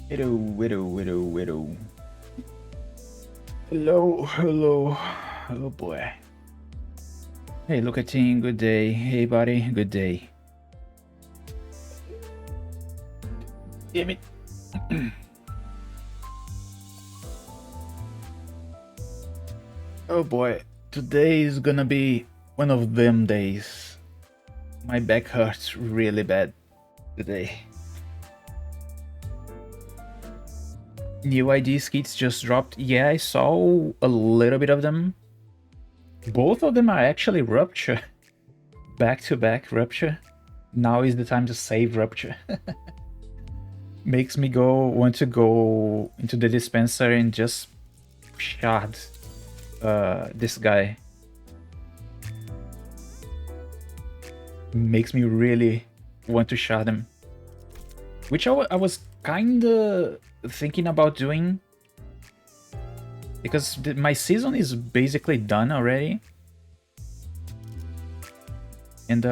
Widow. Hello. Oh boy. Hey, look at team. Good day. Hey, buddy. Good day. Damn it. Oh boy. Today is gonna be one of them days. My back hurts really bad today. New ID skits just dropped. Yeah, I saw a little bit of them. Both of them are actually Rupture. Back-to-back Rupture. Now is the time to save Rupture. Makes me want to go into the dispenser and just shard this guy. Makes me really want to shard him. Which I was kinda thinking about doing. Because my season is basically done already. And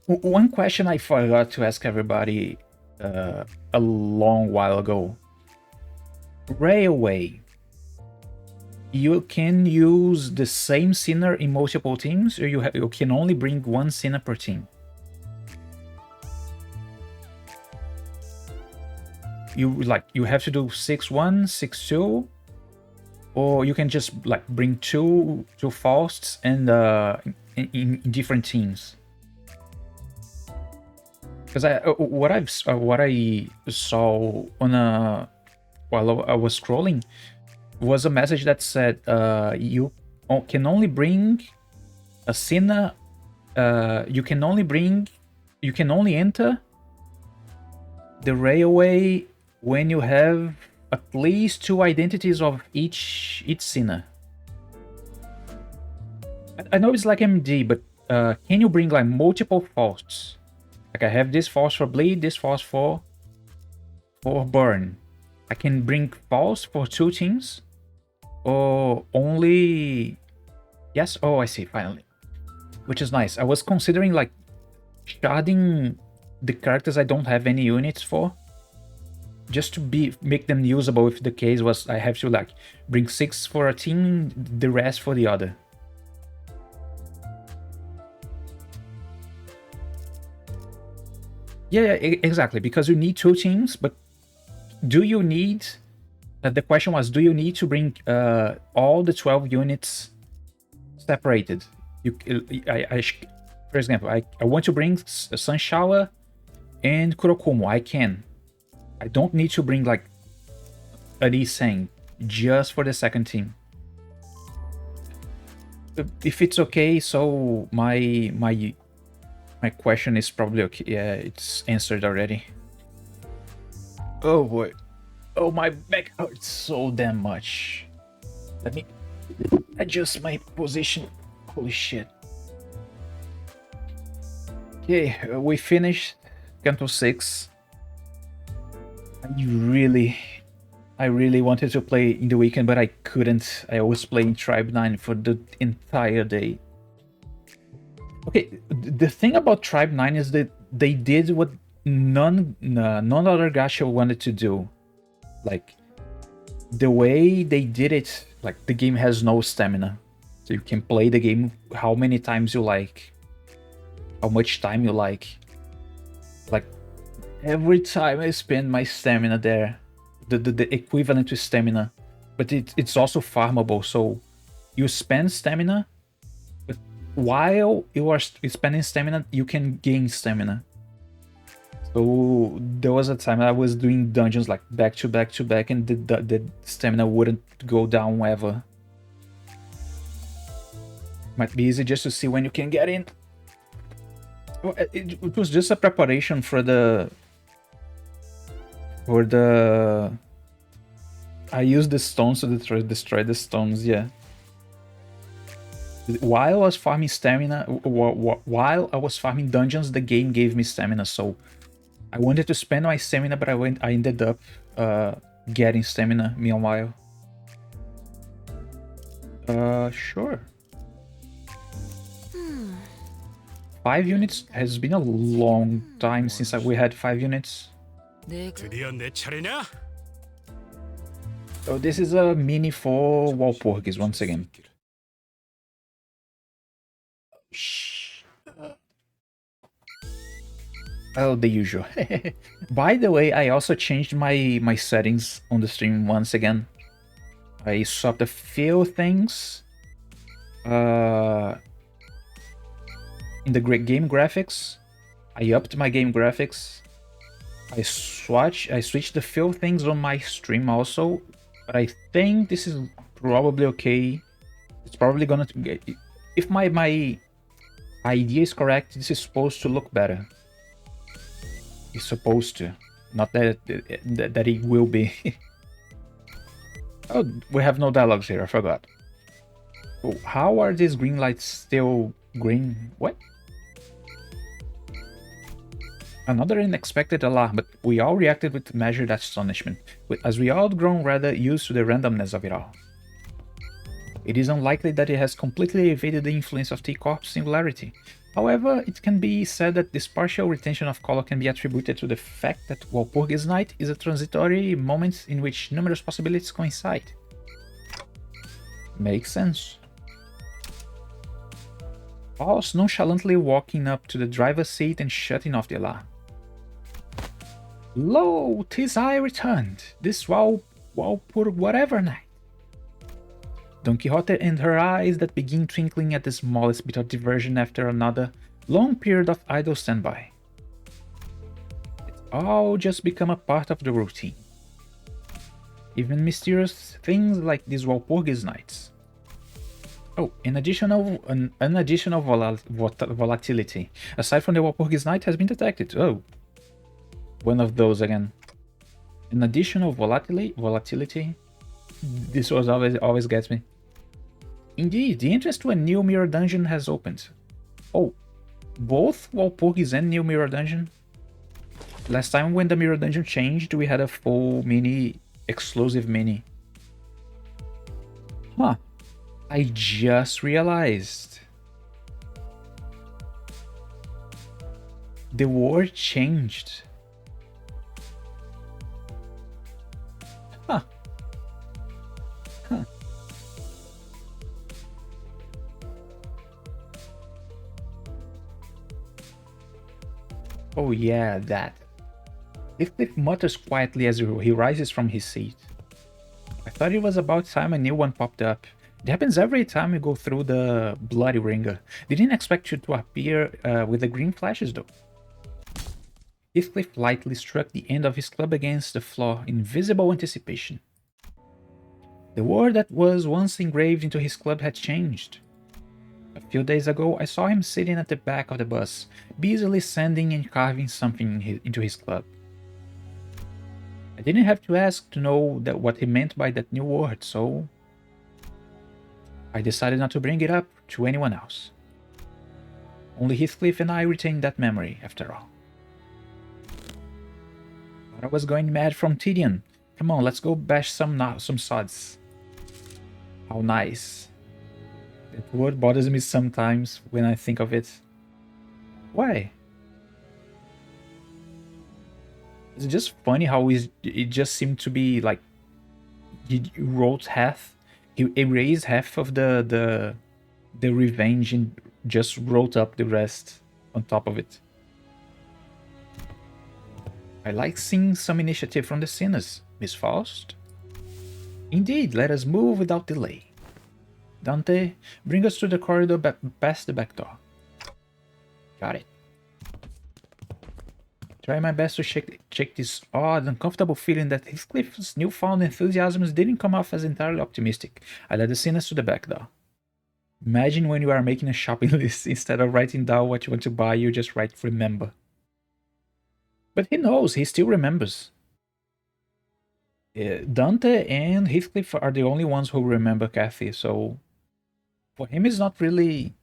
one question I forgot to ask everybody a long while ago. Railway. You can use the same sinner in multiple teams, or you can only bring one sinner per team? You have to do 6-1, 6-2, or you can just like bring two Fausts and in different teams. Because what I saw on while I was scrolling was a message that said you can only bring a sinner. You can only enter the railway when you have at least 2 identities of each sinner. I know it's like MD, but can you bring like multiple Fausts? Like I have this Faust for Bleed, this Faust for Burn. I can bring Faust for 2 teams? Or only... Yes? Oh, I see, finally. Which is nice. I was considering like sharding the characters I don't have any units for. Just to make them usable if the case was I have to like bring 6 for a team, the rest for the other. Yeah, exactly, because you need 2 teams, but do you need... the question was, do you need to bring all the 12 units separated? For example, I want to bring Sunshower and Kurokumo. I can. I don't need to bring like an Iseng just for the second team. If it's okay, so my question is probably okay. Yeah, it's answered already. Oh boy. Oh, my back hurts so damn much. Let me adjust my position. Holy shit. Okay, we finished Canto 6. I really wanted to play in the weekend, but I couldn't. I was playing Tribe 9 for the entire day. Okay, the thing about Tribe 9 is that they did what none other gacha wanted to do. Like, the way they did it, like, the game has no stamina. So you can play the game how many times you like. How much time you like. Like, every time I spend my stamina there, the equivalent to stamina. But it's also farmable, so you spend stamina, but while you are spending stamina, you can gain stamina. So there was a time I was doing dungeons like back to back to back, and the stamina wouldn't go down ever. Might be easy just to see when you can get in. Well, it was just a preparation for the... I used the stones to destroy the stones, yeah. While I was farming stamina, while I was farming dungeons, the game gave me stamina, so I wanted to spend my stamina, but I ended up getting stamina meanwhile. Sure. 5 units has been a long time since we had 5 units. 드디어 내 차례냐? So this is a mini for Walpurgis once again. Shh. Oh, the usual. By the way, I also changed my settings on the stream once again. I swapped a few things. In the game graphics, I upped my game graphics. I switched a few things on my stream also, but I think this is probably okay. It's probably gonna get, if my idea is correct, this is supposed to look better. It's supposed to, not that it will be. Oh, we have no dialogues here. I forgot. Oh, how are these green lights still green? What? Another unexpected alarm, but we all reacted with measured astonishment, as we all grown rather used to the randomness of it all. It is unlikely that it has completely evaded the influence of T-Corp's singularity. However, it can be said that this partial retention of color can be attributed to the fact that Walpurgis Night is a transitory moment in which numerous possibilities coincide. Makes sense. Paul's nonchalantly walking up to the driver's seat and shutting off the alarm. Lo, 'tis I returned, this Walpurg whatever night. Don Quixote and her eyes that begin twinkling at the smallest bit of diversion after another long period of idle standby. It's all just become a part of the routine. Even mysterious things like these Walpurgis nights. Oh, an additional volatility, aside from the Walpurgis night, has been detected. Oh, one of those again. An additional volatility. This was always gets me. Indeed, the entrance to a new mirror dungeon has opened. Oh, both Walpurgis and new mirror dungeon. Last time when the mirror dungeon changed, we had a full exclusive mini. Huh. I just realized. The word changed. Huh. Huh. Oh yeah, that. Heathcliff mutters quietly as he rises from his seat. I thought it was about time a new one popped up. It happens every time we go through the bloody ringer. Didn't expect you to appear with the green flashes though. Heathcliff lightly struck the end of his club against the floor in visible anticipation. The word that was once engraved into his club had changed. A few days ago, I saw him sitting at the back of the bus, busily sanding and carving something into his club. I didn't have to ask to know what he meant by that new word, so I decided not to bring it up to anyone else. Only Heathcliff and I retained that memory, after all. But I was going mad from tedium. Come on, let's go bash some sods. How nice. That word bothers me sometimes when I think of it. Why? It's just funny how it just seemed to be like he wrote half, he erased half of the revenge and just wrote up the rest on top of it. I like seeing some initiative from the sinners, Miss Faust. Indeed, let us move without delay. Dante, bring us to the corridor past the back door. Got it. Try my best to shake this odd, uncomfortable feeling that Heathcliff's newfound enthusiasms didn't come off as entirely optimistic. I led the sinners to the back door. Imagine when you are making a shopping list, instead of writing down what you want to buy, you just write remember. But he knows, he still remembers. Dante and Heathcliff are the only ones who remember Kathy, so for him it's not really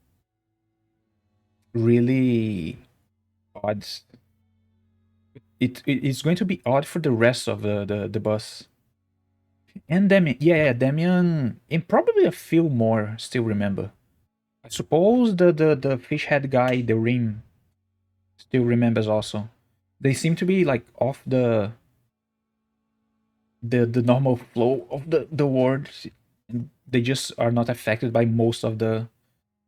odd. It's going to be odd for the rest of the bus. And Damien, yeah, Damien, and probably a few more still remember. I suppose the fish head guy, the ring, still remembers also. They seem to be like off the normal flow of the world. They just are not affected by most of the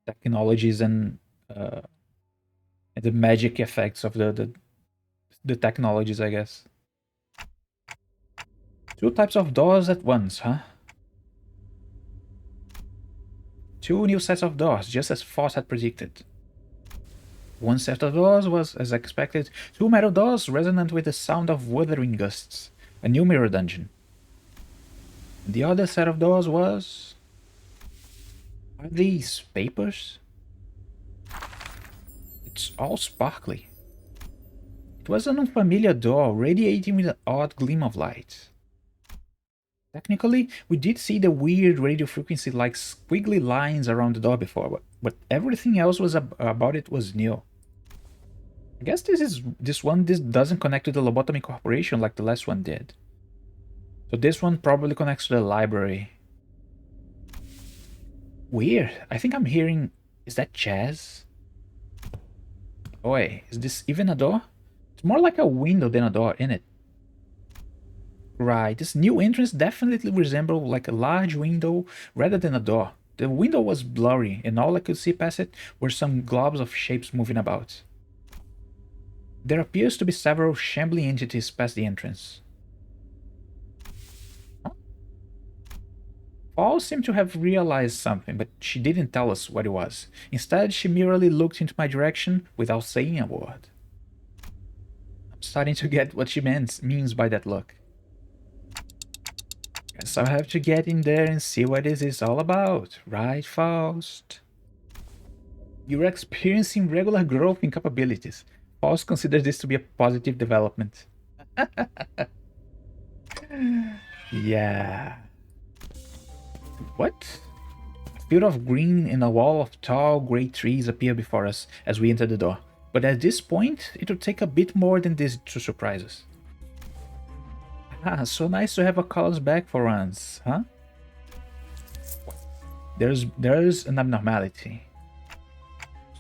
technologies uh, and the magic effects of the technologies, I guess. Two types of doors at once, huh? Two new sets of doors, just as Foss had predicted. One set of doors was, as expected, two metal doors resonant with the sound of wuthering gusts, a new mirror dungeon. The other set of doors was... Are these papers? It's all sparkly. It was an unfamiliar door, radiating with an odd gleam of light. Technically, we did see the weird radio frequency-like squiggly lines around the door before, but everything else was about it was new. I guess this one doesn't connect to the Lobotomy Corporation like the last one did. So this one probably connects to the library. Weird. I think I'm hearing... Is that jazz? Oi, is this even a door? It's more like a window than a door, isn't it? Right, this new entrance definitely resembled like a large window rather than a door. The window was blurry, and all I could see past it were some globs of shapes moving about. There appears to be several shambling entities past the entrance. Huh? Paul seemed to have realized something, but she didn't tell us what it was. Instead, she merely looked into my direction without saying a word. I'm starting to get what she means by that look. Guess I'll have to get in there and see what this is all about, right, Faust? You're experiencing regular growth in capabilities. Faust considers this to be a positive development. Yeah. What? A field of green and a wall of tall, grey trees appear before us as we enter the door. But at this point, it will take a bit more than this to surprise us. Ah, so nice to have a colors back for once, huh? There's an abnormality.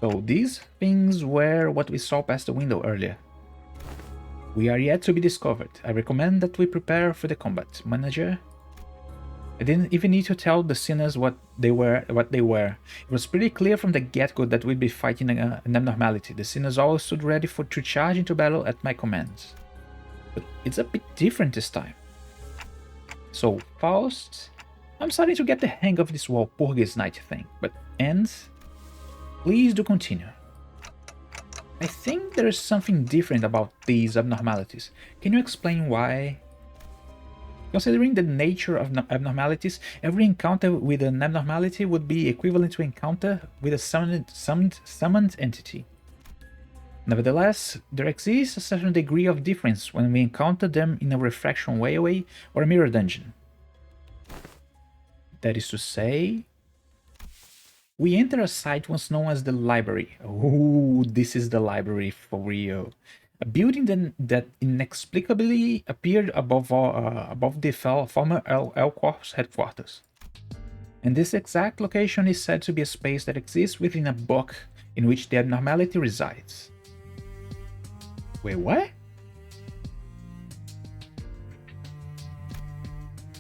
So these things were what we saw past the window earlier. We are yet to be discovered. I recommend that we prepare for the combat, manager. I didn't even need to tell the sinners what they were. It was pretty clear from the get-go that we'd be fighting an abnormality. The sinners all stood ready to charge into battle at my commands. But it's a bit different this time. So, Faust, I'm starting to get the hang of this Walpurgis Night thing, but ends? Please do continue. I think there is something different about these abnormalities. Can you explain why? Considering the nature of abnormalities, every encounter with an abnormality would be equivalent to encounter with a summoned entity. Nevertheless, there exists a certain degree of difference when we encounter them in a refraction railway or a mirror dungeon. That is to say, we enter a site once known as the library. Oh, this is the library for real. A building that inexplicably appeared above the former L Corp's headquarters. And this exact location is said to be a space that exists within a book in which the abnormality resides. Wait, what?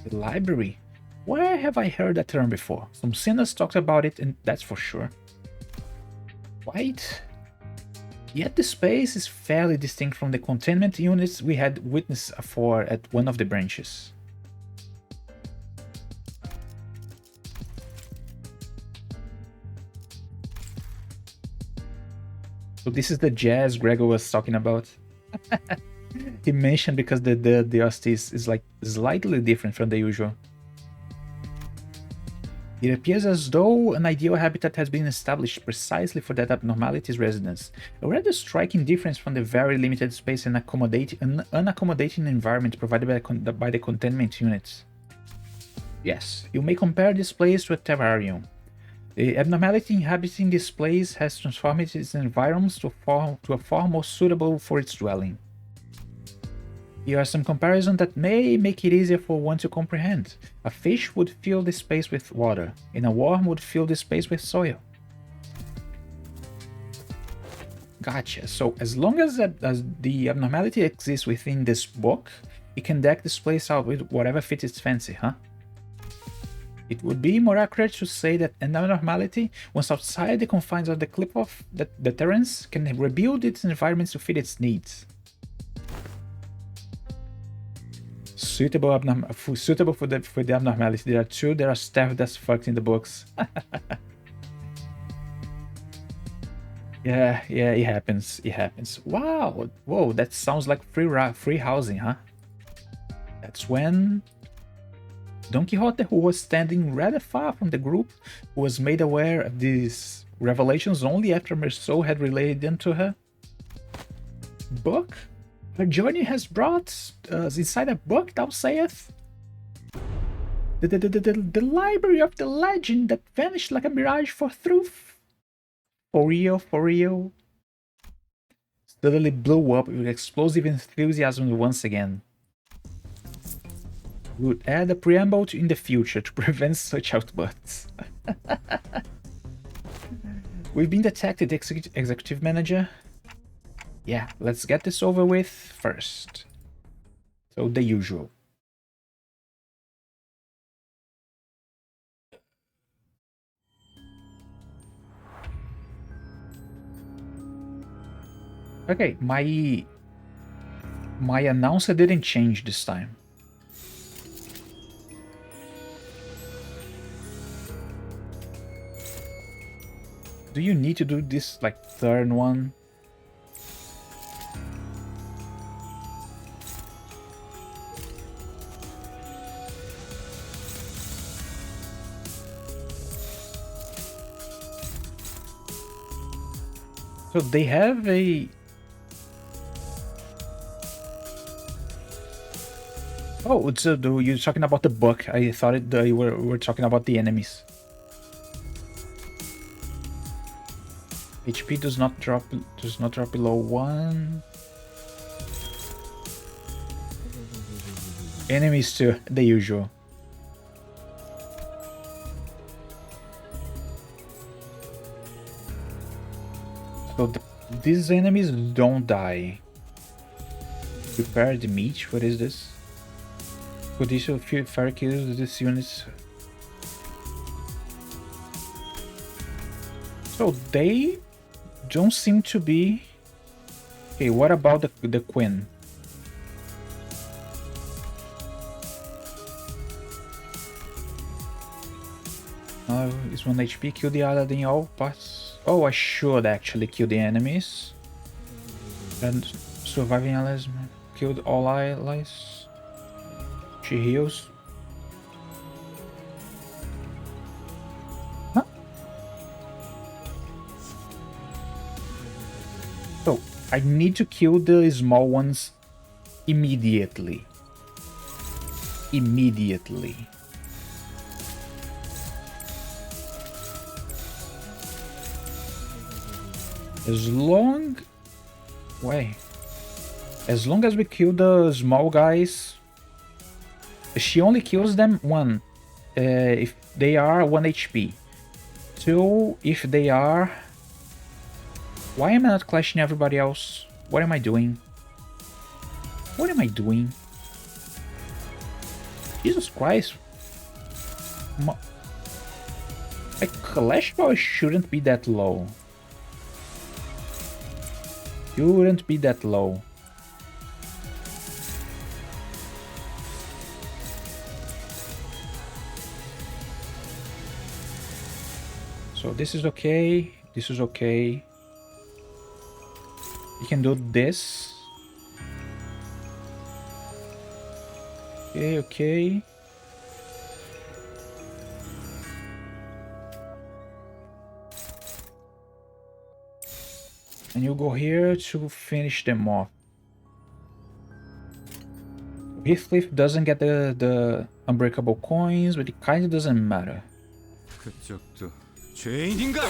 The library? Where have I heard that term before? Some sinners talked about it, and that's for sure. Right? Yet the space is fairly distinct from the containment units we had witnessed for at one of the branches. So this is the jazz Gregor was talking about. He mentioned because the host is like slightly different from the usual. It appears as though an ideal habitat has been established precisely for that abnormality's residence, a rather striking difference from the very limited space and unaccommodating environment provided by the containment units. Yes, you may compare this place to a terrarium. The abnormality inhabiting this place has transformed its environs to a form more suitable for its dwelling. Here are some comparisons that may make it easier for one to comprehend. A fish would fill this space with water, and a worm would fill this space with soil. Gotcha. So as long as as the abnormality exists within this book, it can deck this place out with whatever fits its fancy, huh? It would be more accurate to say that an abnormality, once outside the confines of the clip of the terrains, can rebuild its environment to fit its needs. Suitable for the abnormality. There are two. There are stuff that's fucked in the books. Yeah, it happens. It happens. Wow. Whoa, that sounds like free housing, huh? That's when Don Quixote, who was standing rather far from the group, was made aware of these revelations only after Merceau had relayed them to her. Book? Her journey has brought us inside a book, thou sayest? The library of the legend that vanished like a mirage for truth. For real. Suddenly blew up with explosive enthusiasm once again. We would add a preamble in the future to prevent such outbursts. We've been detected, executive manager. Yeah, let's get this over with first. So the usual. Okay, my announcer didn't change this time. Do you need to do this like third one? So they have a... Oh, so you're talking about the book. I thought you were talking about the enemies. HP does not drop below 1. Enemies too, the usual. So these enemies don't die. Prepare the meat. What is this? Condition fire kills this unit. So they don't seem to be... Okay, what about the Queen? Is 1 HP, kill the other in all parts. Oh, I should actually kill the enemies. And surviving allies, killed all allies. She heals. Huh? So, I need to kill the small ones immediately. As long as we kill the small guys, she only kills them 1 if they are 1 HP. 2 if they are... Why am I not clashing everybody else? What am I doing? Jesus Christ. My clash power shouldn't be that low. So this is okay. You can do this. Okay. And you go here to finish them off. Heathcliff doesn't get the unbreakable coins, but it kind of doesn't matter. 그쪽도 죄인인가?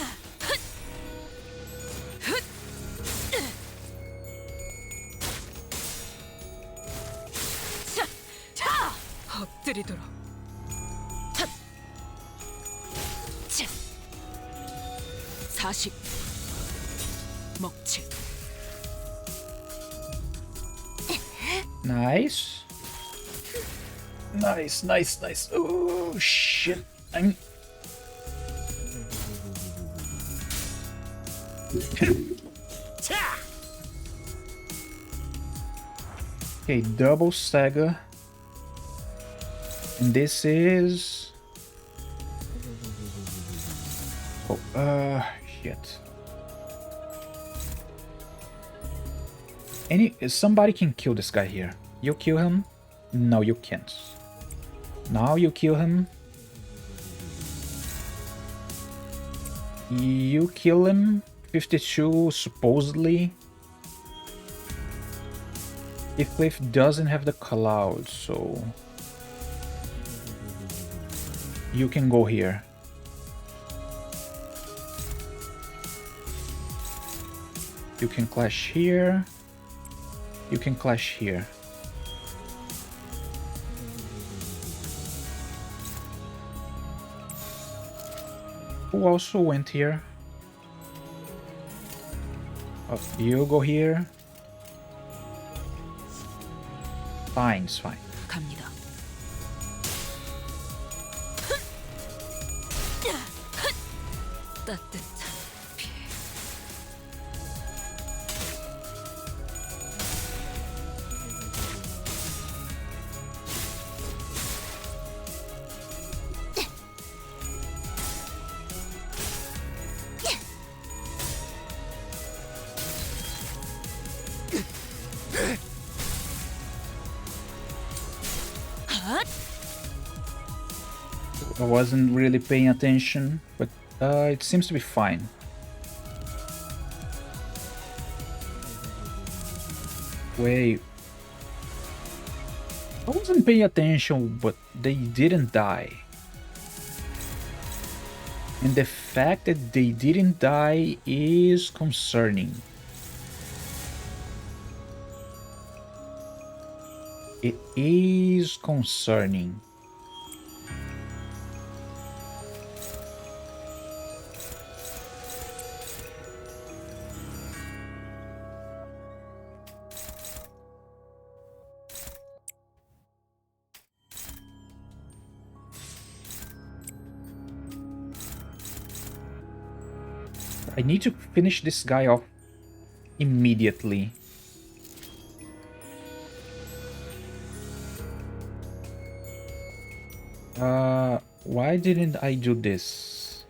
엎드리도록. 사식 먹칠. Nice. Nice, nice, nice. Oh, shit. I'm... Okay, double stagger. And this is... Oh, shit. Somebody can kill this guy here. You kill him? No, you can't. Now you kill him. You kill him. 52 supposedly. Heathcliff doesn't have the cloud, so you can go here. You can clash here. You can clash here. Who also went here? Oh, you go here. Fine, it's fine. 갑니다. 따뜻한 피. I wasn't really paying attention, but it seems to be fine. Wait. I wasn't paying attention, but they didn't die. And the fact that they didn't die is concerning. It is concerning. I need to finish this guy off immediately. Why didn't I do this?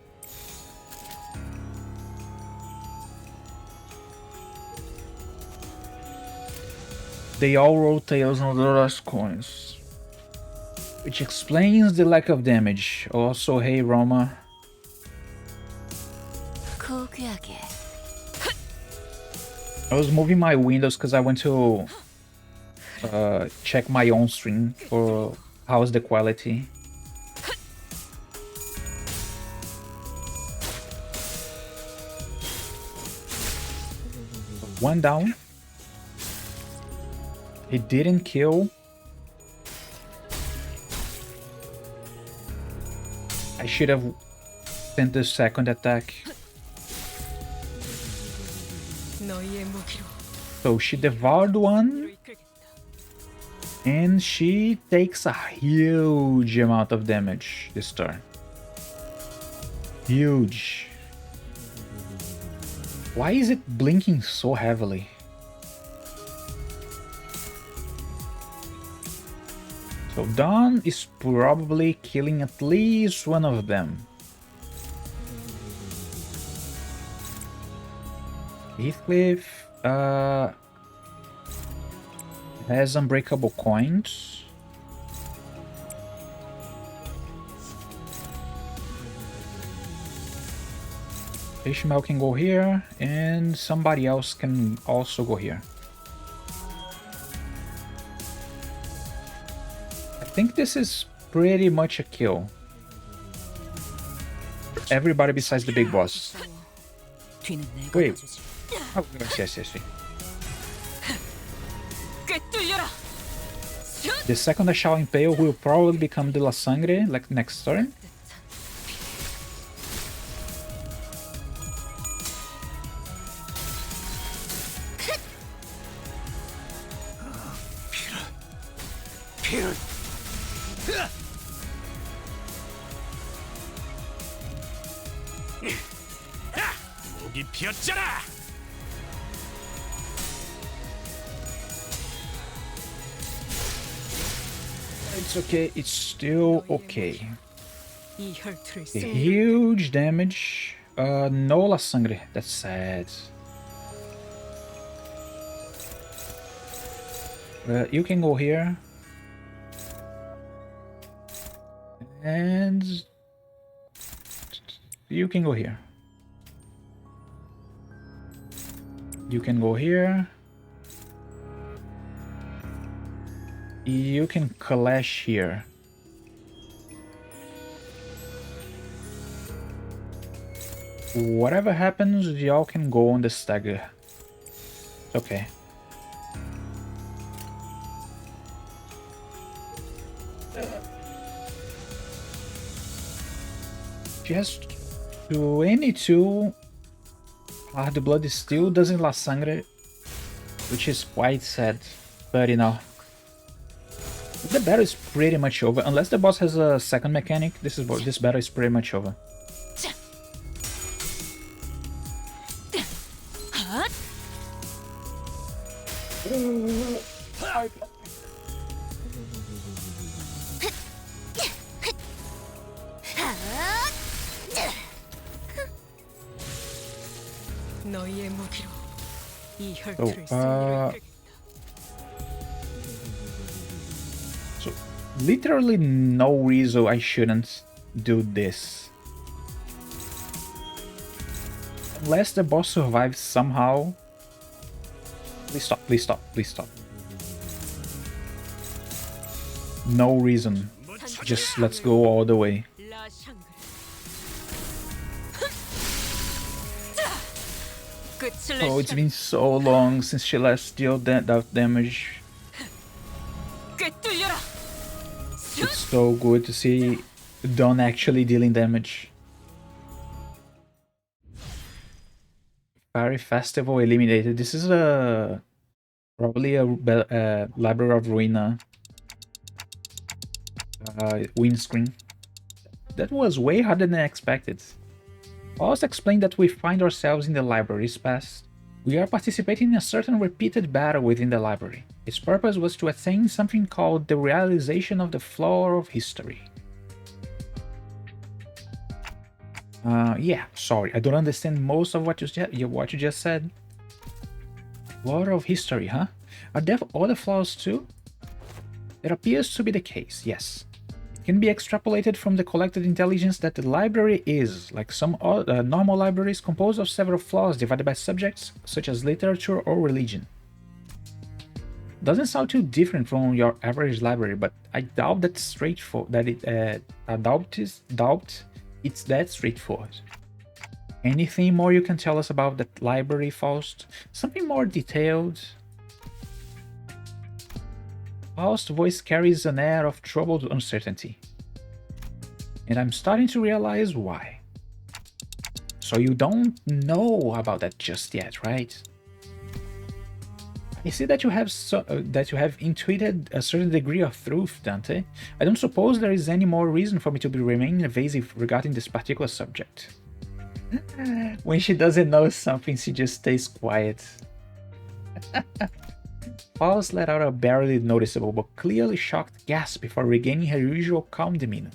They all roll tails on the last coins, which explains the lack of damage. Also, hey Roma. I was moving my windows because I went to check my own stream for how's the quality. One down. He didn't kill. I should have sent the second attack. So she devoured one, and she takes a huge amount of damage this turn. Huge. Why is it blinking so heavily? So Dawn is probably killing at least one of them. Heathcliff has unbreakable coins. Ishmael can go here, and somebody else can also go here. I think this is pretty much a kill. Everybody besides the big boss. Wait. Oh, yes. The second I shall impale will probably become De La Sangre, like next turn. 목이 피었잖아. It's okay, it's still okay. 이 혈투를 A huge damage. No la sangre. That's sad. You can go here. And you can go here. You can go here. You can clash here. Whatever happens, y'all can go on the stagger. Okay. She has 22 hard blood, still doesn't la sangre, which is quite sad, but you know. The battle is pretty much over. Unless the boss has a second mechanic, this battle is pretty much over. 너희의 무기로 이 So, 혈투를 승리를 so literally no reason I shouldn't do this. Unless the boss survives somehow. Please stop, please stop, please stop. No reason. Just let's go all the way. Oh, it's been so long since she last dealt that damage. It's so good to see Dawn actually dealing damage. Fairy Festival eliminated. This is probably a Library of Ruina win screen. That was way harder than I expected. Faust explained that we find ourselves in the library's past. We are participating in a certain repeated battle within the library. Its purpose was to attain something called the realization of the flower of history. Yeah, sorry, I don't understand most of what you just said. Flower of history, huh? Are there other flowers too? It appears to be the case, yes. It can be extrapolated from the collected intelligence that the library is, like some normal libraries, composed of several floors divided by subjects, such as literature or religion. Doesn't sound too different from your average library, but I doubt that's straightforward. I doubt it's that straightforward. Anything more you can tell us about that library, Faust? Something more detailed? Faust's voice carries an air of troubled uncertainty. And I'm starting to realize why. So you don't know about that just yet, right? I see that you have intuited a certain degree of truth, Dante. I don't suppose there is any more reason for me to remain evasive regarding this particular subject. When she doesn't know something, she just stays quiet. Faust let out a barely noticeable but clearly shocked gasp before regaining her usual calm demeanor.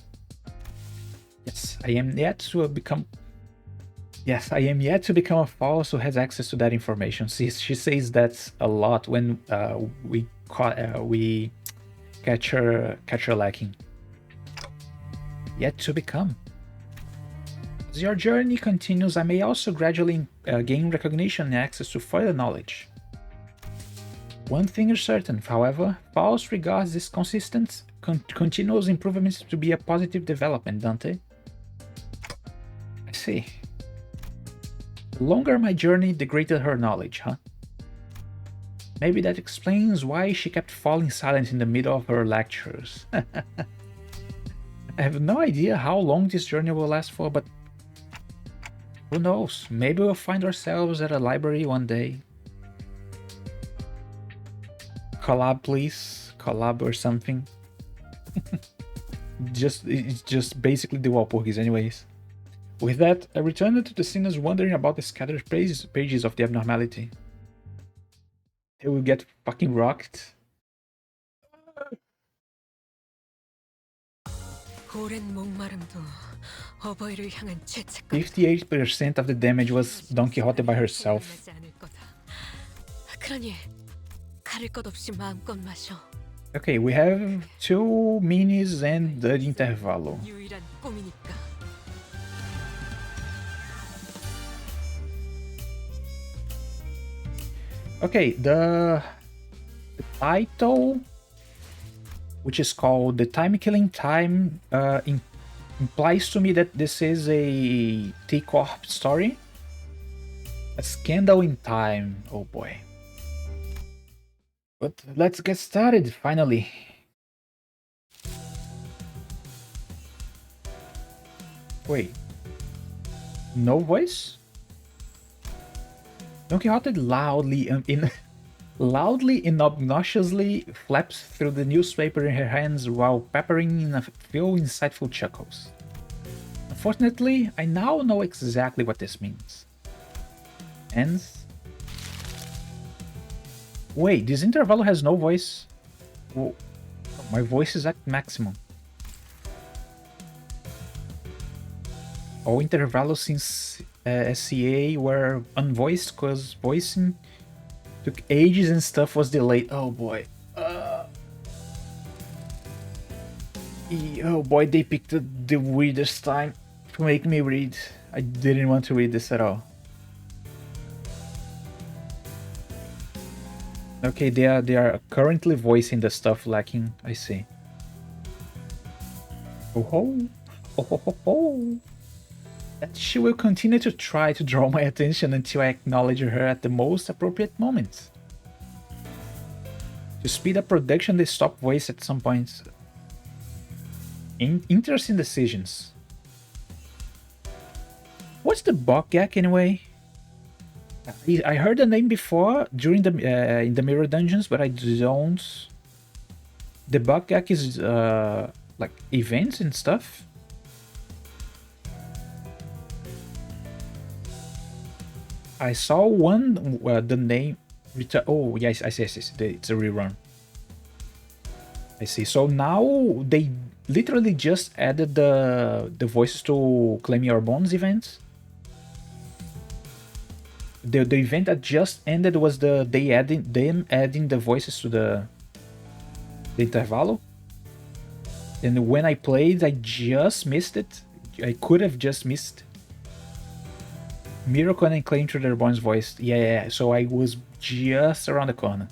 Yes, I am yet to become a Faust who has access to that information. She says that a lot when we catch her lacking. Yet to become. As your journey continues, I may also gradually gain recognition and access to further knowledge. One thing is certain, however, Faust regards this continuous improvements to be a positive development, Dante. I see. The longer my journey, the greater her knowledge, huh? Maybe that explains why she kept falling silent in the middle of her lectures. I have no idea how long this journey will last for, but who knows? Maybe we'll find ourselves at a library one day. Collab, please. Collab or something. It's just basically the Walpurgis anyways. With that, I returned to the sinners wondering about the scattered pages of the abnormality. They will get fucking rocked. 오랜 목마름도 어버이를 향한 죄책감 58% of the damage was Don Quixote by herself. 하지 않을 거다. 그러니 가릴 것 없이 마음껏 마셔. Okay, we have 2 minis and the Intervallo. 유일한 꿈이니까. Okay, the title, which is called The Time Killing Time, implies to me that this is a T-Corp story. A Scandal in Time, oh boy. But let's get started, finally. Wait. No voice? Don Quixote loudly and obnoxiously flaps through the newspaper in her hands while peppering in a few insightful chuckles. Unfortunately, I now know exactly what this means. And... wait, this Intervallo has no voice? Whoa. My voice is at maximum. All Intervallo since SCA were unvoiced because voicing took ages and stuff was delayed. Oh boy. Oh boy, they picked the weirdest time to make me read. I didn't want to read this at all. Okay, they are currently voicing the stuff lacking. I see. Oh ho, oh ho ho ho. That she will continue to try to draw my attention until I acknowledge her at the most appropriate moment. To speed up production, they stop voice at some points. Interesting decisions. What's the Bokgak anyway? I heard the name before during the in the mirror dungeons, but I don't. The Bokgak is like events and stuff. I saw one the name. Oh yes, I see. It's a rerun. I see. So now they literally just added the voices to Claim Your Bones event. The event that just ended was them adding the voices to the Intervallo. And when I played, I just missed it. I could have just missed. Miracle and Claim to their Bones voiced. Yeah, so I was just around the corner.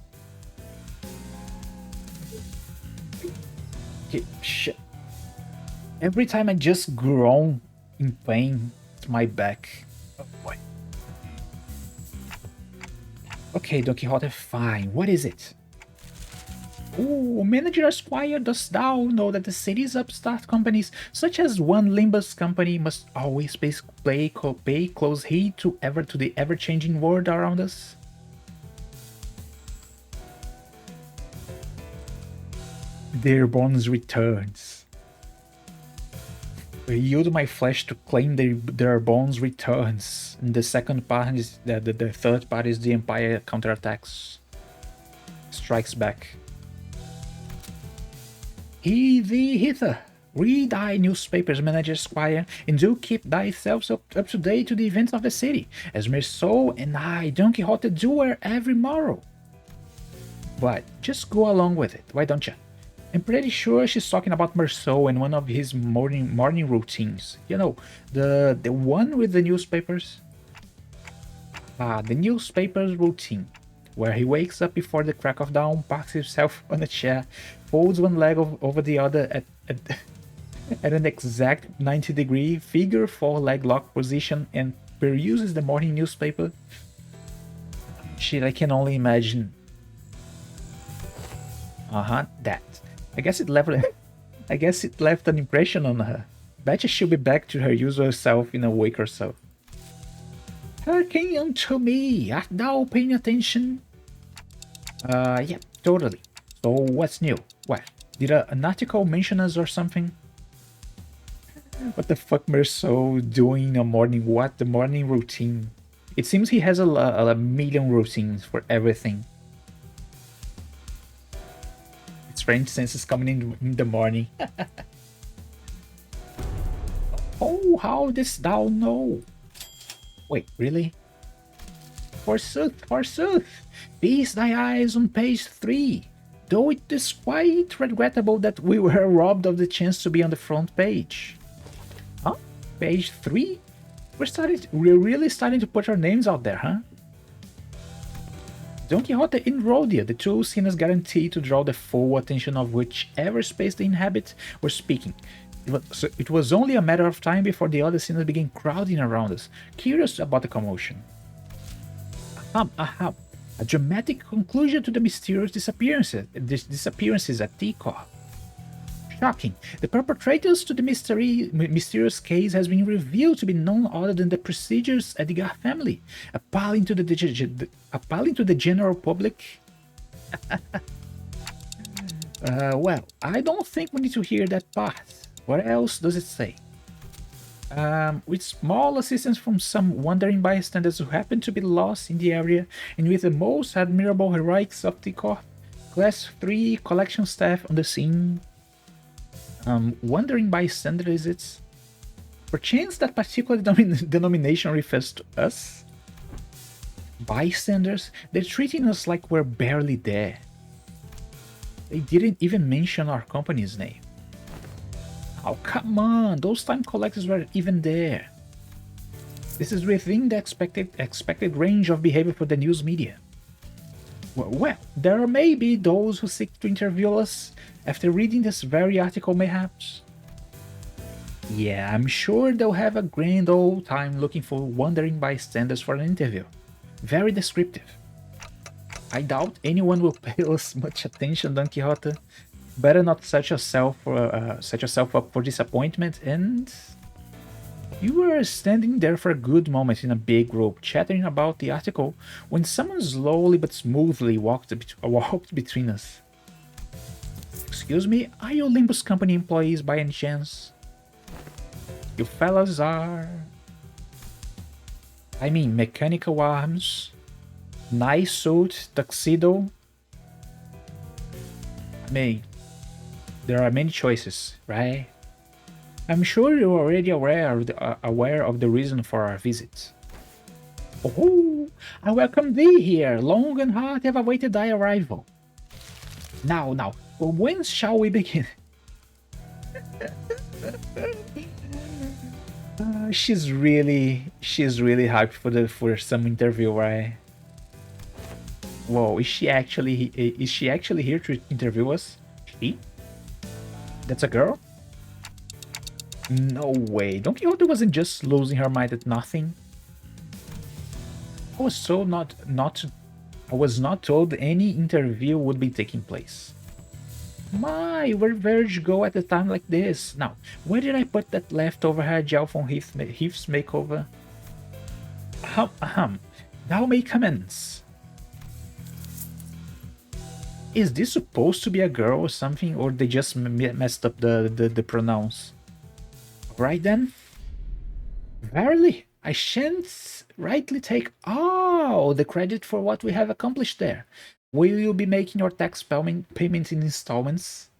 Okay, shit. Every time I just groan in pain, it's my back. Oh boy. Okay, Don Quixote, fine. What is it? Oh, Manager Esquire, dost thou know that the city's upstart companies, such as one Limbus company, must always pay close heed to the ever-changing world around us? Their Bones returns. I yield my flesh to claim their Bones returns. And the second part is the third part is the Empire counterattacks. Strikes back. He thee hither, read thy newspapers, Manager Squire, and do keep thyself up to date to the events of the city, as Merceau and I, Don Quixote, do every morrow. But just go along with it, why don't you? I'm pretty sure she's talking about Merceau and one of his morning routines. You know, the one with the newspapers. The newspapers routine, where he wakes up before the crack of dawn, parks himself on a chair, folds one leg over the other at an exact 90-degree figure 4 leg lock position and peruses the morning newspaper. Shit, I can only imagine. That. I guess it left an impression on her. Betcha she'll be back to her usual self in a week or so. Hearken unto me, art thou paying attention? Yeah, totally. So what's new? What? Did an article mention us or something? What the fuck Merceau doing a morning? What? The morning routine? It seems he has a million routines for everything. Strange senses coming in the morning. Oh, how didst thou know? Wait, really? Forsooth, forsooth! Feast thy eyes on page 3, though it is quite regrettable that we were robbed of the chance to be on the front page. Huh? Page 3? We're really starting to put our names out there, huh? Don Quixote and Rhodia, the two sinners guaranteed to draw the full attention of whichever space they inhabit, were speaking. It was only a matter of time before the other sinners began crowding around us, curious about the commotion. Ahem. A dramatic conclusion to the mysterious disappearances at Teacup. Shocking. The perpetrators to the mysterious case has been revealed to be none other than the prestigious Edgar family, appalling to the general public. Well, I don't think we need to hear that part. What else does it say? With small assistance from some wandering bystanders who happen to be lost in the area, and with the most admirable heroics of the Corps, Class 3 collection staff on the scene. Wandering bystander is it? Perchance that particular denomination refers to us? Bystanders? They're treating us like we're barely there. They didn't even mention our company's name. Oh, come on, those time collectors were even there. This is within the expected range of behavior for the news media. Well, there may be those who seek to interview us after reading this very article, mayhaps. Yeah, I'm sure they'll have a grand old time looking for wandering bystanders for an interview. Very descriptive. I doubt anyone will pay us much attention, Don Quixote. Better not set yourself up for disappointment. And you were standing there for a good moment in a big group, chattering about the article, when someone slowly but smoothly walked between us. Excuse me, are you Limbus company employees by any chance? You fellas are... I mean, mechanical arms, nice suit, tuxedo. I mean, there are many choices, right? I'm sure you're already aware of the reason for our visit. Oh, I welcome thee here. Long and hard have awaited thy arrival. Now, when shall we begin? She's really hyped for some interview, right? Whoa, is she actually here to interview us? She? That's a girl? No way. Don Quixote wasn't just losing her mind at nothing. I was not told any interview would be taking place. My, where did you go at a time like this? Now, where did I put that leftover hair gel from Heath's makeover? Thou may commence. Is this supposed to be a girl or something, or they just messed up the pronouns? Right then. Verily, I shan't rightly take all the credit for what we have accomplished there. Will you be making your tax payment in installments?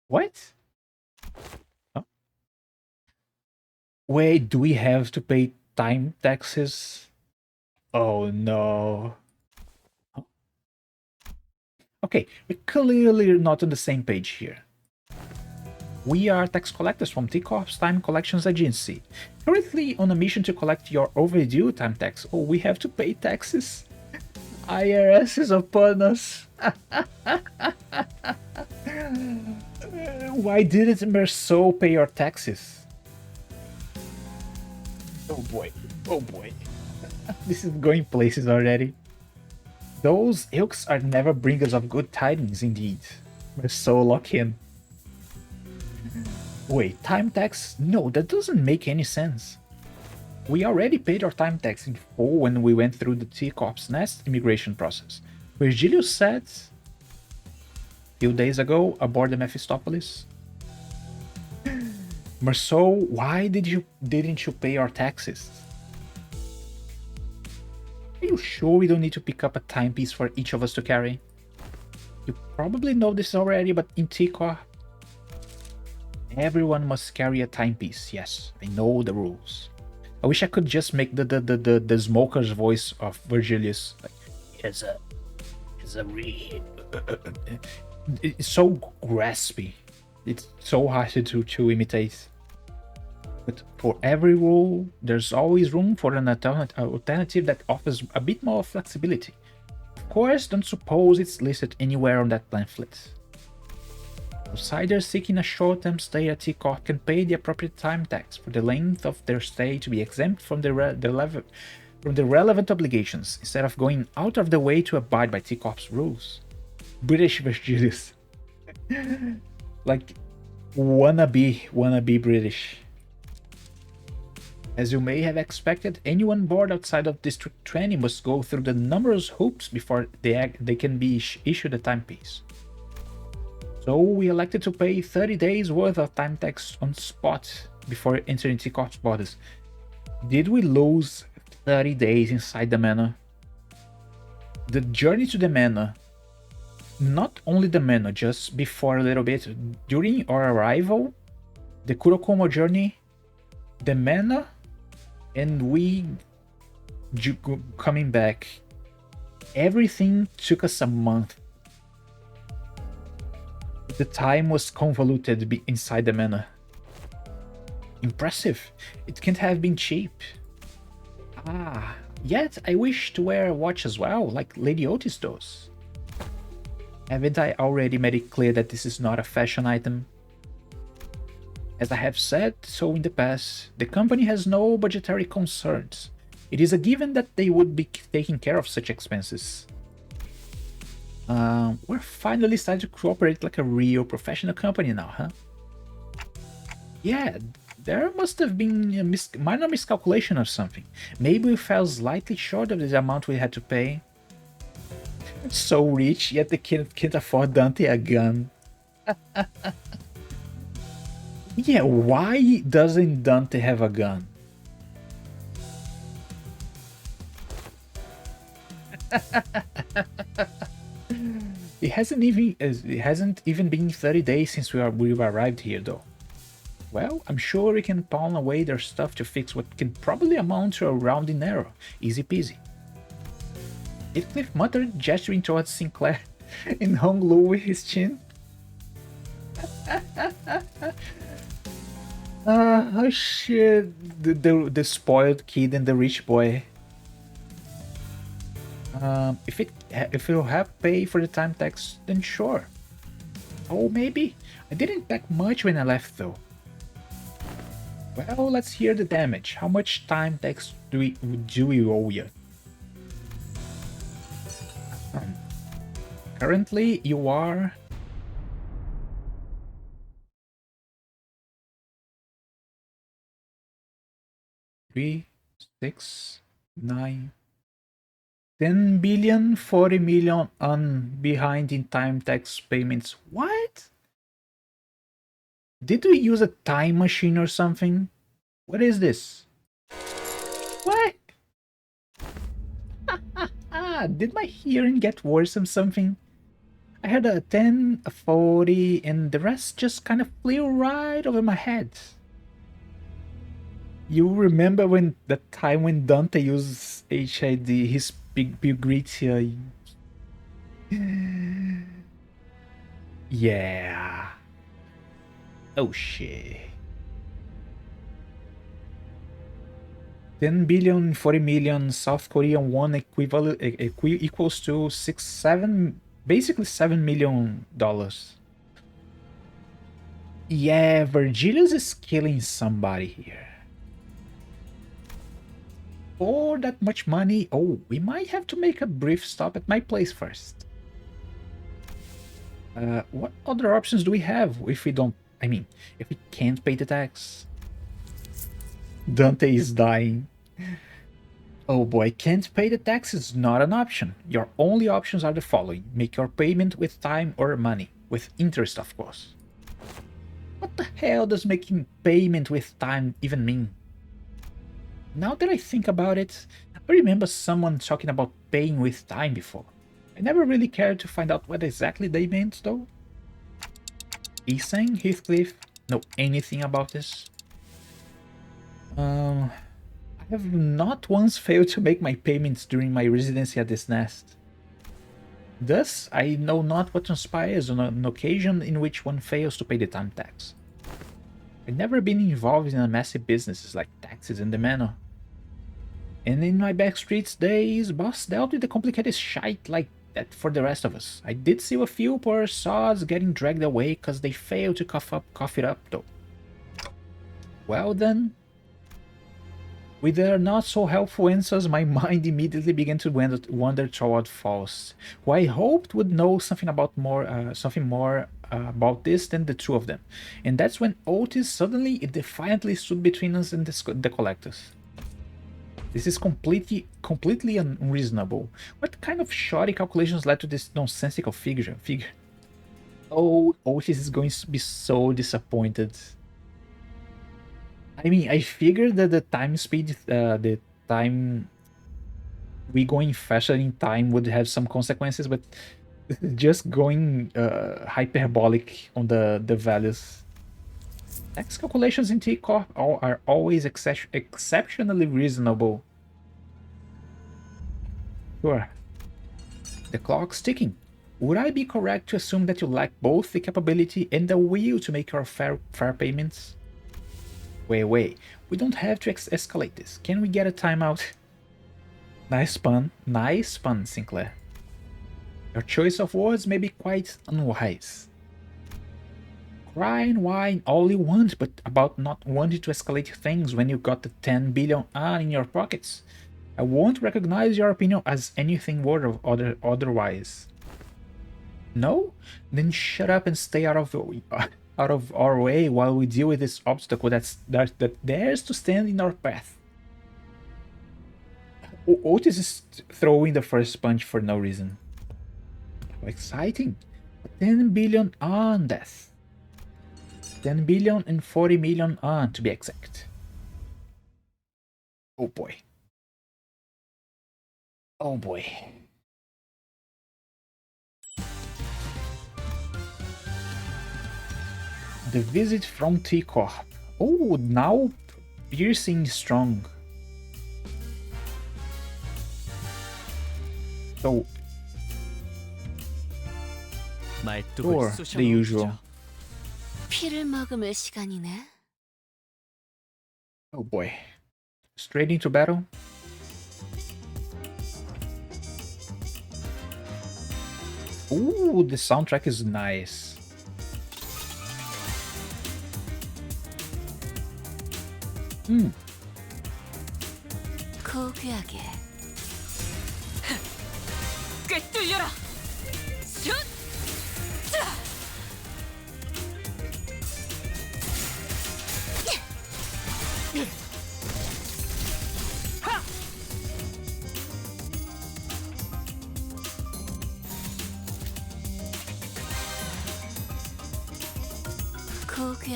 What? Oh. Wait, do we have to pay time taxes? Oh no. Oh. Okay, we're clearly not on the same page here. We are tax collectors from T-Corp's Time Collections Agency, currently on a mission to collect your overdue time tax. Oh, we have to pay taxes? IRS is upon us. Why didn't Merceau pay your taxes? Oh boy, oh boy. This is going places already. Those ilks are never bringers of good tidings indeed. Merceau, lock in. Wait, time tax? No, that doesn't make any sense. We already paid our time tax in full when we went through the T-Corp's Nest immigration process. Virgilio said... few days ago aboard the Mephistopheles. Marceau, why didn't you pay our taxes? Are you sure we don't need to pick up a timepiece for each of us to carry? You probably know this already, but in T-Corp, everyone must carry a timepiece. Yes, I know the rules. I wish I could just make the smoker's voice of Virgilius. Like, it's a read. It's so graspy. It's so hard to imitate. But for every rule, there's always room for an alternative that offers a bit more flexibility. Of course, don't suppose it's listed anywhere on that pamphlet. Outsiders seeking a short-term stay at T-Corp can pay the appropriate time tax for the length of their stay to be exempt from the relevant obligations, instead of going out of the way to abide by T-Corp's rules. British Virgilius. Like, wannabe British. As you may have expected, anyone board outside of District 20 must go through the numerous hoops before they can be issued a timepiece. So we elected to pay 30 days worth of time tax on spot before entering T-Corp's borders. Did we lose 30 days inside the manor? The journey to the manor, not only the manor, just before a little bit, during our arrival, the Kurokomo journey, the manor, and we coming back, everything took us a month. The time was convoluted inside the manor. Impressive. It can't have been cheap. Ah, yet I wish to wear a watch as well, like Lady Otis does. Haven't I already made it clear that this is not a fashion item? As I have said so in the past, the company has no budgetary concerns. It is a given that they would be taking care of such expenses. We're finally starting to cooperate like a real professional company now, huh? Yeah, there must have been a minor miscalculation or something. Maybe we fell slightly short of the amount we had to pay. So rich, yet they can't afford Dante a gun. Yeah, why doesn't Dante have a gun? It hasn't even been 30 days since we've arrived here, though. Well, I'm sure we can pawn away their stuff to fix what can probably amount to a rounding error. Easy peasy. Heathcliff muttered, gesturing towards Sinclair, and hung low with his chin. Oh shit, the spoiled kid and the rich boy. If it'll have pay for the time tax, then sure. Oh, maybe. I didn't pack much when I left, though. Well, let's hear the damage. How much time tax do we owe you? Currently, you are... Three, 6, 9, 10 billion, 40 million on behind in time tax payments. What? Did we use a time machine or something? What is this? What? Did my hearing get worse or something? I heard a 10, a 40, and the rest just kind of flew right over my head. You remember when the time when Dante used HID, his Pigritia? Yeah. Oh shit. 10 billion, 40 million South Korean won equals to 7, basically $7 million. Yeah, Virgilius is killing somebody here. For that much money, oh, we might have to make a brief stop at my place first. What other options do we have if we don't, if we can't pay the tax? Dante is dying. Oh boy, can't pay the tax is not an option. Your only options are the following. Make your payment with time or money. With interest, of course. What the hell does making payment with time even mean? Now that I think about it, I remember someone talking about paying with time before. I never really cared to find out what exactly they meant, though. Ethan, Heathcliff, know anything about this? I have not once failed to make my payments during my residency at this nest. Thus, I know not what transpires on an occasion in which one fails to pay the time tax. I've never been involved in a massive businesses like taxes in the manor. And in my backstreets days, boss dealt with the complicated shite like that for the rest of us. I did see a few poor sods getting dragged away cause they failed to cough it up though. Well then, with their not so helpful answers, my mind immediately began to wander toward Faust, who I hoped would know something more about this than the two of them. And that's when Otis suddenly defiantly stood between us and the collectors. This is completely unreasonable. What kind of shoddy calculations led to this nonsensical figure? Oh, Otis is going to be so disappointed. I mean, I figured that the time we going faster in time would have some consequences, but just going hyperbolic on the values. Tax calculations in T Corp are always exceptionally reasonable. Sure. The clock's ticking. Would I be correct to assume that you lack both the capability and the will to make your fair payments? Wait. We don't have to escalate this. Can we get a timeout? Nice pun, Sinclair. Your choice of words may be quite unwise. Cry and whine all you want, but about not wanting to escalate things when you got the 10 billion in your pockets. I won't recognize your opinion as anything word of otherwise. No? Then shut up and stay out of our way while we deal with this obstacle that dares to stand in our path. Otis is throwing the first punch for no reason. How exciting! 10 billion on death. 10 billion and 40 million on to be exact. Oh boy. Oh boy. The visit from T Corp. Oh, now piercing strong. So, sure, the usual. 피를 머금을 시간이네. Oh boy. Straight into battle. Ooh, the soundtrack is nice. 고귀하게. 꿰뚫려라. 슛!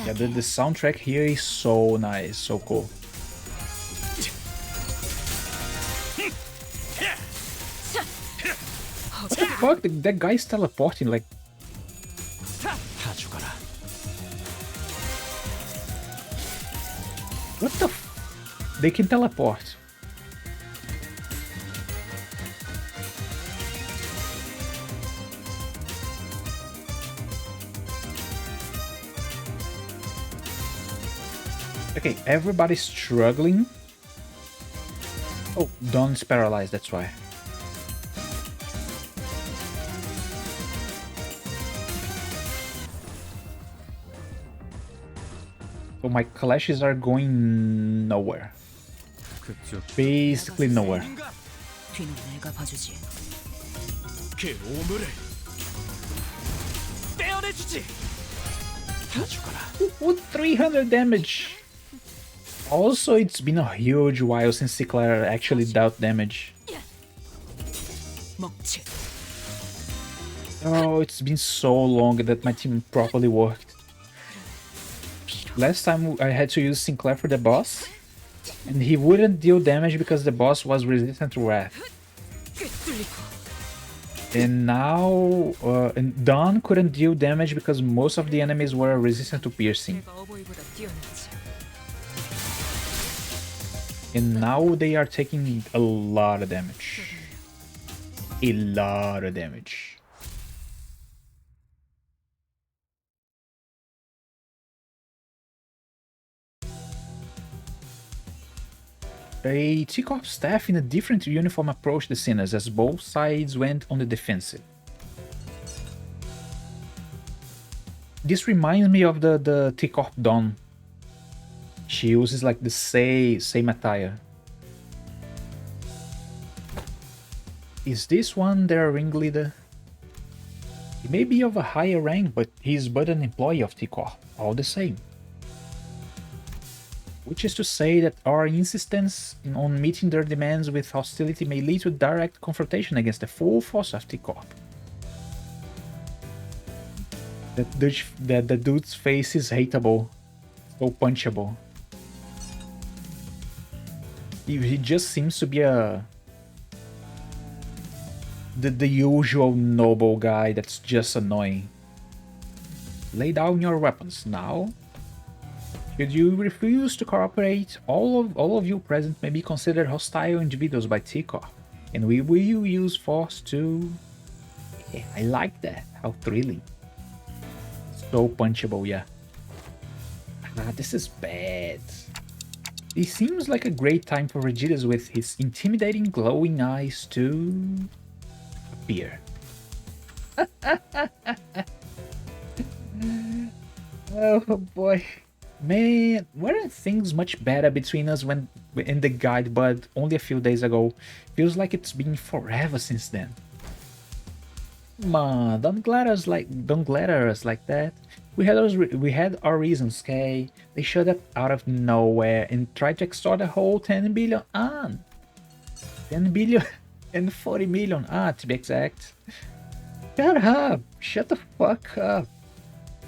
Yeah, the soundtrack here is so nice, so cool. What the fuck? That guy's teleporting like... What the f... They can teleport. Okay, everybody's struggling. Oh, Don's paralyzed, that's why. So my clashes are going nowhere. Basically nowhere. 뒤는 내가 봐주지. 그 오물을 떼어내주지. 다 죽어라. What 300 damage? Also, it's been a huge while since Sinclair actually dealt damage. 먹지. Oh, it's been so long that my team properly worked. Last time I had to use Sinclair for the boss, and he wouldn't deal damage because the boss was resistant to Wrath. And now, and Dawn couldn't deal damage because most of the enemies were resistant to piercing. And now they are taking a lot of damage. A lot of damage. A T-Corp staff in a different uniform approached the Sinners as both sides went on the defensive. This reminds me of the T-Corp Dawn. She uses like the same attire. Is this one their ringleader? He may be of a higher rank, but he's but an employee of T-Corp, all the same. Which is to say that our insistence on meeting their demands with hostility may lead to direct confrontation against the full force of T-Corp. The dude's face is hateable, so punchable. He just seems to be the usual noble guy that's just annoying. Lay down your weapons now. Should you refuse to cooperate, all of you present may be considered hostile individuals by T-Corp, and we will use force to... Yeah, I like that. How thrilling. So punchable, yeah. This is bad. It seems like a great time for Vegeta's with his intimidating glowing eyes to appear. Oh boy. Man, weren't things much better between us when in the guide, but only a few days ago? Feels like it's been forever since then. Man, don't glare at us like that. We had our reasons, okay? They showed up out of nowhere and tried to extort a whole 10 billion on. 10 billion and 40 million to be exact. Shut up! Shut the fuck up!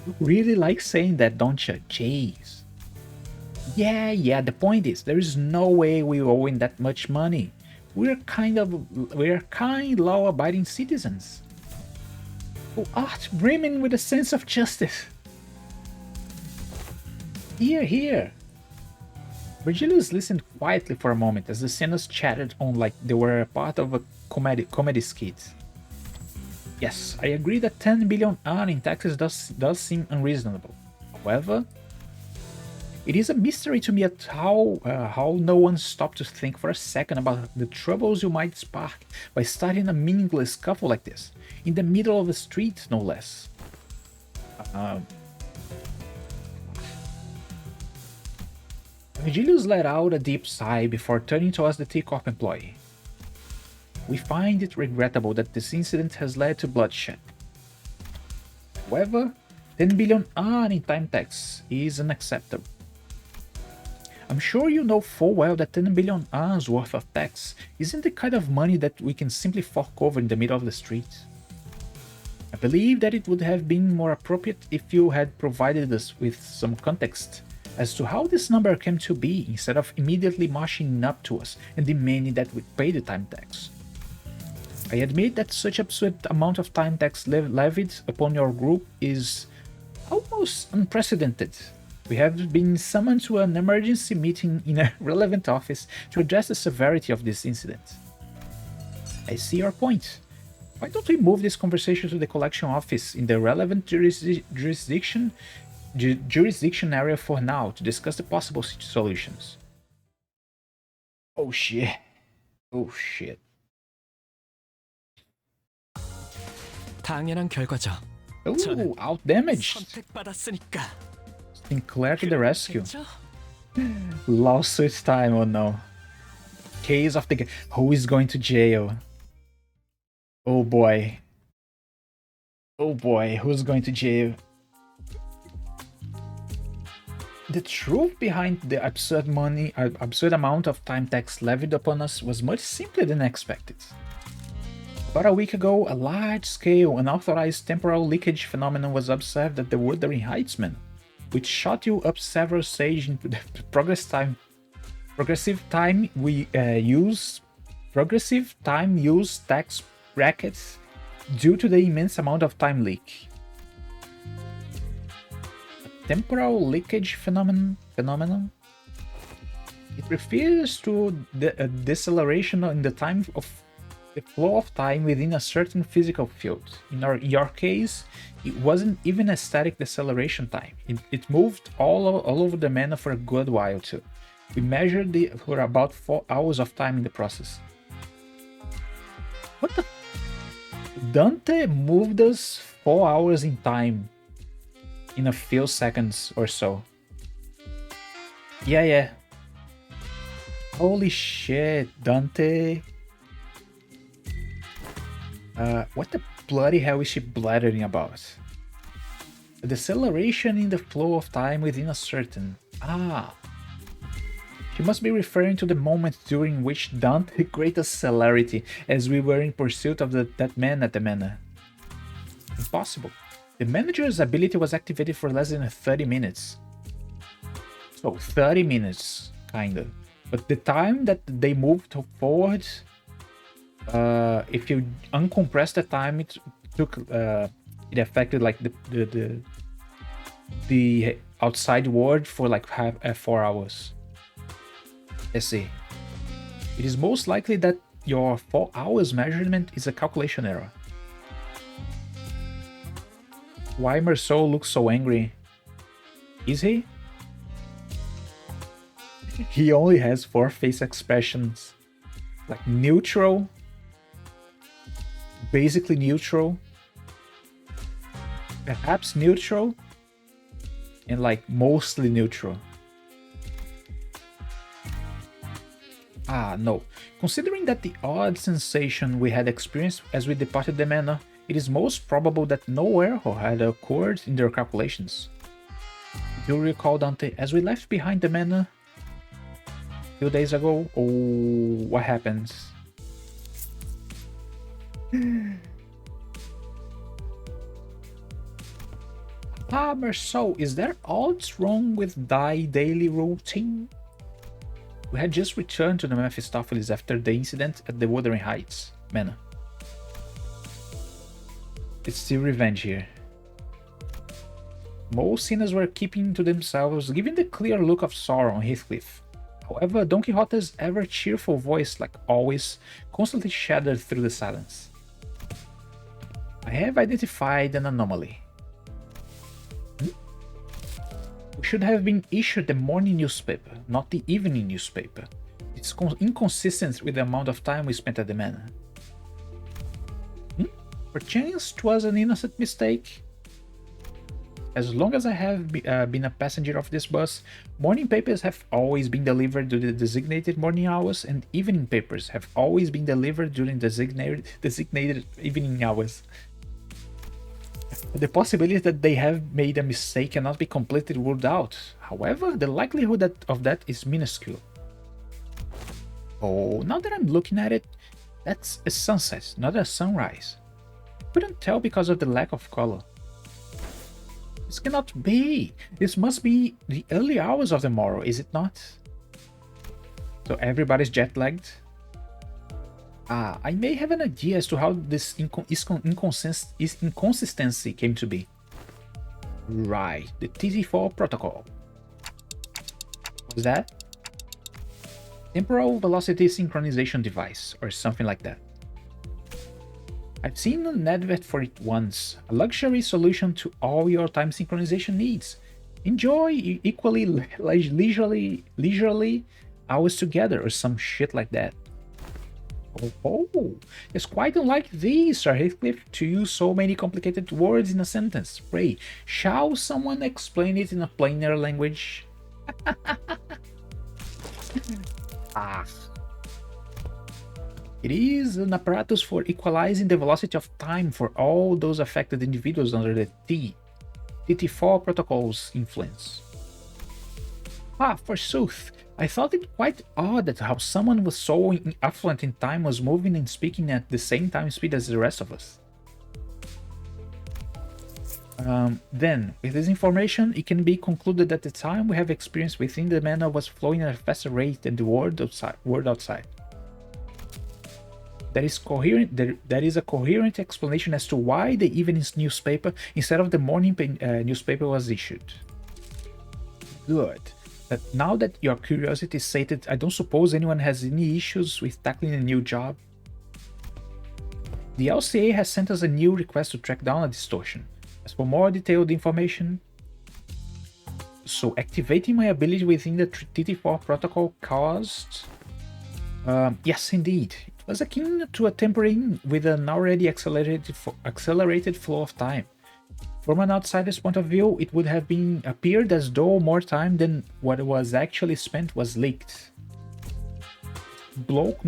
You really like saying that, don't you? Jeez. Yeah, the point is, there is no way we owe him that much money. We're kind, law-abiding citizens who are brimming with a sense of justice. Here. Virgilius listened quietly for a moment as the sinners chatted on like they were a part of a comedy skit. Yes, I agree that 10 billion in taxes does seem unreasonable. However, it is a mystery to me at how no one stopped to think for a second about the troubles you might spark by starting a meaningless scuffle like this, in the middle of the street, no less. Vigilius let out a deep sigh before turning towards the T-Corp employee. We find it regrettable that this incident has led to bloodshed. However, 10 billion in time tax is unacceptable. I'm sure you know full well that 10 billion worth of tax isn't the kind of money that we can simply fork over in the middle of the street. I believe that it would have been more appropriate if you had provided us with some context as to how this number came to be instead of immediately marching up to us and demanding that we pay the time tax. I admit that such absurd amount of time tax levied upon your group is almost unprecedented. We have been summoned to an emergency meeting in a relevant office to address the severity of this incident. I see your point. Why don't we move this conversation to the collection office in the relevant jurisdiction area for now to discuss the possible solutions? Oh shit. 당연한 결과죠. Ooh, outdamaged. 선택받았으니까. Sinclair to the rescue. 그렇겠죠? Lawsuit time, oh no. Case of the... Who is going to jail? Oh boy. Who's going to jail? The truth behind the absurd amount of time tax levied upon us was much simpler than expected. About a week ago, a large-scale, unauthorized temporal leakage phenomenon was observed at the Wuthering Heights, man, which shot you up several stages into the progressive time use tax brackets due to the immense amount of time leak. A temporal leakage phenomenon. It refers to the deceleration in the flow of time within a certain physical field. In your case, it wasn't even a static deceleration time. It moved all over the mana for a good while too. We measured it for about 4 hours of time in the process. What the? Dante moved us 4 hours in time in a few seconds or so. Yeah. Holy shit, Dante. What the bloody hell is she blathering about? A deceleration in the flow of time within a certain... She must be referring to the moment during which Dante greater celerity as we were in pursuit of that man at the manor. Impossible. The manager's ability was activated for less than 30 minutes. So 30 minutes, kinda. But the time that they moved forward... if you uncompress the time it took, it affected like the outside world for like 4 hours. Let's see. It is most likely that your 4 hours measurement is a calculation error. Why Marceau looks so angry? Is he? He only has 4 face expressions. Like neutral, basically neutral, perhaps neutral, and like mostly neutral. No. Considering that the odd sensation we had experienced as we departed the manor, it is most probable that no error had occurred in their calculations. Do you recall, Dante, as we left behind the manor a few days ago? Oh, what happened? Marceau, is there odds wrong with thy daily routine? We had just returned to the Mephistopheles after the incident at the Wuthering Heights manor. It's still revenge here. Most sinners were keeping to themselves, giving the clear look of sorrow on Heathcliff. However, Don Quixote's ever cheerful voice, like always, constantly shadowed through the silence. I have identified an anomaly. We should have been issued the morning newspaper, not the evening newspaper. It's inconsistent with the amount of time we spent at the manor. Perchance 'twas an innocent mistake. As long as I have been a passenger of this bus, morning papers have always been delivered during the designated morning hours, and evening papers have always been delivered during designated evening hours. The possibility that they have made a mistake cannot be completely ruled out. However, the likelihood of that is minuscule. Oh, now that I'm looking at it, that's a sunset, not a sunrise. I couldn't tell because of the lack of color. This cannot be! This must be the early hours of the morrow, is it not? So everybody's jet-lagged? I may have an idea as to how this inconsistency came to be. Right, the TT4 protocol. What's that? Temporal velocity synchronization device, or something like that. I've seen an advert for it once, a luxury solution to all your time synchronization needs. Enjoy equally leisurely hours together, or some shit like that. Oh, it's quite unlike these, Sir Heathcliff, to use so many complicated words in a sentence. Pray, shall someone explain it in a plainer language? It is an apparatus for equalizing the velocity of time for all those affected individuals under the TT4 protocol's influence. Ah, forsooth. I thought it quite odd that how someone was so affluent in time was moving and speaking at the same time speed as the rest of us. Then, with this information, it can be concluded that the time we have experienced within the manor was flowing at a faster rate than the world outside. That is coherent. That is a coherent explanation as to why the evening's newspaper instead of the morning newspaper was issued. Good. That now that your curiosity is sated, I don't suppose anyone has any issues with tackling a new job. The LCA has sent us a new request to track down a distortion. As for more detailed information, so activating my ability within the TT4 protocol caused... yes, indeed. It was akin to a tampering with an already accelerated flow of time. From an outsider's point of view, it would have appeared as though more time than what was actually spent was leaked. Bloke?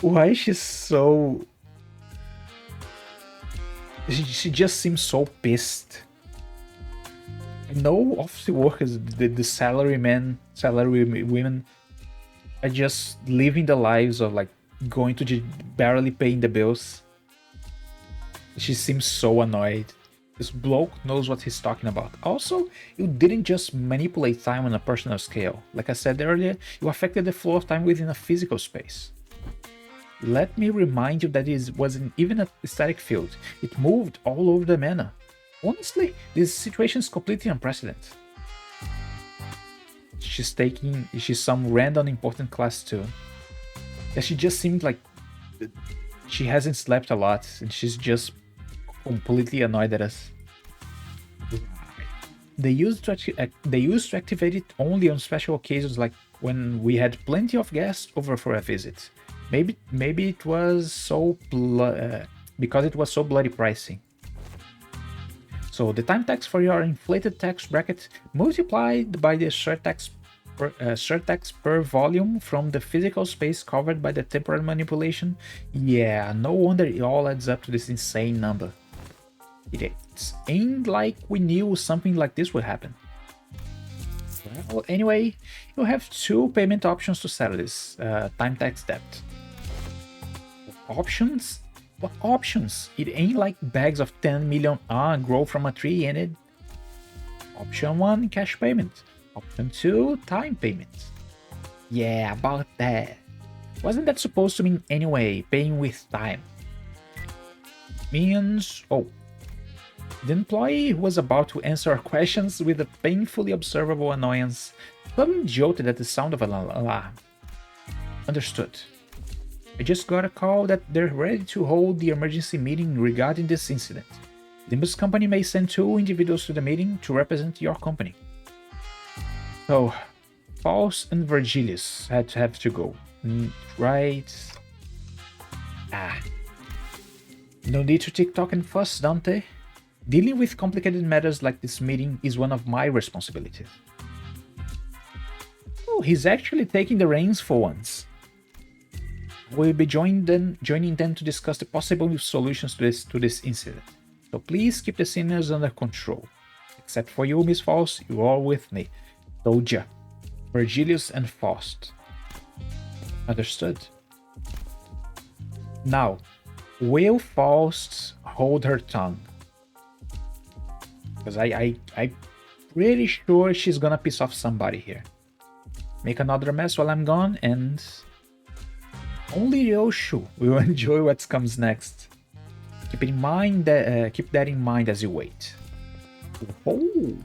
Why is she so... She just seems so pissed. I know office workers, the salary women, are just living the lives of like going to barely paying the bills. She seems so annoyed. This bloke knows what he's talking about. Also, you didn't just manipulate time on a personal scale. Like I said earlier, you affected the flow of time within a physical space. Let me remind you that it wasn't even a static field. It moved all over the manor. Honestly, this situation is completely unprecedented. She's some random important class too. Yeah, she just seemed like she hasn't slept a lot and she's just completely annoyed at us. They used to activate it only on special occasions, like when we had plenty of guests over for a visit. Maybe it was so because it was so bloody pricey. So the time tax for your inflated tax bracket multiplied by the surtax per volume from the physical space covered by the temporal manipulation. Yeah, no wonder it all adds up to this insane number. It ain't like we knew something like this would happen. Well, anyway, you have two payment options to settle this time tax debt. Options? What options? It ain't like bags of 10 million grow from a tree, ain't it? Option 1, cash payment. Option 2, time payment. Yeah, about that. Wasn't that supposed to mean anyway, paying with time? Means... oh. The employee who was about to answer our questions with a painfully observable annoyance suddenly jolted at the sound of an alarm. Understood. I just got a call that they're ready to hold the emergency meeting regarding this incident. Limbus company may send 2 individuals to the meeting to represent your company. So, Faust and Virgilius have to go. Right? No need to TikTok and fuss, Dante. Dealing with complicated matters like this meeting is one of my responsibilities. Oh, he's actually taking the reins for once. We'll be joining them to discuss the possible solutions to this incident. So please keep the seniors under control. Except for you, Miss Faust, you're all with me. Told ya. Virgilius and Faust. Understood. Now, will Faust hold her tongue? Because I'm pretty sure she's gonna piss off somebody here. Make another mess while I'm gone, and only Ryoshu will enjoy what comes next. Keep that in mind as you wait. Oh.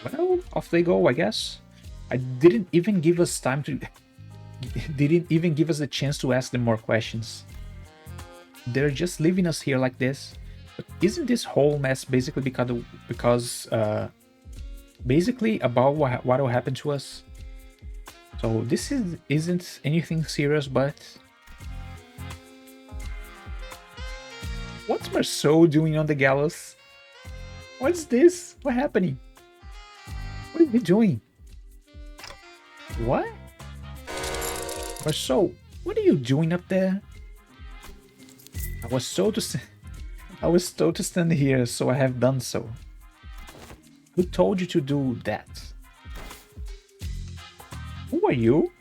Well, off they go, I guess. I didn't even give us time to... didn't even give us a chance to ask them more questions. They're just leaving us here like this. But isn't this whole mess basically because basically about what will happen to us? So this isn't anything serious, but what's Marceau doing on the gallows? What's this? What's happening? What is he doing? What? Marceau, what are you doing up there? I was told to stand here, so I have done so. Who told you to do that? Who are you?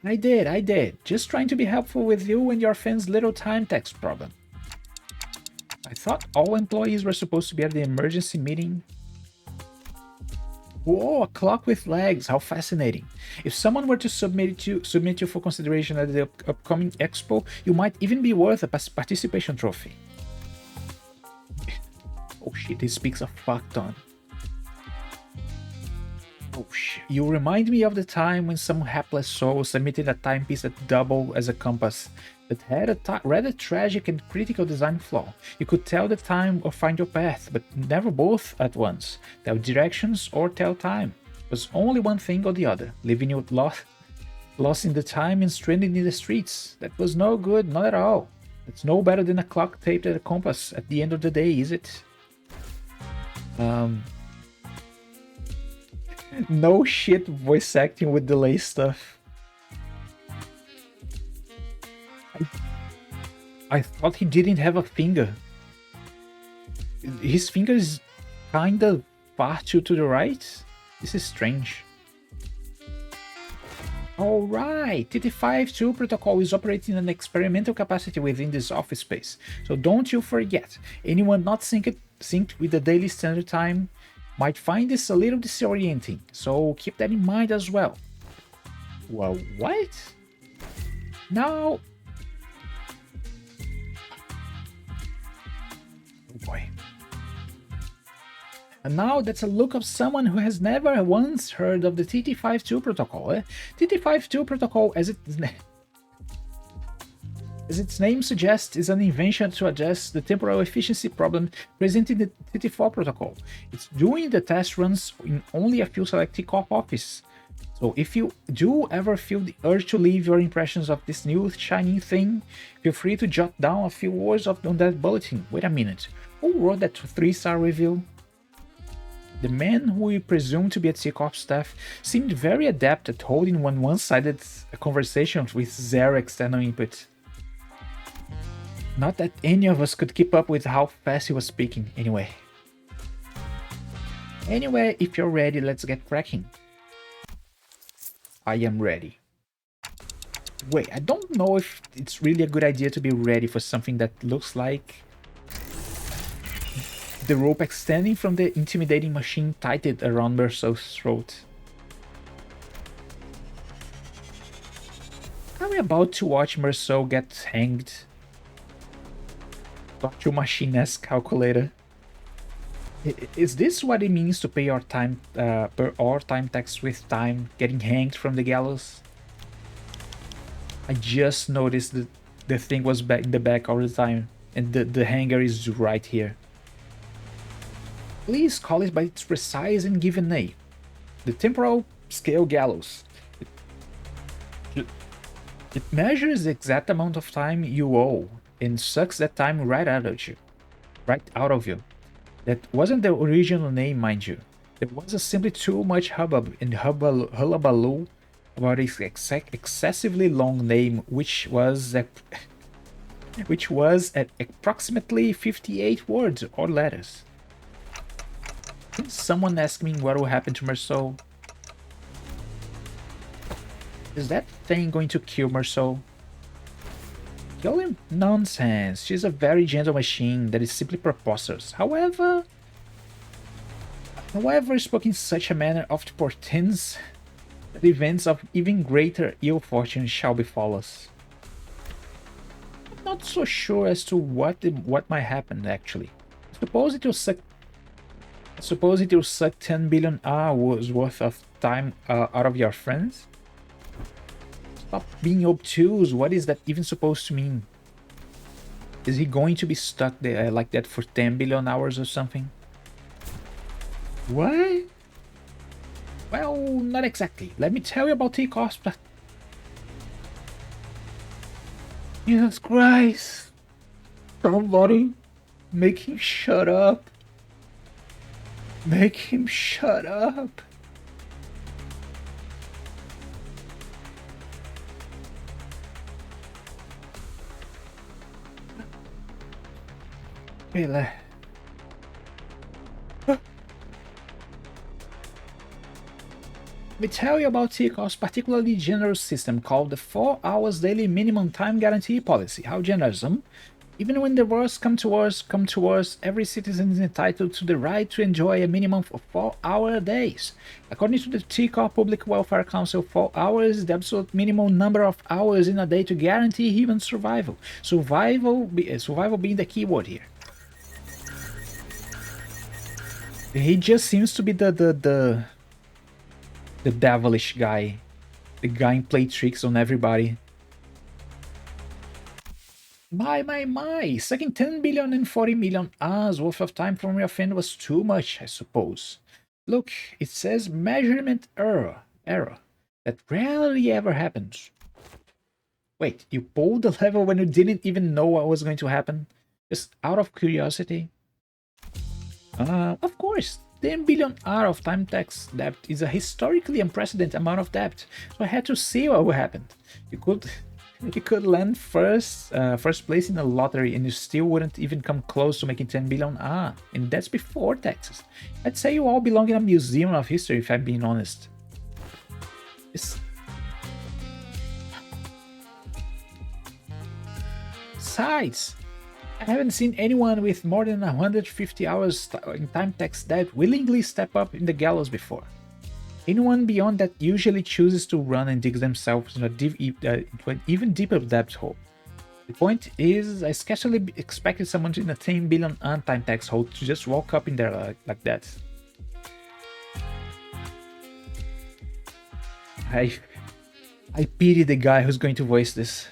I did. Just trying to be helpful with you and your friend's little time text problem. I thought all employees were supposed to be at the emergency meeting. Whoa, a clock with legs. How fascinating. If someone were to submit you for consideration at the upcoming expo, you might even be worth a participation trophy. Oh shit, he speaks a fuck ton. Oh shit. You remind me of the time when some hapless soul submitted a timepiece that doubled as a compass that had a rather tragic and critical design flaw. You could tell the time or find your path, but never both at once. Tell directions or tell time. It was only one thing or the other, leaving you lost in the time and stranded in the streets. That was no good, not at all. It's no better than a clock taped at a compass at the end of the day, is it? No shit voice acting with delay stuff. I thought he didn't have a finger. His finger is kinda far to the right? This is strange. Alright, TT52 protocol is operating in an experimental capacity within this office space. So don't you forget, anyone not synced with the daily standard time might find this a little disorienting, so keep that in mind as well. Well, what? Now... Oh boy. And now that's a look of someone who has never once heard of the TT52 protocol. TT52 protocol, as its name suggests, is an invention to address the temporal efficiency problem present in the TT4 protocol. It's doing the test runs in only a few select COP offices. So if you do ever feel the urge to leave your impressions of this new shiny thing, feel free to jot down a few words on that bulletin. Wait a minute, who wrote that 3-star review? The man, who we presume to be at C-Corp staff, seemed very adept at holding one-sided conversations with zero external input. Not that any of us could keep up with how fast he was speaking, anyway. Anyway, if you're ready, let's get cracking. I am ready. Wait, I don't know if it's really a good idea to be ready for something that looks like the rope extending from the intimidating machine tightened around Merceau's throat. Are we about to watch Merceau get hanged? Virtual machine-esque calculator. Is this what it means to pay our time per hour time tax with time getting hanged from the gallows? I just noticed that the thing was back in the back all the time, and the hanger is right here. Please call it by its precise and given name. The temporal scale gallows. It measures the exact amount of time you owe and sucks that time right out of you. That wasn't the original name, mind you. There was simply too much hubbub and hullabaloo about its excessively long name, which was at approximately 58 words or letters. Can someone ask me what will happen to Merceau? Is that thing going to kill Merceau? Kill him? Nonsense. She's a very gentle machine that is simply preposterous. However, spoke in such a manner oft portends that events of even greater ill fortune shall befall us. I'm not so sure as to what might happen, actually. Suppose it will suck 10 billion hours worth of time out of your friends? Stop being obtuse. What is that even supposed to mean? Is he going to be stuck there like that for 10 billion hours or something? What? Well, not exactly. Let me tell you about T-Cost. Jesus Christ. Somebody make him shut up. Make him shut up. me tell you about Tikov's particularly generous system called the 4 hours daily minimum time guarantee policy. How generous, Even when the worst come to worst, every citizen is entitled to the right to enjoy a minimum of 4-hour days. According to the Tikov Public Welfare Council, 4 hours is the absolute minimum number of hours in a day to guarantee human survival. Survival being the key word here. He just seems to be the devilish guy. The guy who play tricks on everybody. My, sucking 10 billion and 40 million hours worth of time from your friend was too much, I suppose. Look, it says measurement error. That rarely ever happens. Wait, you pulled the level when you didn't even know what was going to happen? Just out of curiosity? Of course, 10 billion hours of time tax debt is a historically unprecedented amount of debt, so I had to see what would happen. You could land first place in a lottery and you still wouldn't even come close to making 10 billion and that's before taxes. I'd say you all belong in a museum of history if I'm being honest. Besides, I haven't seen anyone with more than 150 hours in time tax debt willingly step up in the gallows before. Anyone beyond that usually chooses to run and dig themselves into an even deeper debt hole. The point is, I scarcely expected someone in a 10 billion time tax hole to just walk up in there like that. I pity the guy who's going to voice this.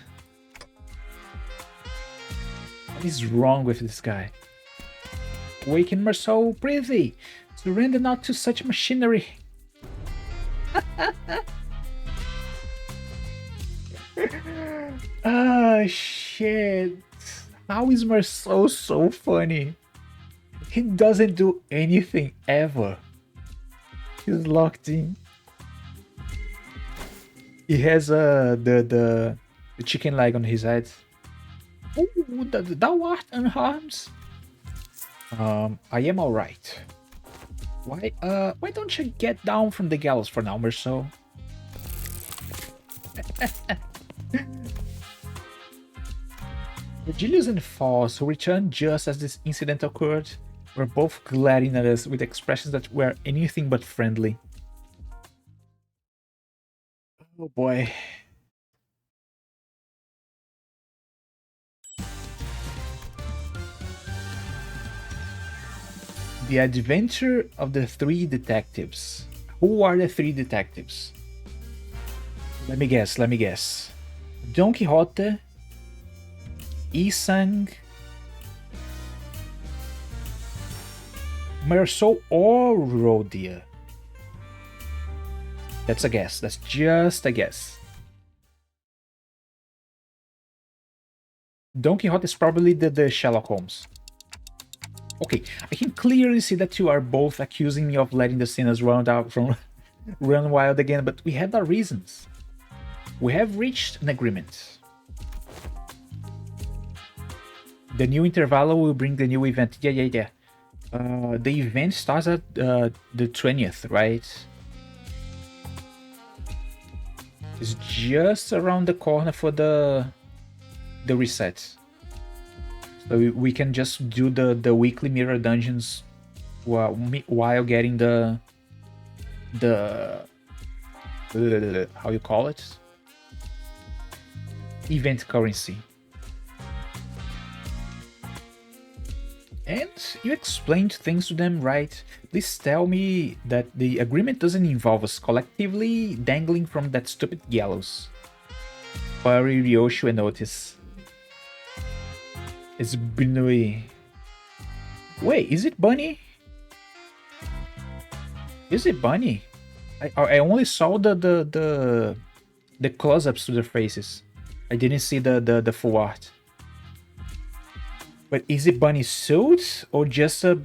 What is wrong with this guy? Awaken Marceau, prithee! Surrender not to such machinery! Ah, shit. How is Marceau so funny? He doesn't do anything ever. He's locked in. He has the chicken leg on his head. Oh, thou art unharmed. I am alright. Why don't you get down from the gallows for now, Marceau? Virgilius and Foss, who returned just as this incident occurred, were both glaring at us with expressions that were anything but friendly. Oh boy. The Adventure of the Three Detectives. Who are the three detectives? Let me guess. Don Quixote, Isang, Marceau, or Rodia. That's a guess. That's just a guess. Don Quixote is probably the Sherlock Holmes. Okay, I can clearly see that you are both accusing me of letting the sinners run wild again, but we had our reasons. We have reached an agreement. The new Intervallo will bring the new event. Yeah. The event starts at the 20th, right? It's just around the corner for the reset. So we can just do the weekly mirror dungeons while getting the how you call it? Event currency. And you explained things to them, right? Please tell me that the agreement doesn't involve us collectively dangling from that stupid gallows. Furry, Ryoshu, and Otis. It's Bunui. Wait, is it Bunny? Is it Bunny? I only saw the close-ups to their faces. I didn't see the full art. But is it bunny suit or just a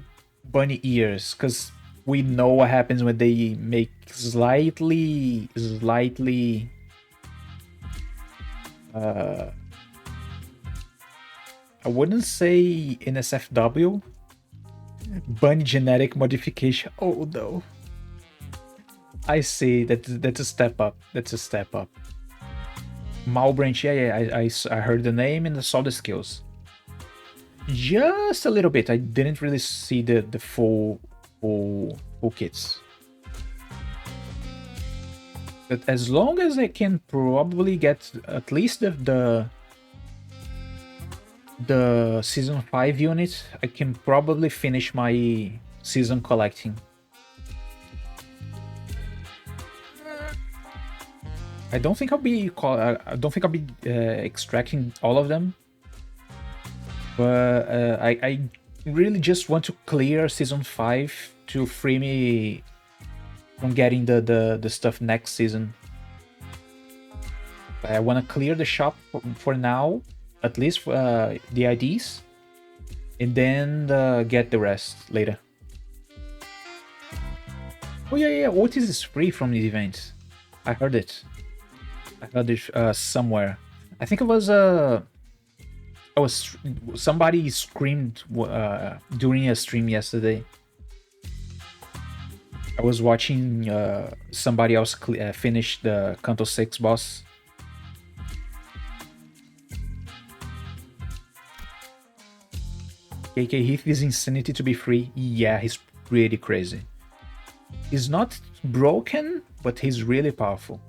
bunny ears? Because we know what happens when they make slightly I wouldn't say NSFW. Bunny genetic modification. Oh no. I see. That's a step up. That's a step up. Malbranch, yeah. I heard the name and I saw the skills. Just a little bit. I didn't really see the full kits. But as long as I can probably get at least the season 5 unit, I can probably finish my season collecting. I don't think I'll be extracting all of them, but I really just want to clear season 5 to free me from getting the stuff next season. I want to clear the shop for now, at least the IDs, and then get the rest later. Oh yeah, Otis is free from the event. I heard it. I heard it somewhere. I think it was somebody screamed during a stream yesterday. I was watching somebody else finish the Canto 6 boss. KK Heath is insanity to be free. Yeah, he's pretty crazy. He's not broken, but he's really powerful.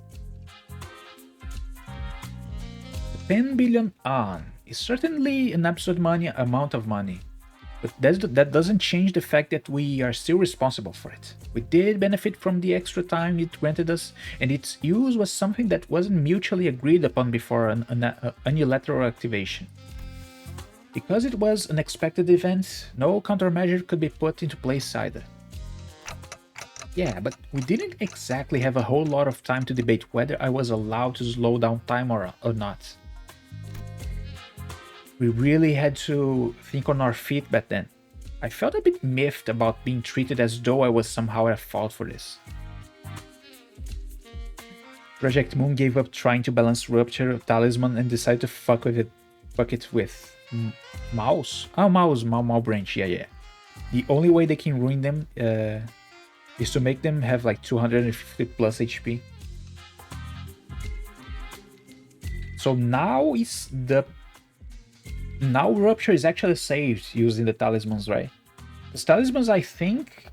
10 billion on is certainly an absurd amount of money, but that doesn't change the fact that we are still responsible for it. We did benefit from the extra time it granted us, and its use was something that wasn't mutually agreed upon before an unilateral activation. Because it was an expected event, no countermeasure could be put into place either. Yeah, but we didn't exactly have a whole lot of time to debate whether I was allowed to slow down time or not. We really had to think on our feet back then. I felt a bit miffed about being treated as though I was somehow at fault for this. Project Moon gave up trying to balance Rupture Talisman and decided to fuck it with Mouse? Oh, Malbranch, yeah. The only way they can ruin them is to make them have like 250 plus HP. So now Rupture is actually saved using the talismans, right? The talismans, I think,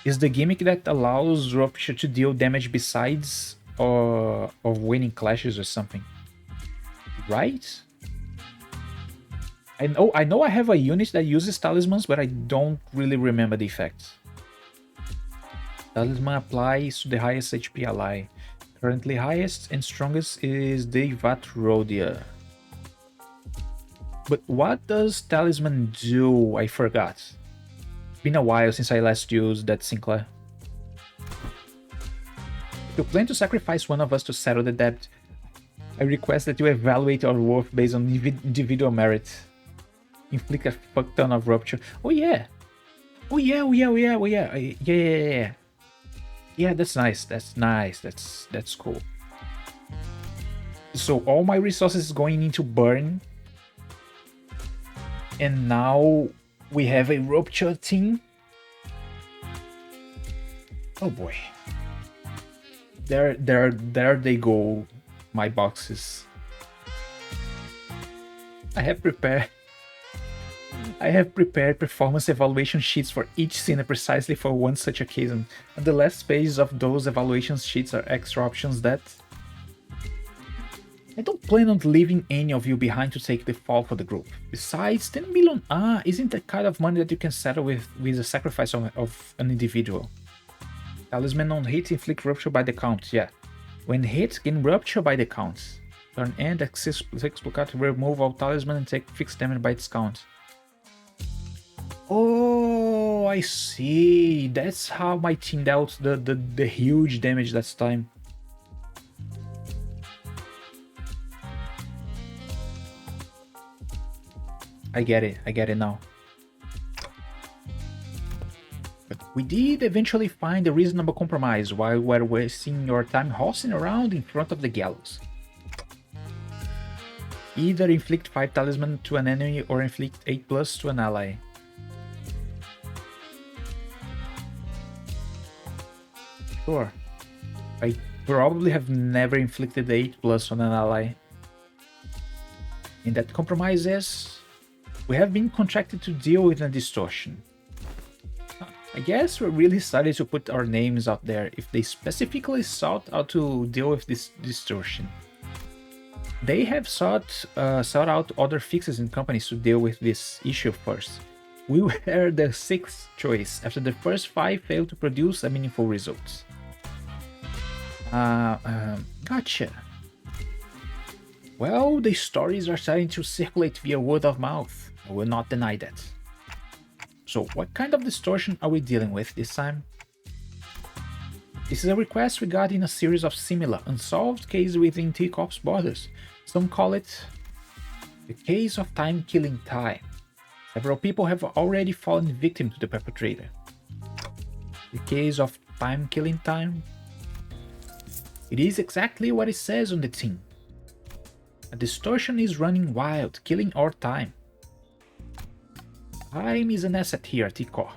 is the gimmick that allows Rupture to deal damage besides of winning clashes or something, right? I know I have a unit that uses talismans, but I don't really remember the effects. Talisman applies to the highest HP ally. Currently highest and strongest is the Vatrodia. But what does Talisman do? I forgot. It's been a while since I last used that, Sinclair. If you plan to sacrifice one of us to settle the debt, I request that you evaluate our worth based on individual merit. Inflict a fuck ton of rupture. Oh yeah. Yeah, that's nice. That's cool. So all my resources is going into burn. And now we have a rupture team. Oh boy. There they go, my boxes. I have prepared performance evaluation sheets for each scene precisely for one such occasion, and the last pages of those evaluation sheets are extra options that... I don't plan on leaving any of you behind to take the fall for the group. Besides, 10 million isn't the kind of money that you can settle with the sacrifice of an individual. Talisman on hit inflict rupture by the count, yeah. When hit, gain rupture by the count. Turn end, access to remove all talisman and take fixed damage by its count. Oh, I see. That's how my team dealt the huge damage last time. I get it now. But we did eventually find a reasonable compromise while we're wasting your time horsing around in front of the gallows. Either inflict 5 talisman to an enemy or inflict 8 plus to an ally. Sure, I probably have never inflicted 8+ on an ally. And that compromises. We have been contracted to deal with a distortion. I guess we're really starting to put our names out there if they specifically sought out to deal with this distortion. They have sought out other fixes in companies to deal with this issue first. We were the 6th choice after the first 5 failed to produce a meaningful result. Gotcha. Well, the stories are starting to circulate via word of mouth. I will not deny that. So what kind of distortion are we dealing with this time? This is a request regarding a series of similar, unsolved cases within T-Corp's borders. Some call it the case of time-killing time. Several people have already fallen victim to the perpetrator. The case of time-killing time? It is exactly what it says on the tin. A distortion is running wild, killing our time. Time is an asset here at T-Corp.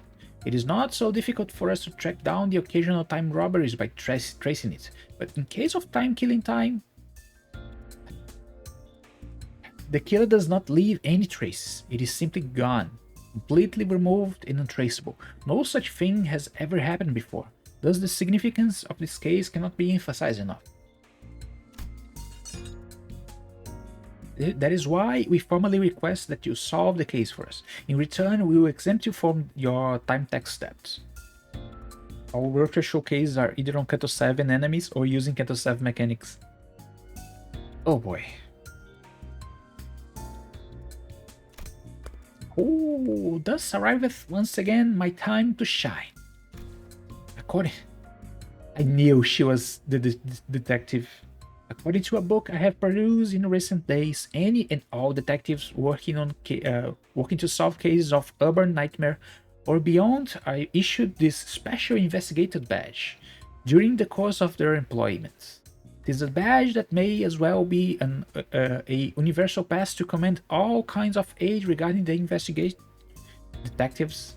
It is not so difficult for us to track down the occasional time robberies by tracing it, but in case of time-killing time, the killer does not leave any traces. It is simply gone, completely removed and untraceable. No such thing has ever happened before. Thus, the significance of this case cannot be emphasized enough. That is why we formally request that you solve the case for us. In return, we will exempt you from your time tax debts. All virtual showcases are either on Canto 7 enemies or using Canto 7 mechanics. Oh boy. Oh, thus arriveth once again my time to shine. I knew she was the detective. According to a book I have perused in recent days, any and all detectives working to solve cases of urban nightmare or beyond are issued this special investigator badge during the course of their employment. It is a badge that may as well be a universal pass to command all kinds of aid regarding the investigation. Detectives,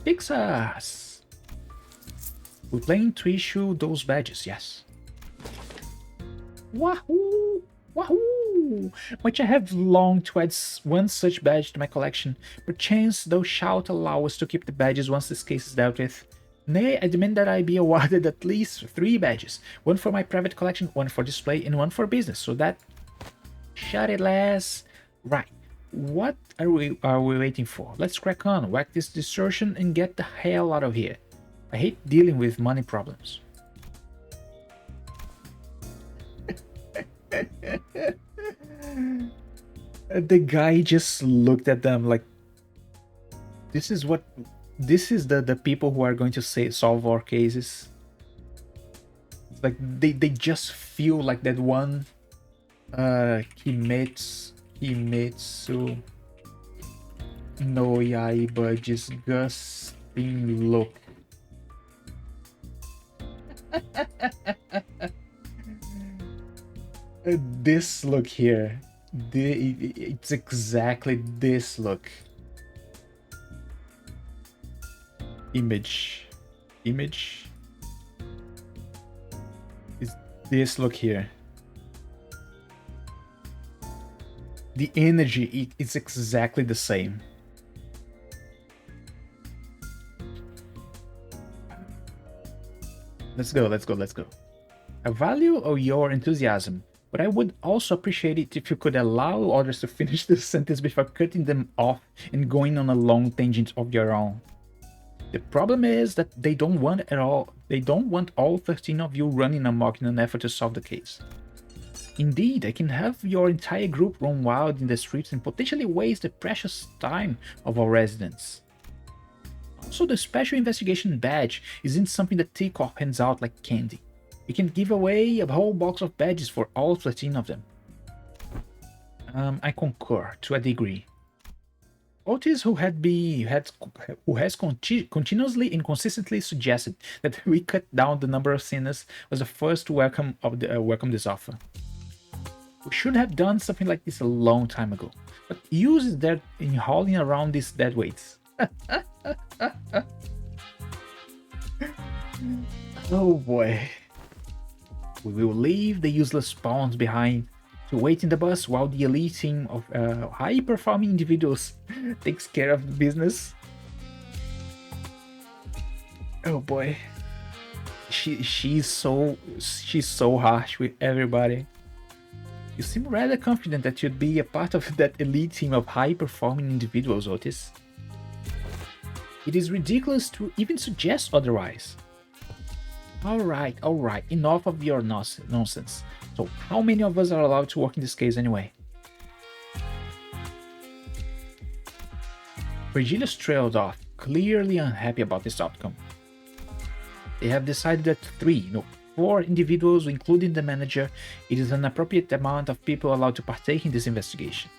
fix us! We plan to issue those badges, yes. Wahoo! Wahoo! Much I have longed to add one such badge to my collection. Perchance thou shalt allow us to keep the badges once this case is dealt with. Nay, I demand that I be awarded at least 3 badges. One for my private collection, one for display, and one for business, so that... Shut it, lass. Right. What are we waiting for? Let's crack on, whack this distortion, and get the hell out of here. I hate dealing with money problems. The guy just looked at them like, this is the people who are going to solve our cases. It's like they just feel like that one Kimetsu no Yaiba disgusting look. This look here, it's exactly this look. Image is this look here. The energy, it's exactly the same. Let's go. I value your enthusiasm, but I would also appreciate it if you could allow others to finish the sentence before cutting them off and going on a long tangent of your own. The problem is that they don't want all 13 of you running amok in an effort to solve the case. Indeed, I can have your entire group run wild in the streets and potentially waste the precious time of our residents. Also, the special investigation badge isn't something that T-Corp hands out like candy. We can give away a whole box of badges for all 13 of them. I concur to a degree. Otis, who has continuously and consistently suggested that we cut down the number of sinners, was the first to welcome this offer. We should have done something like this a long time ago, but use is there in hauling around these dead weights. Oh boy. We will leave the useless pawns behind to wait in the bus while the elite team of high-performing individuals takes care of the business. Oh boy. She's so harsh with everybody. You seem rather confident that you'd be a part of that elite team of high-performing individuals, Otis. It is ridiculous to even suggest otherwise. Alright, enough of your nonsense. So, how many of us are allowed to work in this case anyway? Virgilius trailed off, clearly unhappy about this outcome. They have decided that 4 individuals, including the manager, it is an appropriate amount of people allowed to partake in this investigation.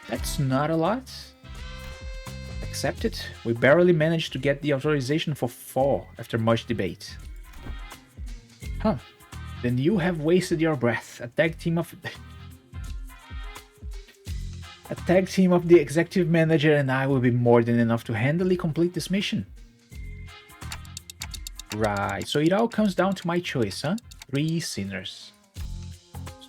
That's not a lot. Accept it. We barely managed to get the authorization for 4 after much debate. Huh. Then you have wasted your breath. A tag team of the executive manager and I will be more than enough to handily complete this mission. Right, so it all comes down to my choice, huh? 3 sinners.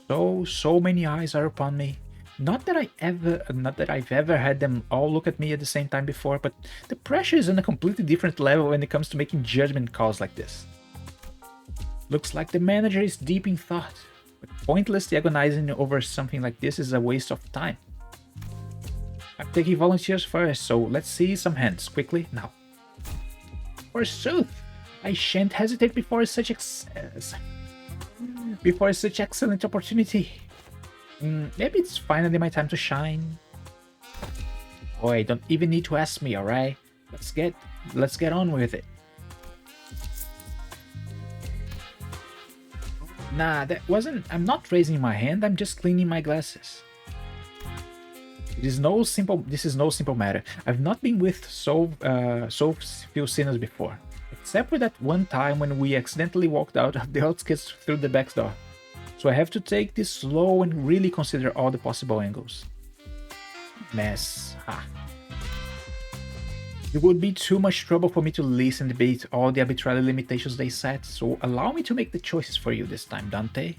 So many eyes are upon me. Not that I've ever had them all look at me at the same time before, but the pressure is on a completely different level when it comes to making judgment calls like this. Looks like the manager is deep in thought, but pointlessly agonizing over something like this is a waste of time. I'm taking volunteers first, so let's see some hands quickly now. Forsooth, I shan't hesitate before such excellent opportunity. Maybe it's finally my time to shine. Boy, don't even need to ask me, alright? Let's get on with it. Nah, I'm not raising my hand, I'm just cleaning my glasses. This is no simple matter. I've not been with so few sinners before. Except for that one time when we accidentally walked out of the outskirts through the back door. So I have to take this slow and really consider all the possible angles. Mess. It would be too much trouble for me to list and debate all the arbitrary limitations they set, so allow me to make the choices for you this time, Dante.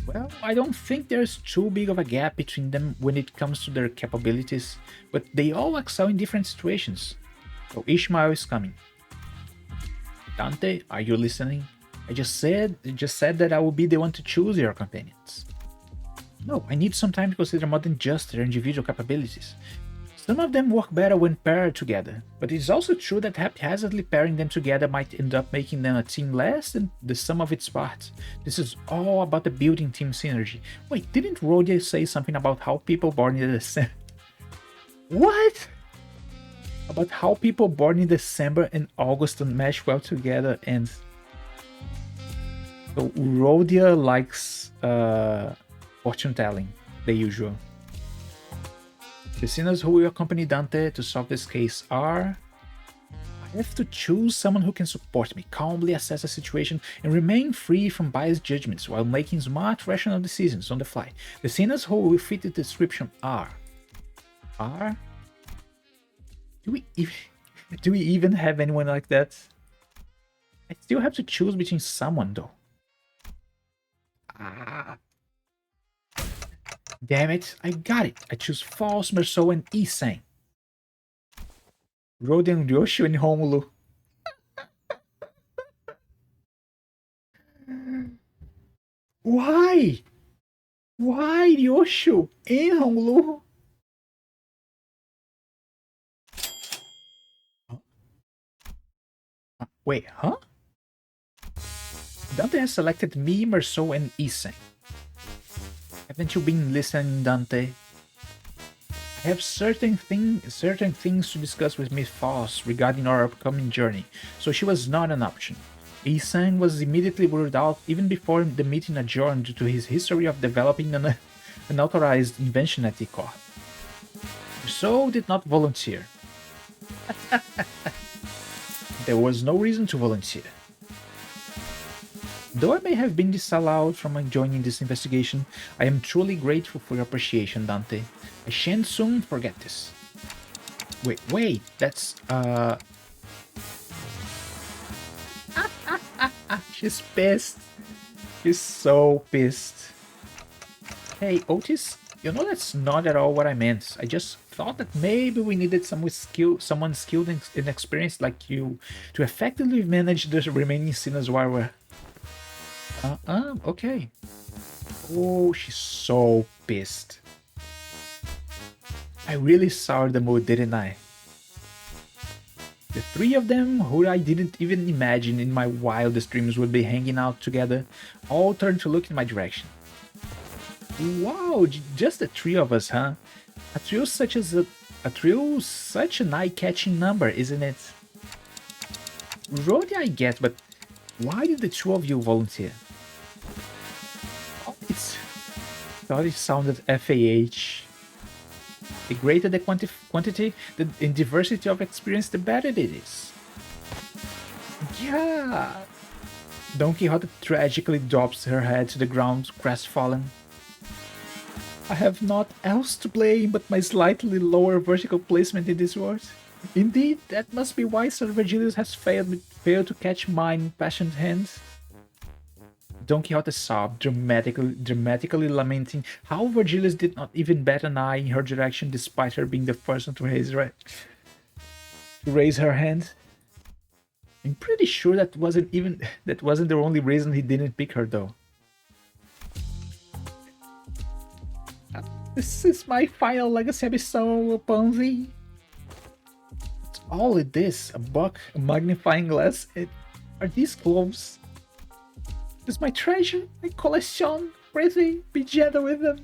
Well, I don't think there's too big of a gap between them when it comes to their capabilities, but they all excel in different situations. So Ishmael is coming. Dante, are you listening? I just said that I will be the one to choose your companions. No, I need some time to consider more than just their individual capabilities. Some of them work better when paired together, but it is also true that haphazardly pairing them together might end up making them a team less than the sum of its parts. This is all about the building team synergy. Wait, didn't Rhodia say something about how people born in December... What? About how people born in December and August mesh well together and... So Rhodia likes fortune telling, the usual. The sinners who will accompany Dante to solve this case are... I have to choose someone who can support me, calmly assess the situation, and remain free from biased judgments while making smart, rational decisions on the fly. The sinners who will fit the description are... Do we even have anyone like that? I still have to choose between someone though. Damn it, I got it. I choose False, Merceau, and Isang. Rodian, Ryoshu, and Homulu. Why? Why Ryoshu and Homulu? Wait, huh? Dante has selected me, Merceau, and Isang. Haven't you been listening, Dante? I have certain things to discuss with Miss Foss regarding our upcoming journey, so she was not an option. Isang was immediately ruled out even before the meeting adjourned due to his history of developing an unauthorized invention at Icor. So did not volunteer. There was no reason to volunteer. Though I may have been disallowed from joining this investigation, I am truly grateful for your appreciation, Dante. I shan't soon forget this. Wait, that's, She's pissed. She's so pissed. Hey, Otis, you know that's not at all what I meant. I just thought that maybe we needed someone skilled and experienced like you to effectively manage the remaining sinners while we're... okay. Oh, she's so pissed. I really soured the mood, didn't I? The three of them, who I didn't even imagine in my wildest dreams would be hanging out together, all turned to look in my direction. Wow, just the three of us, huh? A trio such an eye-catching number, isn't it? Rhodey I get, but why did the two of you volunteer? Oh, thought it sounded FAH. The greater the quantity and diversity of experience, the better it is. Yeah. Don Quixote tragically drops her head to the ground, crestfallen. I have naught else to blame but my slightly lower vertical placement in this world. Indeed, that must be why Sir Virgilius has failed to catch mine impassioned hands. Don Quixote sobbed, dramatically lamenting how Virgilius did not even bat an eye in her direction despite her being the first one to raise her hand. I'm pretty sure that wasn't the only reason he didn't pick her though. This is my final legacy episode, Ponzi. What's all of this? A book, a magnifying glass? Are these clothes? Is my treasure, my collection? Pretty, be gentle with them.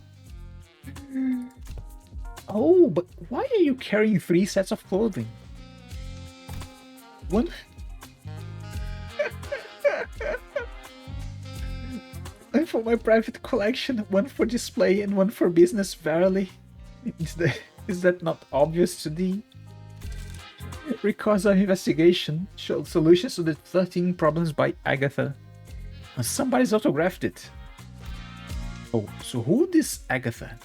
Oh, but why are you carrying 3 sets of clothing? One... One for my private collection, one for display, and one for business, verily. Is that not obvious to thee? Records of investigation showed solutions to the 13 problems by Agatha. And somebody's autographed it. Oh, so who is Agatha?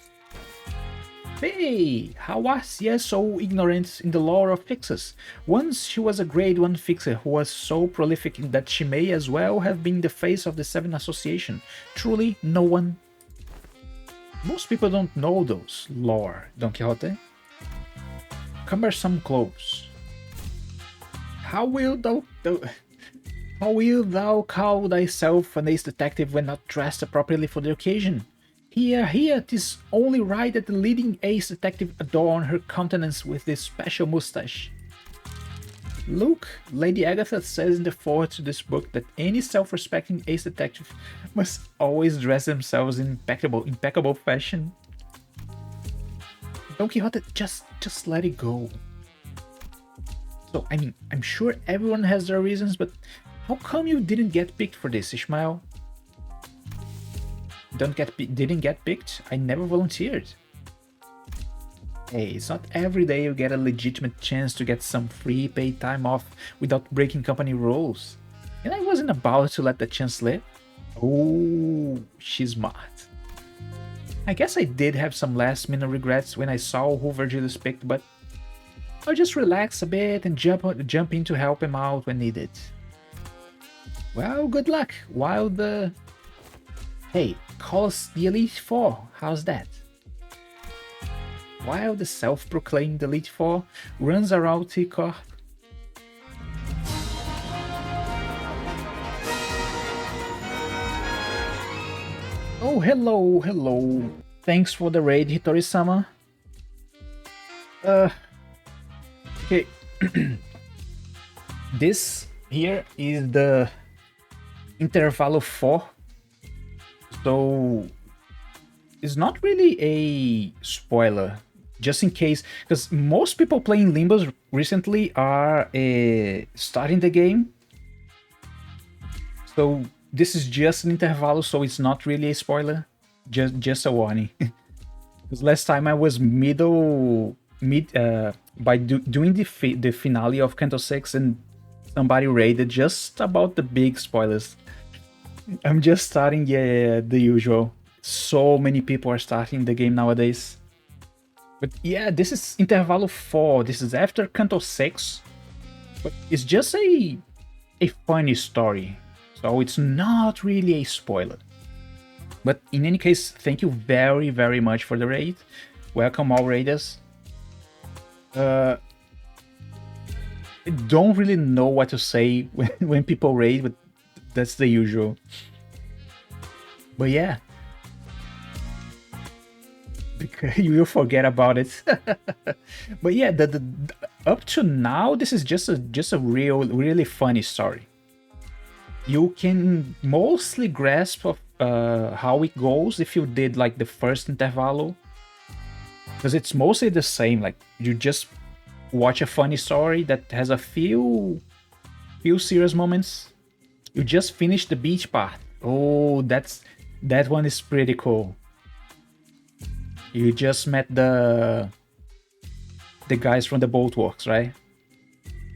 Hey, how was ye so ignorant in the lore of fixers? Once she was a grade 1 fixer who was so prolific that she may as well have been the face of the 7 Association. Truly, no one... Most people don't know those lore, Don Quixote. Cumbersome clothes. How will thou call thyself an ace detective when not dressed appropriately for the occasion? Here, 'tis only right that the leading ace detective adorn her countenance with this special moustache. Look, Lady Agatha says in the foreword to this book that any self-respecting ace detective must always dress themselves in impeccable fashion. Don Quixote, just let it go. So, I mean, I'm sure everyone has their reasons, but how come you didn't get picked for this, Ishmael? Didn't get picked? I never volunteered. Hey, it's not every day you get a legitimate chance to get some free paid time off without breaking company rules. And I wasn't about to let the chance slip. Oh, she's smart. I guess I did have some last minute regrets when I saw who Virgilius picked, but I'll just relax a bit and jump in to help him out when needed. Well, good luck while the... Hey, call us the Elite Four, how's that? While the self-proclaimed Elite Four runs around T-Corp. Oh, hello. Thanks for the raid, Hitori-sama. Okay. This here is the Intervallo 4. So it's not really a spoiler, just in case, because most people playing Limbus recently are starting the game. So this is just an Intervallo, so it's not really a spoiler, just a warning. Because last time I was doing the finale of Canto 6 and somebody raided just about the big spoilers. I'm just starting, yeah, the usual. So many people are starting the game nowadays. But yeah, this is Intervallo 4. This is after Canto 6. But it's just a funny story. So it's not really a spoiler. But in any case, thank you very, very much for the raid. Welcome all raiders. I don't really know what to say when people raid, but that's the usual. But yeah. Because you will forget about it. But yeah, the up to now, this is just a really funny story. You can mostly grasp of how it goes if you did like the first Intervallo, because it's mostly the same. Like you just watch a funny story that has a few serious moments. You just finish the beach part. Oh, that one is pretty cool. You just met the guys from the Boatworks, right?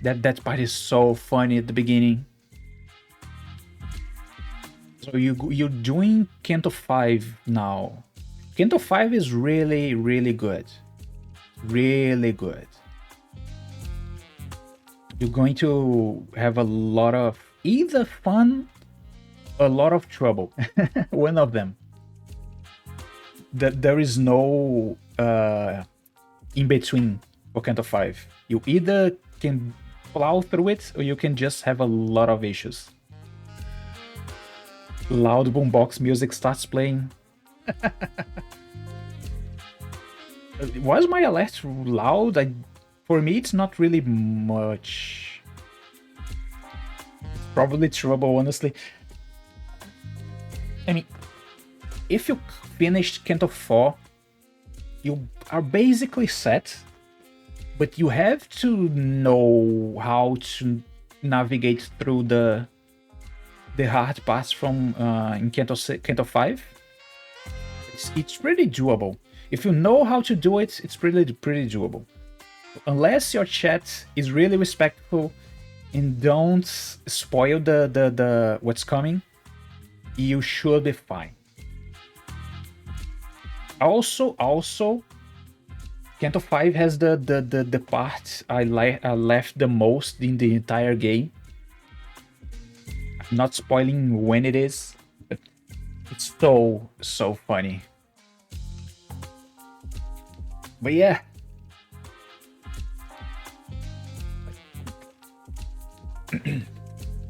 That part is so funny at the beginning. So you're doing Canto 5 now. Canto 5 is really, really good. Really good. You're going to have a lot of either fun, a lot of trouble. One of them. There is no in between for Canto 5. You either can plow through it or you can just have a lot of issues. Loud boombox music starts playing. Was my alert loud? For me, it's not really much. It's probably trouble, honestly. I mean, if you finished Canto 4, you are basically set, but you have to know how to navigate through the hard parts from in Canto 5. It's pretty doable. If you know how to do it, it's pretty doable. Unless your chat is really respectful and don't spoil the what's coming, you should be fine. Also, Canto 5 has the part I left the most in the entire game. I'm not spoiling when it is, but it's so funny. But yeah.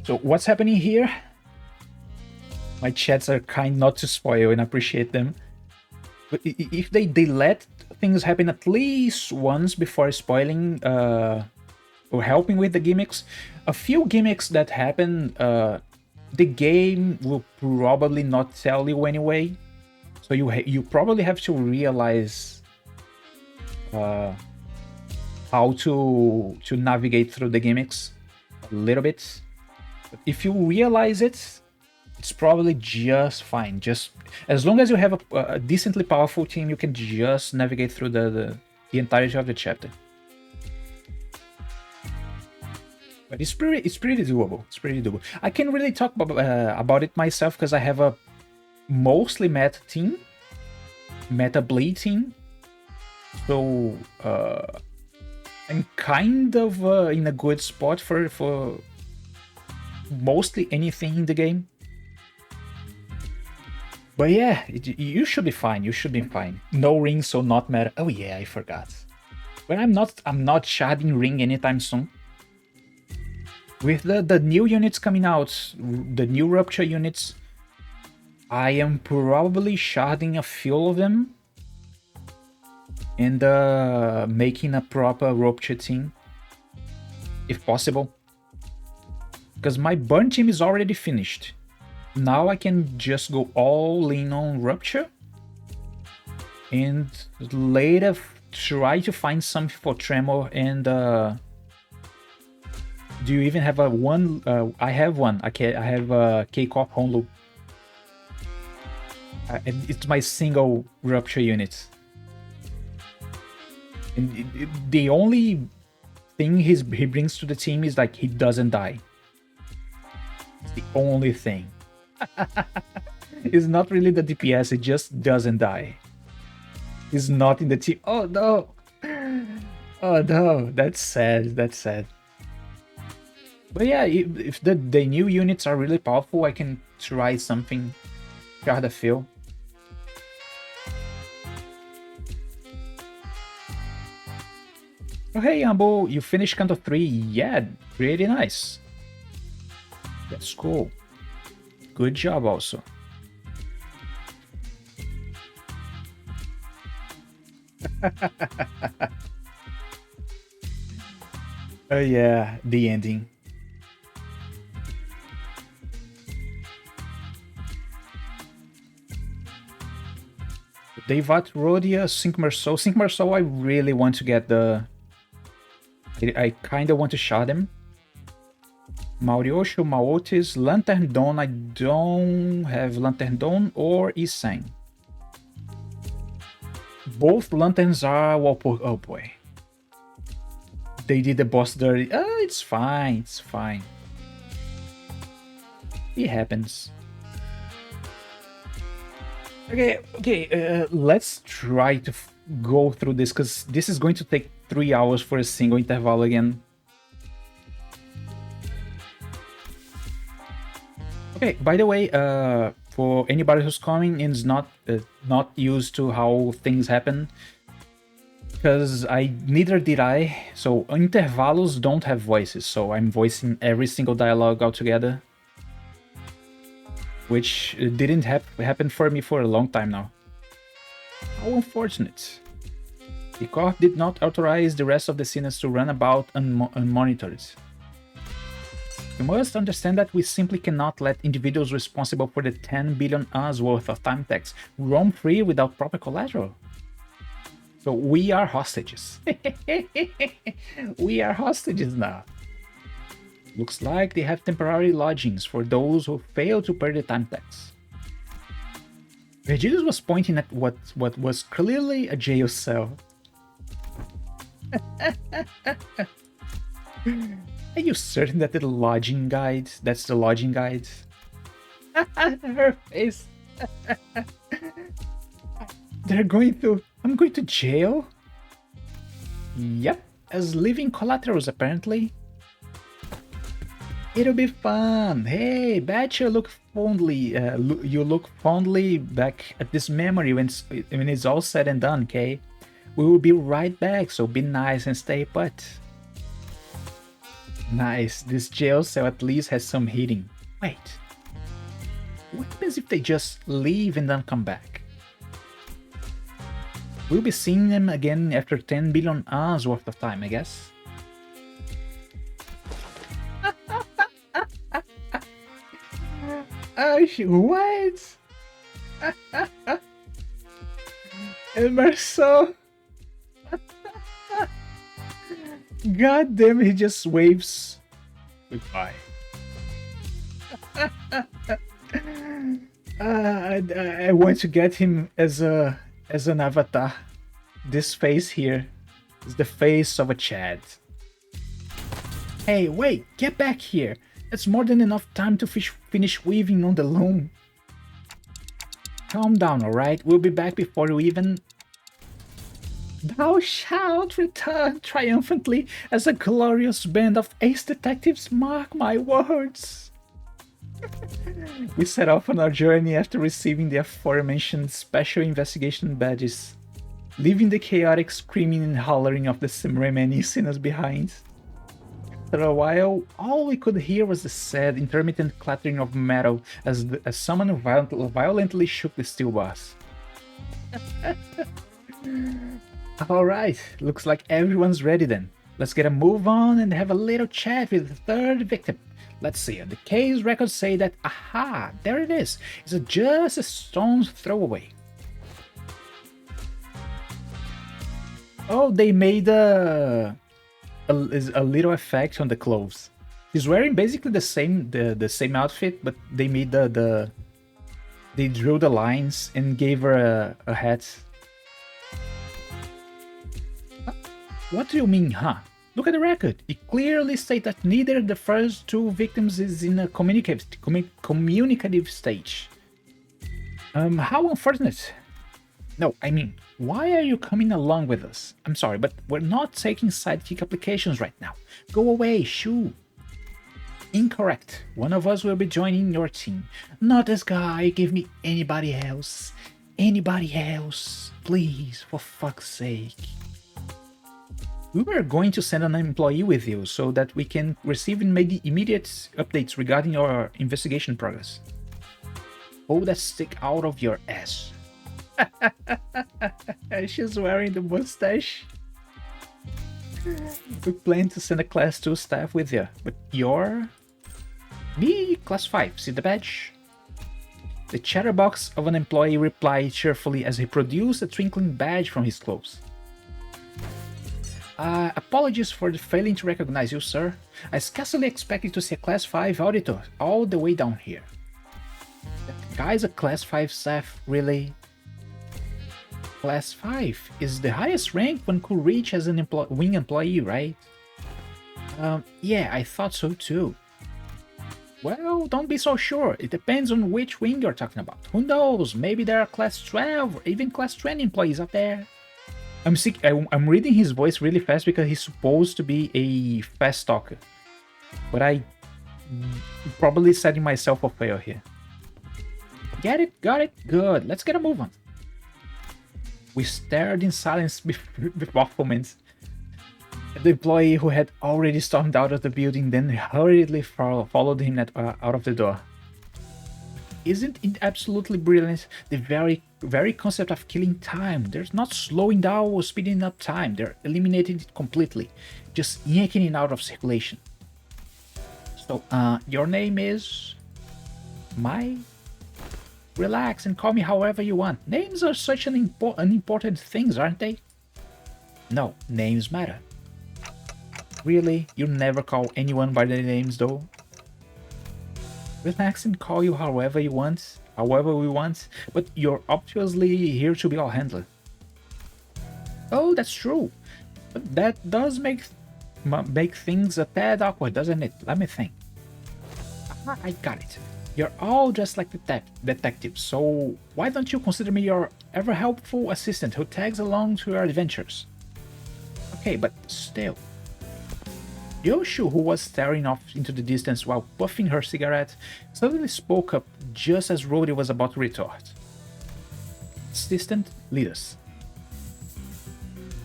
So what's happening here? My chats are kind not to spoil and appreciate them. But if they let things happen at least once before spoiling or helping with the gimmicks, a few gimmicks that happen, the game will probably not tell you anyway. So you probably have to realize how to navigate through the gimmicks a little bit. But if you realize it, it's probably just fine. Just as long as you have a decently powerful team, you can just navigate through the entirety of the chapter. But it's pretty doable. It's pretty doable. I can't really talk about it myself because I have a mostly meta team, meta bleed team. So I'm kind of in a good spot for mostly anything in the game. But yeah, you should be fine. You should be fine. No ring, so not meta. Oh yeah, I forgot. But I'm not sharding ring anytime soon. With the new units coming out, the new rupture units, I am probably sharding a few of them and making a proper rupture team, if possible. Because my burn team is already finished. Now I can just go all in on rupture and later try to find something for tremor and do you even have a one? I have one. I have K-Corp Honlu. It's my single rupture unit. And the only thing he brings to the team is like he doesn't die. It's the only thing. It's not really the DPS, it just doesn't die. He's not in the team. Oh no! Oh no, that's sad, that's sad. But yeah, if the new units are really powerful, I can try something. See how they feel. Oh hey Ambo, you finished Canto 3. Yeah, pretty nice. That's cool. Good job also. Oh yeah, the ending. Devat Rodia, Sync Marceau. Sync Marceau, I really want to get the... I kind of want to shot him. Mauriosho, Maotis, Lantern Dawn. I don't have Lantern Dawn or Isang. Both lanterns are Walpole. Oh boy. They did the boss dirty. It's fine. It's fine. It happens. Okay, let's try to go through this, because this is going to take 3 hours for a single interval again. Okay, by the way, for anybody who's coming and is not used to how things happen, because neither did I, so intervalos don't have voices, so I'm voicing every single dialogue altogether, which didn't happen for me for a long time now. How unfortunate. The court did not authorize the rest of the sinners to run about unmonitored. You must understand that we simply cannot let individuals responsible for the 10 billion hours worth of time tax roam free without proper collateral. So we are hostages. We are hostages now. Looks like they have temporary lodgings for those who fail to pay the time tax. Virgilius was pointing at what was clearly a jail cell. Are you certain that the lodging guide? That's the lodging guide? Her face. They're going to... I'm going to jail? Yep, as living collaterals apparently. It'll be fun. Hey, bet you look fondly. You look fondly back at this memory when it's all said and done. Okay, we will be right back. So be nice and stay put. Nice. This jail cell at least has some heating. Wait, what happens if they just leave and then come back? We'll be seeing them again after 10 billion hours worth of time, I guess. What? Emerson. God damn, he just waves goodbye. I want to get him as an avatar. This face here is the face of a Chad. Hey, wait, get back here. That's more than enough time to finish weaving on the loom. Calm down, alright? We'll be back before you even... Thou shalt return triumphantly as a glorious band of ace detectives, mark my words. We set off on our journey after receiving the aforementioned special investigation badges, leaving the chaotic screaming and hollering of the remaining sinners behind. After a while, all we could hear was the sad, intermittent clattering of metal as someone violently shook the steel bars. Alright, looks like everyone's ready then. Let's get a move on and have a little chat with the third victim. Let's see, the case records say that, aha, there it is. It's just a stone's throw away. Oh, they made a little effect on the clothes. He's wearing basically the same outfit, but they made they drew the lines and gave her a hat. What do you mean, huh? Look at the record. It clearly states that neither the first two victims is in a communicative stage. How unfortunate. No, I mean, why are you coming along with us? I'm sorry, but we're not taking sidekick applications right now. Go away, shoo. Incorrect. One of us will be joining your team. Not this guy. Give me anybody else. Anybody else. Please, for fuck's sake. We were going to send an employee with you so that we can receive immediate updates regarding your investigation progress. Pull that stick out of your ass. She's wearing the mustache. We plan to send a class 2 staff with you, but you're... Me, class 5, see the badge? The chatterbox of an employee replied cheerfully as he produced a twinkling badge from his clothes. Apologies for failing to recognize you, sir. I scarcely expected to see a class 5 auditor all the way down here. That guy's a class 5 staff, really? Class 5 is the highest rank one could reach as an wing employee, right? Yeah, I thought so too. Well, don't be so sure. It depends on which wing you're talking about. Who knows? Maybe there are class 12 or even class 20 employees up there. I'm reading his voice really fast because he's supposed to be a fast talker. But I probably setting myself a fail here. Get it? Got it? Good. Let's get a move on. We stared in silence with bafflement. The employee who had already stormed out of the building then hurriedly followed him out of the door. Isn't it absolutely brilliant? The very concept of killing time. There's not slowing down or speeding up time. They're eliminating it completely. Just yanking it out of circulation. So, your name is... Mai? Relax and call me however you want. Names are such an unimportant things, aren't they? No, names matter. Really? You never call anyone by their names, though? Relax and call you however we want, but you're obviously here to be our handler. Oh, that's true. But that does make things a tad awkward, doesn't it? Let me think. Aha, I got it. You're all just like detectives, so why don't you consider me your ever-helpful assistant who tags along to your adventures? Okay, but still. Yoshu, who was staring off into the distance while puffing her cigarette, suddenly spoke up just as Rhodey was about to retort. Assistant, lead us.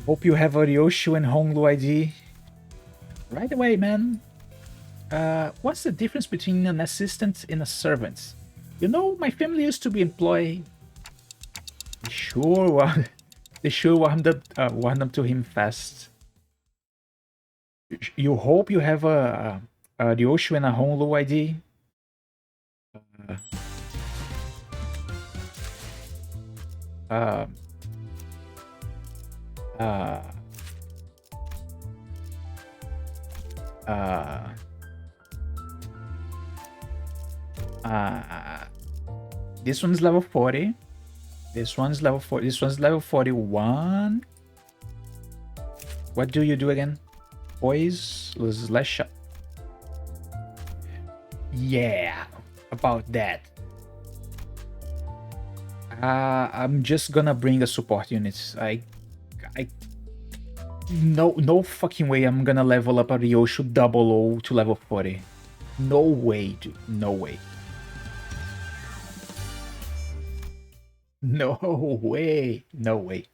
Hope you have a Yoshu and Honglu ID. Right away, man. What's the difference between an assistant and a servant? You know, my family used to be employed. They sure warmed up to him fast. You hope you have a Ryoshu and a Honlu ID? This one's level 40. This one's level 40. This one's level 41. What do you do again? Poise, less shot. Yeah, about that. I'm just gonna bring a support unit. No fucking way I'm gonna level up a Ryoshu 00 to level 40. No way, dude. No way. No way. No way.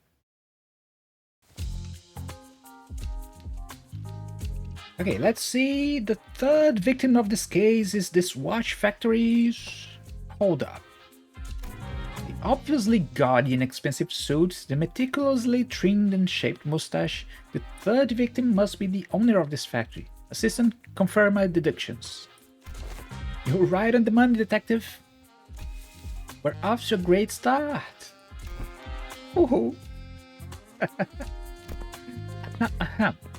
Okay, let's see. The third victim of this case is this watch factory's... Hold up. The obviously gaudy and expensive suit, the meticulously trimmed and shaped mustache. The third victim must be the owner of this factory. Assistant, confirm my deductions. You're right on the money, detective. We're off to a great start. Woohoo!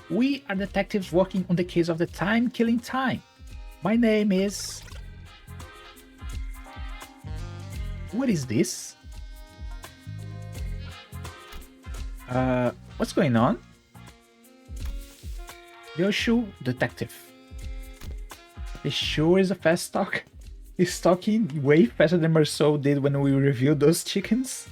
We are detectives working on the case of the time-killing time. My name is... What is this? What's going on? Yoshu, detective. He sure is a fast talk. He's talking way faster than Marceau did when we reviewed those chickens.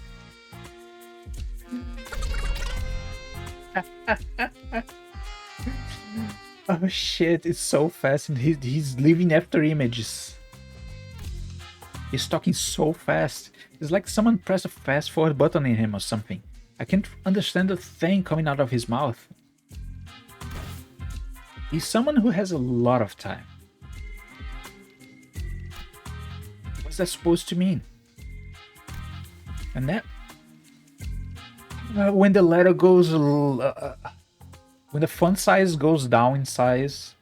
Oh shit, it's so fast and he's leaving after images. He's talking so fast. It's like someone pressed a fast forward button in him or something. I can't understand the thing coming out of his mouth. He's someone who has a lot of time. What's that supposed to mean? And that... when the letter goes... when the font size goes down in size...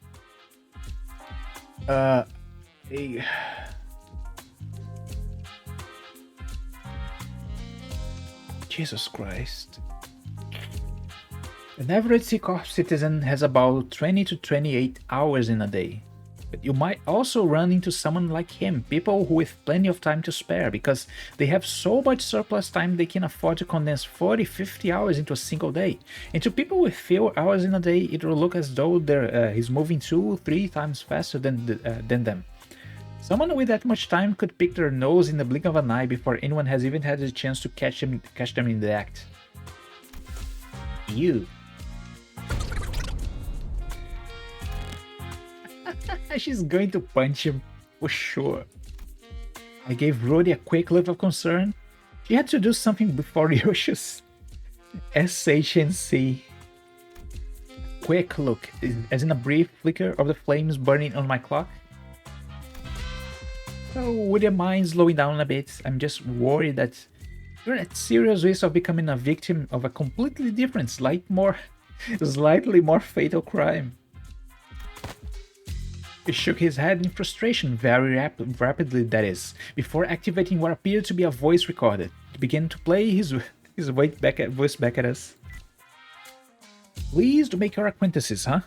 Jesus Christ. An average Seacorp citizen has about 20 to 28 hours in a day. But you might also run into someone like him, people who with plenty of time to spare, because they have so much surplus time they can afford to condense 40-50 hours into a single day. And to people with fewer hours in a day, it will look as though he's moving 2-3 times faster than them. Someone with that much time could pick their nose in the blink of an eye before anyone has even had the chance to catch them in the act. You. She's going to punch him, for sure. I gave Rhodey a quick look of concern. She had to do something before Yoshi's SHNC. Quick look, as in a brief flicker of the flames burning on my clock. So, would you mind slowing down a bit? I'm just worried that you're at serious risk of becoming a victim of a completely different, slightly more fatal crime. He shook his head in frustration, very rapidly that is, before activating what appeared to be a voice recorder. He began to play his voice back at us. Pleased to make your acquaintances, huh?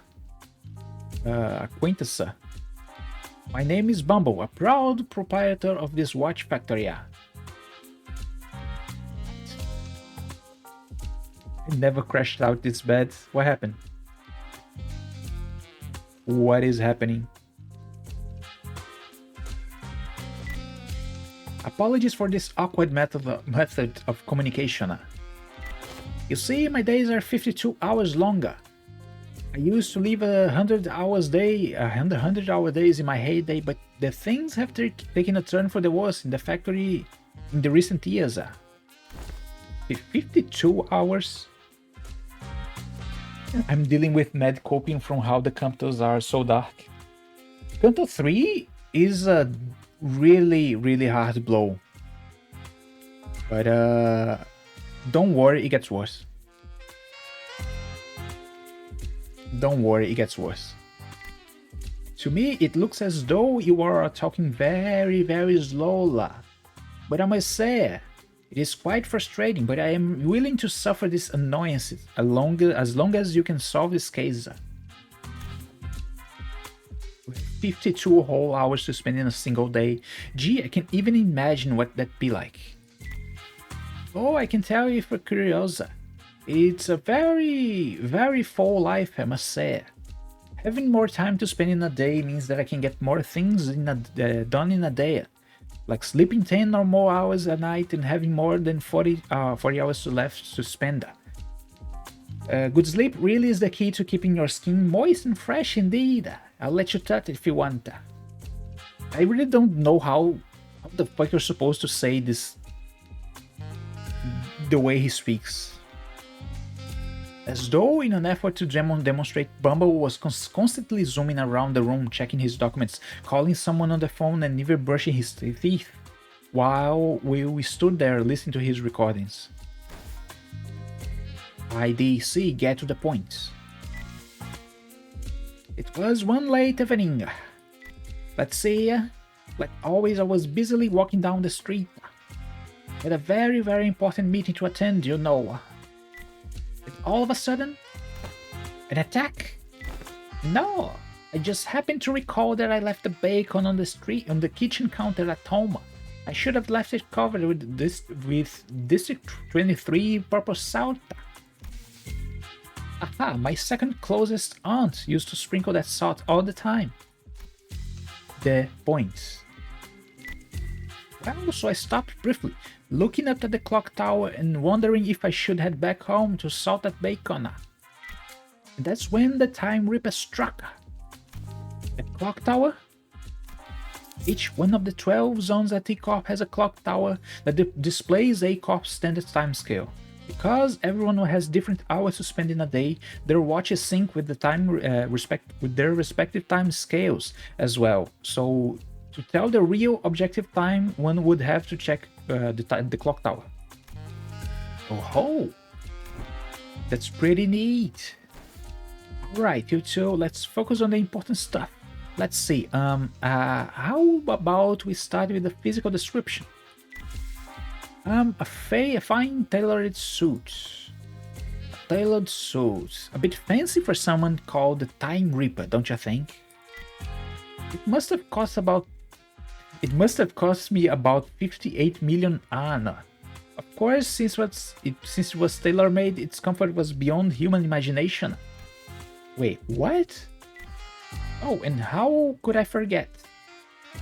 Acquaintance. My name is Bumble, a proud proprietor of this watch factory. I never crashed out this bad. What happened? What is happening? Apologies for this awkward method of communication. You see, my days are 52 hours longer. I used to live 100-hour days in my heyday, but the things have taken a turn for the worse in the factory in the recent years. 52 hours? I'm dealing with mad coping from how the Cantos are so dark. Canto 3 is a really hard blow. But don't worry, it gets worse. Don't worry, it gets worse. To me, it looks as though you are talking very slowly. But I must say, it is quite frustrating, but I am willing to suffer these annoyances as long as you can solve this case. 52 whole hours to spend in a single day. Gee, I can even imagine what that'd be like. Oh, I can tell you for curiosity. It's a very full life, I must say. Having more time to spend in a day means that I can get more things done in a day. Like sleeping 10 or more hours a night and having more than 40 hours left to spend. Good sleep really is the key to keeping your skin moist and fresh indeed. I'll let you touch it if you want. I really don't know how the fuck you're supposed to say this the way he speaks. As though in an effort to demonstrate, Bumble was constantly zooming around the room, checking his documents, calling someone on the phone and even brushing his teeth, while we stood there listening to his recordings. IDC, get to the point. It was one late evening. Let's see, like always I was busily walking down the street. Had a very important meeting to attend, you know. And all of a sudden, an attack? No, I just happened to recall that I left the bacon on the kitchen counter at home. I should have left it covered with District 23 purple salt. Aha, my second closest aunt used to sprinkle that salt all the time. The point. Well, so I stopped briefly, looking up at the clock tower and wondering if I should head back home to salt that bacon. And that's when the Time Reaper struck. The clock tower? Each one of the 12 zones at T-Corp has a clock tower that displays A-Corp's standard timescale. Because everyone has different hours to spend in a day, their watches sync with the time with their respective time scales as well. So to tell the real objective time, one would have to check the clock tower. Oh ho! That's pretty neat. Right, you two, let's focus on the important stuff. Let's see, how about we start with the physical description? A fine tailored suit. A tailored suit. A bit fancy for someone called the Time Reaper, don't you think? It must have cost me about 58 million Ana. Of course, since it was tailor-made, its comfort was beyond human imagination. Wait, what? Oh, and how could I forget?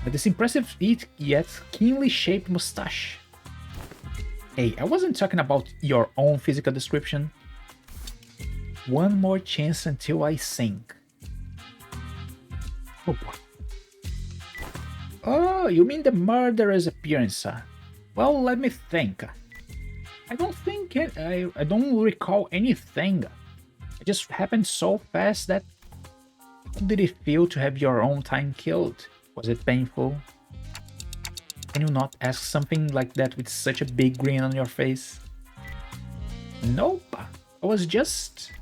This impressive yet keenly shaped mustache. Hey, I wasn't talking about your own physical description. One more chance until I sink. Oh boy. Oh, you mean the murderer's appearance, huh? Well, let me think. I don't recall anything. It just happened so fast that... How did it feel to have your own time killed? Was it painful? Can you not ask something like that with such a big grin on your face? Nope. I was just...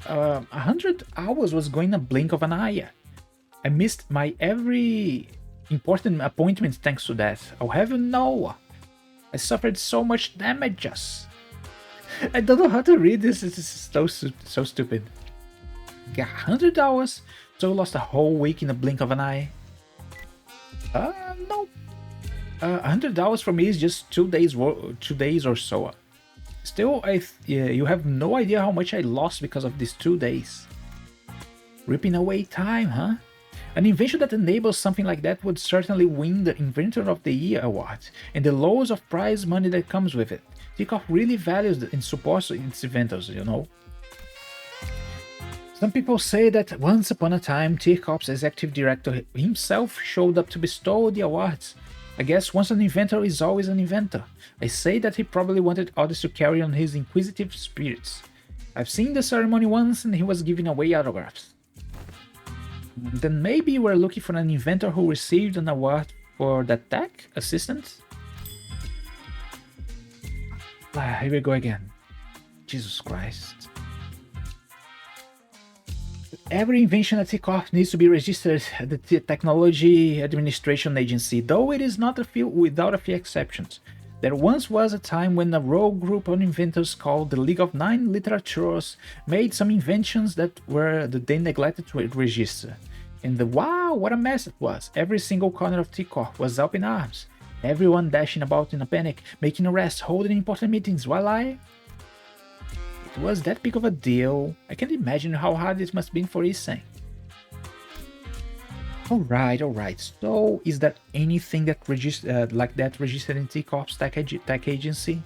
100 hours was going a blink of an eye. I missed my every important appointment thanks to that. I'll have you know. I suffered so much damages. I don't know how to read this. This is so stupid. Yeah, 100 hours, so you lost a whole week in a blink of an eye. No. $100 for me is just 2 days or so. Still, you have no idea how much I lost because of these 2 days. Ripping away time, huh? An invention that enables something like that would certainly win the Inventor of the Year award, and the loads of prize money that comes with it. T-Corp really values and supports its inventors, you know. Some people say that once upon a time, T-Corp's executive director himself showed up to bestow the awards. I guess once an inventor is always an inventor. I say that he probably wanted others to carry on his inquisitive spirits. I've seen the ceremony once and he was giving away autographs. Then maybe we're looking for an inventor who received an award for that tech assistant? Here we go again. Jesus Christ. Every invention at T-Corp needs to be registered at the Technology Administration Agency, though it is not without a few exceptions. There once was a time when a rogue group of inventors called the League of Nine Literatures made some inventions that they neglected to register. And wow, what a mess it was! Every single corner of T-Corp was up in arms. Everyone dashing about in a panic, making arrests, holding important meetings, while it was that big of a deal. I can't imagine how hard it must have been for Isang. Alright. So, is there anything that registered in T-Corp's tech agency?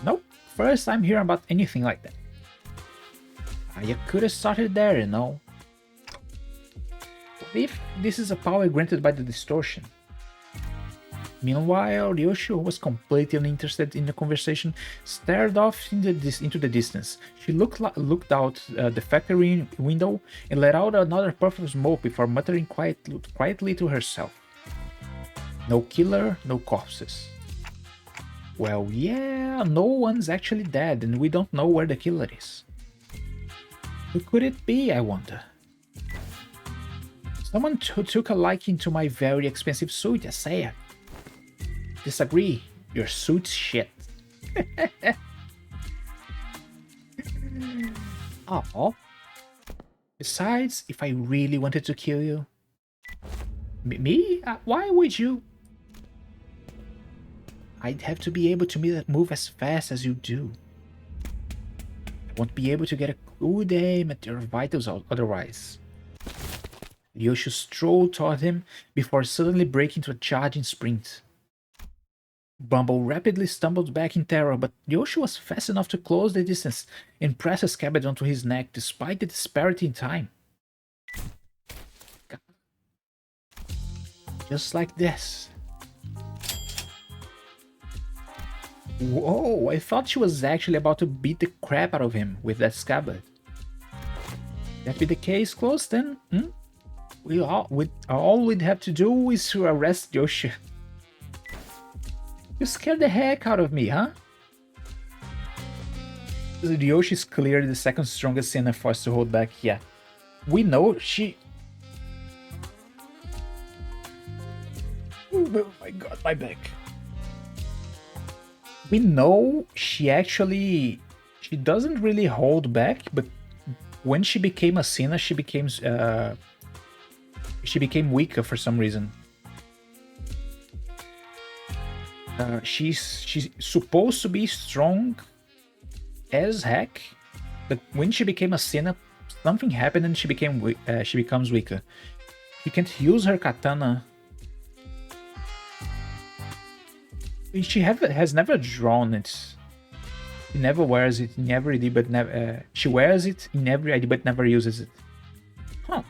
Nope. First time hearing about anything like that. You could have started there, you know. What if this is a power granted by the distortion? Meanwhile, Ryoshu, who was completely uninterested in the conversation, stared off into the distance. She looked out the factory window and let out another puff of smoke before muttering quietly to herself. No killer, no corpses. Well, yeah, no one's actually dead and we don't know where the killer is. Who could it be, I wonder? Someone who took a liking to my very expensive suit, I say. Disagree, your suit's shit. Oh. Besides, if I really wanted to kill you... Me? Why would you? I'd have to be able to move as fast as you do. I won't be able to get a good aim at your vitals otherwise. Ryoshu strolled toward him before suddenly breaking into a charging sprint. Bumble rapidly stumbled back in terror, but Yoshi was fast enough to close the distance and press a scabbard onto his neck despite the disparity in time. Just like this. Whoa, I thought she was actually about to beat the crap out of him with that scabbard. That be the case, close then? All we'd have to do is to arrest Yoshi. You scared the heck out of me, huh? Yoshi is clearly the second strongest sinner for us to hold back. Yeah, we know she... Oh my god, my back. We know she doesn't really hold back, but when she became a sinner, she became weaker for some reason. She's supposed to be strong as heck, but when she became a sinner, something happened and she becomes weaker. She can't use her katana. She has never drawn it. She never wears it in every ID, but never. She wears it in every ID, but never uses it. Huh.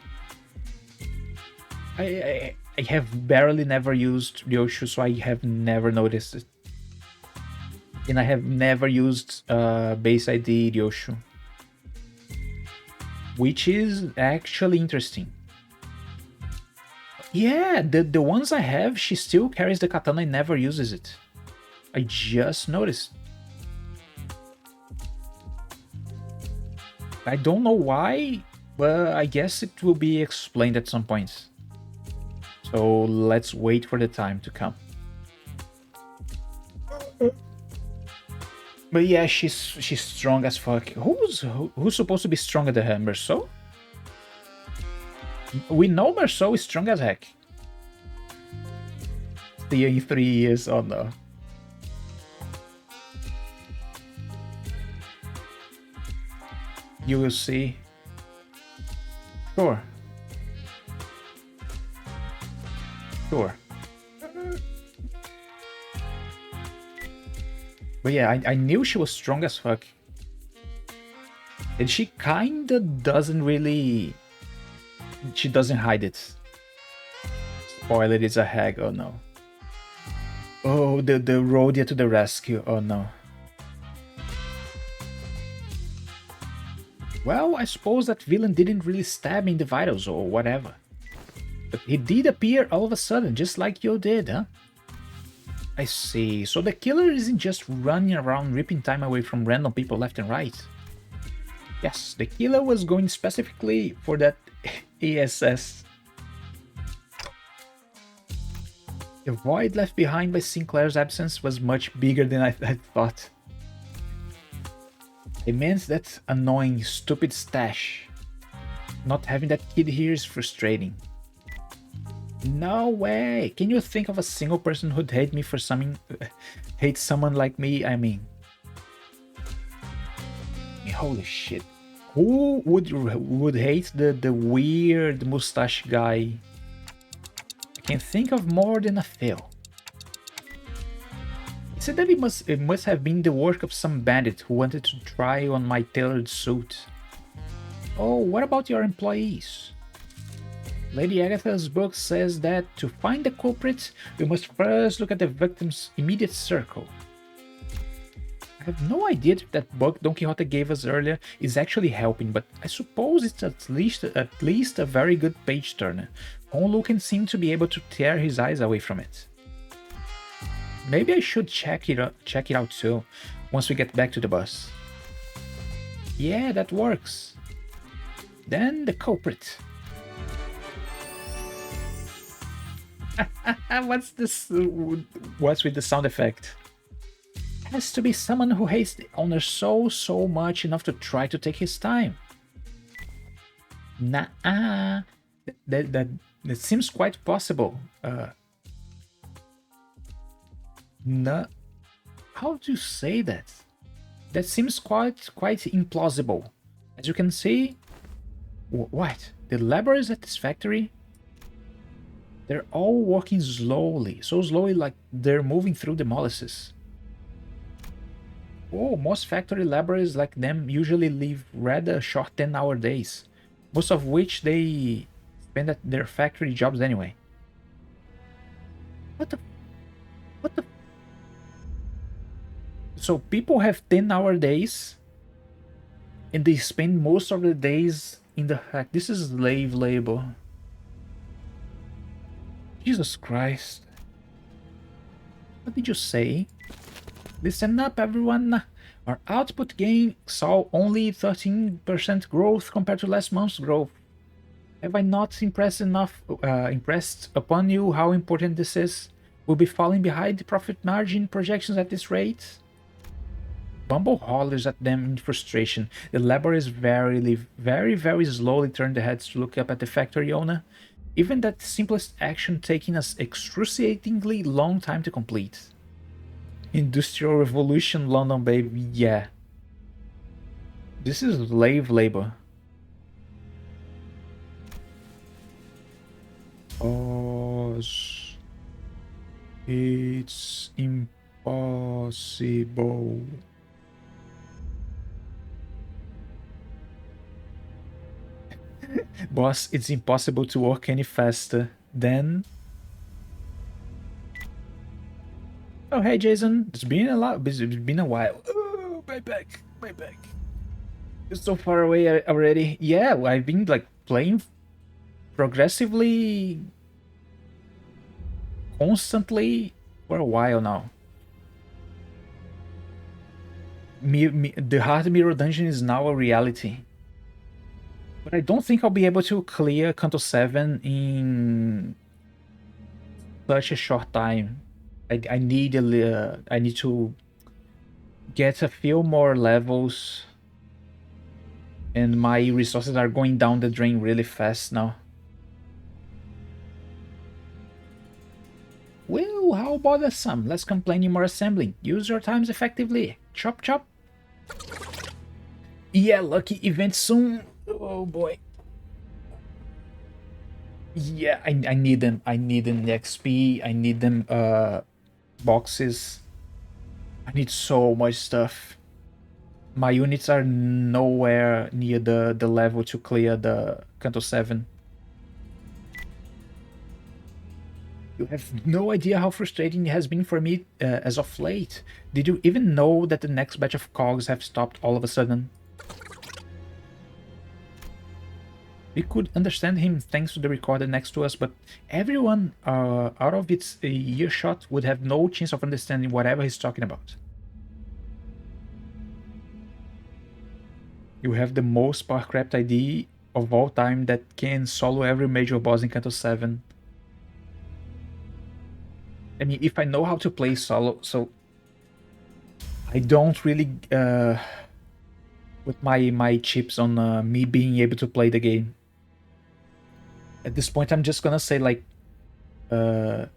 I have barely never used Ryoshu, so I have never noticed it. And I have never used base ID Ryoshu, which is actually interesting. Yeah, the ones I have, she still carries the katana and never uses it. I just noticed. I don't know why, but I guess it will be explained at some point. So let's wait for the time to come. But yeah, she's strong as fuck. Who's supposed to be stronger than her? Merceau? We know Merceau is strong as heck. See you in 3 years. Oh no. You will see. Sure. Sure. But yeah, I knew she was strong as fuck. And she kinda doesn't really... She doesn't hide it. Spoiler, it's a hag. Oh no. Oh, the Rhodia to the rescue. Oh no. Well, I suppose that villain didn't really stab me in the vitals or whatever. But he did appear all of a sudden, just like you did, huh? I see. So the killer isn't just running around ripping time away from random people left and right. Yes, the killer was going specifically for that ASS. The void left behind by Sinclair's absence was much bigger than I thought. It means that annoying, stupid stash. Not having that kid here is frustrating. No way! Can you think of a single person who'd hate me for something? Hate someone like me, I mean. Holy shit. Who would hate the weird mustache guy? I can think of more than a few. It said that it must have been the work of some bandit who wanted to try on my tailored suit. Oh, what about your employees? Lady Agatha's book says that to find the culprit, we must first look at the victim's immediate circle. I have no idea if that book Don Quixote gave us earlier is actually helping, but I suppose it's at least a very good page turner. Onlu can seem to be able to tear his eyes away from it. Maybe I should check it out too, once we get back to the bus. Yeah, that works. Then the culprit. What's this? What's with the sound effect? Has to be someone who hates the owner so much enough to try to take his time. Nah, that seems quite possible. Nah, how do you say that? That seems quite implausible. As you can see, what? The labor is at this factory? They're all walking slowly, so slowly like they're moving through the molasses. Oh, most factory laborers like them usually live rather short 10-hour days, most of which they spend at their factory jobs anyway. What the? What the? So people have 10-hour days and they spend most of the days in the fact. This is slave labor. Jesus Christ. What did you say? Listen up, everyone. Our output gain saw only 13% growth compared to last month's growth. Have I not impressed upon you how important this is? We'll be falling behind the profit margin projections at this rate. Bumble hollers at them in frustration. The laborers very slowly turn their heads to look up at the factory owner. Even that simplest action taking us excruciatingly long time to complete. Industrial Revolution London, baby, yeah. This is slave labor. It's impossible. Boss, it's impossible to work any faster. Then... Oh, hey, Jason. It's been a while. Oh, my back. You're so far away already. Yeah, I've been, like, playing progressively... constantly for a while now. The Hard Mirror Dungeon is now a reality. But I don't think I'll be able to clear Canto 7 in such a short time. I need to get a few more levels, and my resources are going down the drain really fast now. Well, how bothersome. Less complaining, more assembling. Use your times effectively. Chop chop. Yeah, lucky event soon. Oh boy. Yeah, I need them. I need them XP. I need them boxes. I need so much stuff. My units are nowhere near the level to clear the Canto 7. You have no idea how frustrating it has been for me as of late. Did you even know that the next batch of cogs have stopped all of a sudden? We could understand him thanks to the recorder next to us, but everyone out of its earshot would have no chance of understanding whatever he's talking about. You have the most power-craft ID of all time that can solo every major boss in Canto 7. I mean, if I know how to play solo, so I don't really put my chips on me being able to play the game. At this point, I'm just gonna say, like, don't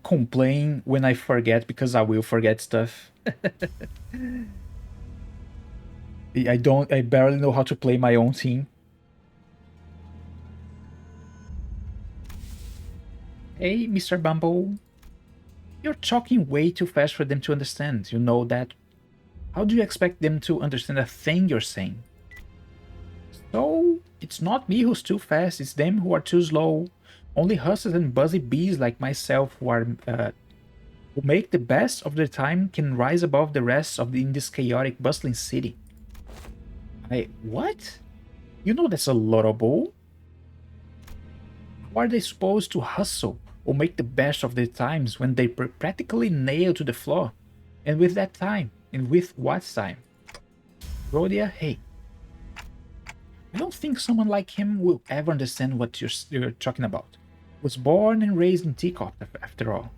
complain when I forget, because I will forget stuff. I barely know how to play my own team. Hey, Mr. Bumble. You're talking way too fast for them to understand, you know that? How do you expect them to understand a thing you're saying? So, it's not me who's too fast, it's them who are too slow. Only hustlers and buzzy bees like myself who make the best of their time can rise above the rest in this chaotic, bustling city. What? You know that's a laudable. How are they supposed to hustle or make the best of their times when they practically nailed to the floor? And with that time? And with what time? Rhodia, hey. I don't think someone like him will ever understand what you're talking about. Was born and raised in Teacup, after all.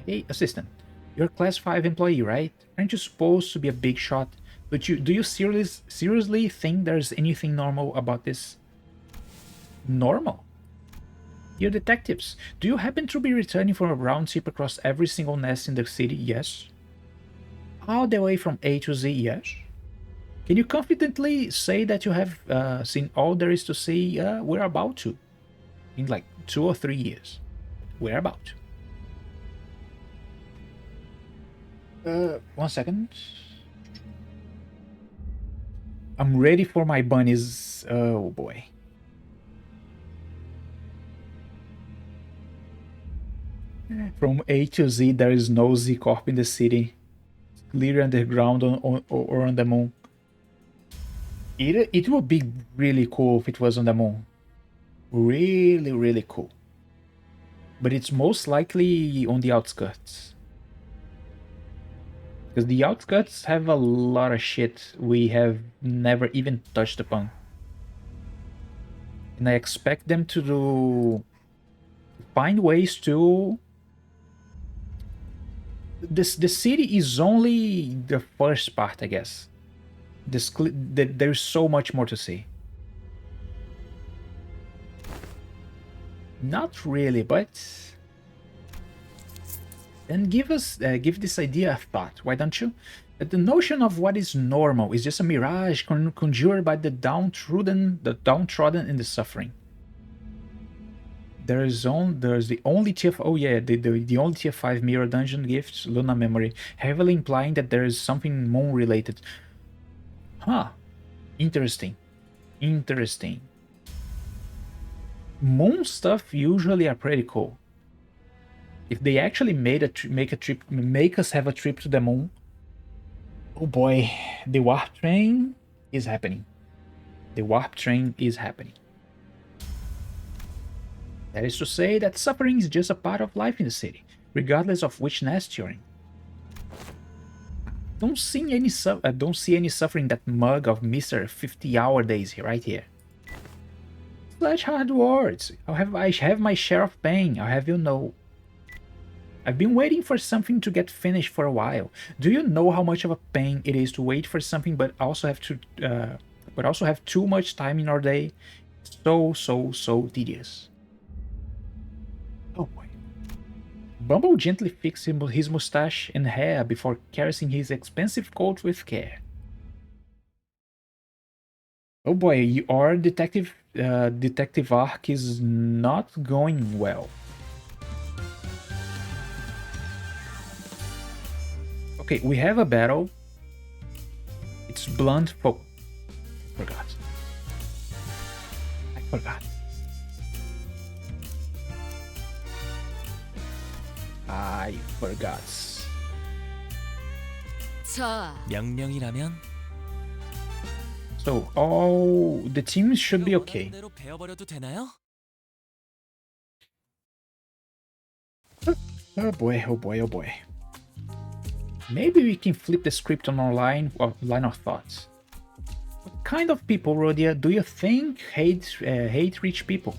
Hey, assistant. You're a class 5 employee, right? Aren't you supposed to be a big shot? But do you seriously think there's anything normal about this? Normal? You're detectives. Do you happen to be returning from a round trip across every single nest in the city? Yes. All the way from A to Z? Yes. Can you confidently say that you have seen all there is to see? We're about to. In like 2 or 3 years. We're about to. 1 second. I'm ready for my bunnies. Oh boy. From A to Z, there is no Z Corp in the city. Clear underground or on the moon. It would be really cool if it was on the moon. Really, really cool. But it's most likely on the outskirts. Because the outskirts have a lot of shit we have never even touched upon. And I expect them to find ways to... The city is only the first part, I guess. There's so much more to see. Not really, but... Then give this idea a thought, why don't you? That the notion of what is normal is just a mirage conjured by the downtrodden and the suffering. There's the only TF... Oh yeah, the only TF5 mirror dungeon gift, Luna Memory, heavily implying that there is something moon related. Huh. Interesting. Interesting. Moon stuff usually are pretty cool. If they actually make us have a trip to the moon, oh boy, the warp train is happening. The warp train is happening. That is to say that suffering is just a part of life in the city, regardless of which nest you're in. Don't see any suffering that mug of Mr. 50-hour days here, right here. Slash hard words. I have my share of pain, I'll have you know. I've been waiting for something to get finished for a while. Do you know how much of a pain it is to wait for something but also have too much time in our day? So tedious. Oh boy. Bumble gently fixed his mustache and hair before caressing his expensive coat with care. Oh boy, our detective arc is not going well. Okay, we have a battle. It's blunt for... I forgot. 자, 명령이라면 So, all the teams should be okay. 대로 베어버려도 되나요? Oh boy, oh boy, oh boy. Maybe we can flip the script on our line of thoughts. What kind of people, Rhodia, do you think hate rich people?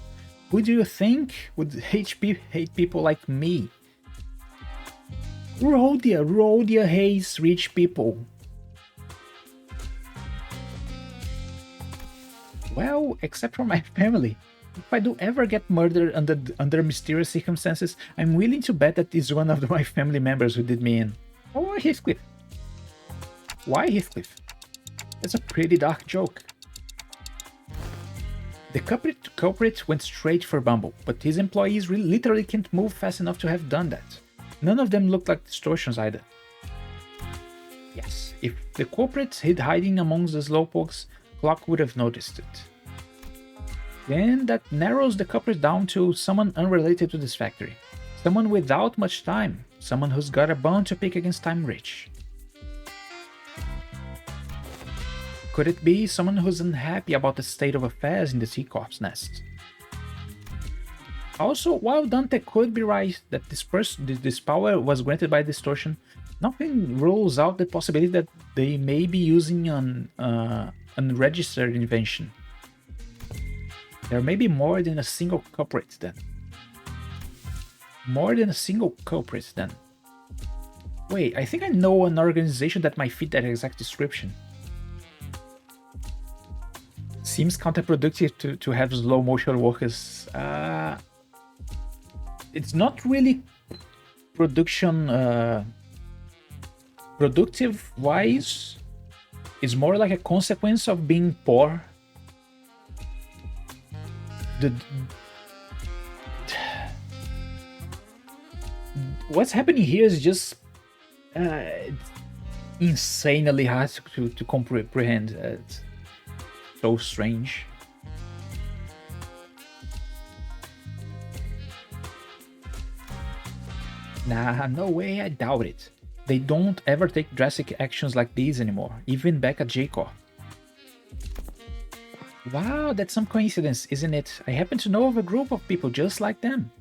Who do you think would hate people like me? Rhodia hates rich people. Well, except for my family. If I do ever get murdered under mysterious circumstances, I'm willing to bet that it's one of my family members who did me in. Or Heathcliff. Why Heathcliff? That's a pretty dark joke. The culprit went straight for Bumble, but his employees literally can't move fast enough to have done that. None of them looked like distortions either. Yes, if the culprit hid hiding amongst the slowpokes, Clock would have noticed it. Then that narrows the culprit down to someone unrelated to this factory. Someone without much time. Someone who's got a bone to pick against Time Rich. Could it be someone who's unhappy about the state of affairs in the C-Corp's nest? Also, while Dante could be right that this power was granted by distortion, nothing rules out the possibility that they may be using an unregistered invention. There may be more than a single culprit then. Wait, I think I know an organization that might fit that exact description. Seems counterproductive to have slow motion workers. It's not really productive wise, It's more like a consequence of being poor. What's happening here is just insanely hard to comprehend. It's so strange. Nah, no way, I doubt it. They don't ever take drastic actions like these anymore, even back at J-Corp. Wow, that's some coincidence, isn't it? I happen to know of a group of people just like them.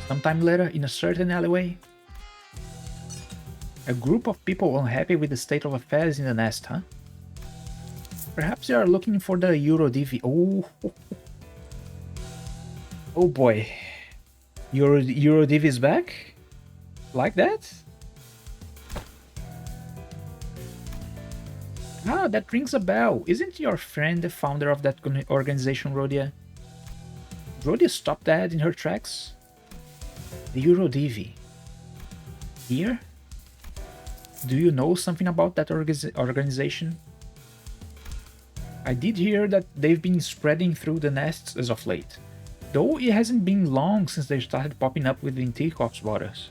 Sometime later, in a certain alleyway. A group of people unhappy with the state of affairs in the nest, huh? Perhaps they are looking for the Eurodivi. Oh, oh boy. Eurodivi is back? Like that? Ah, that rings a bell. Isn't your friend the founder of that organization, Rhodia? Rhodia stopped that in her tracks? The Eurodivi. Here? Do you know something about that organization? I did hear that they've been spreading through the nests as of late, though it hasn't been long since they started popping up within T-Corp's borders.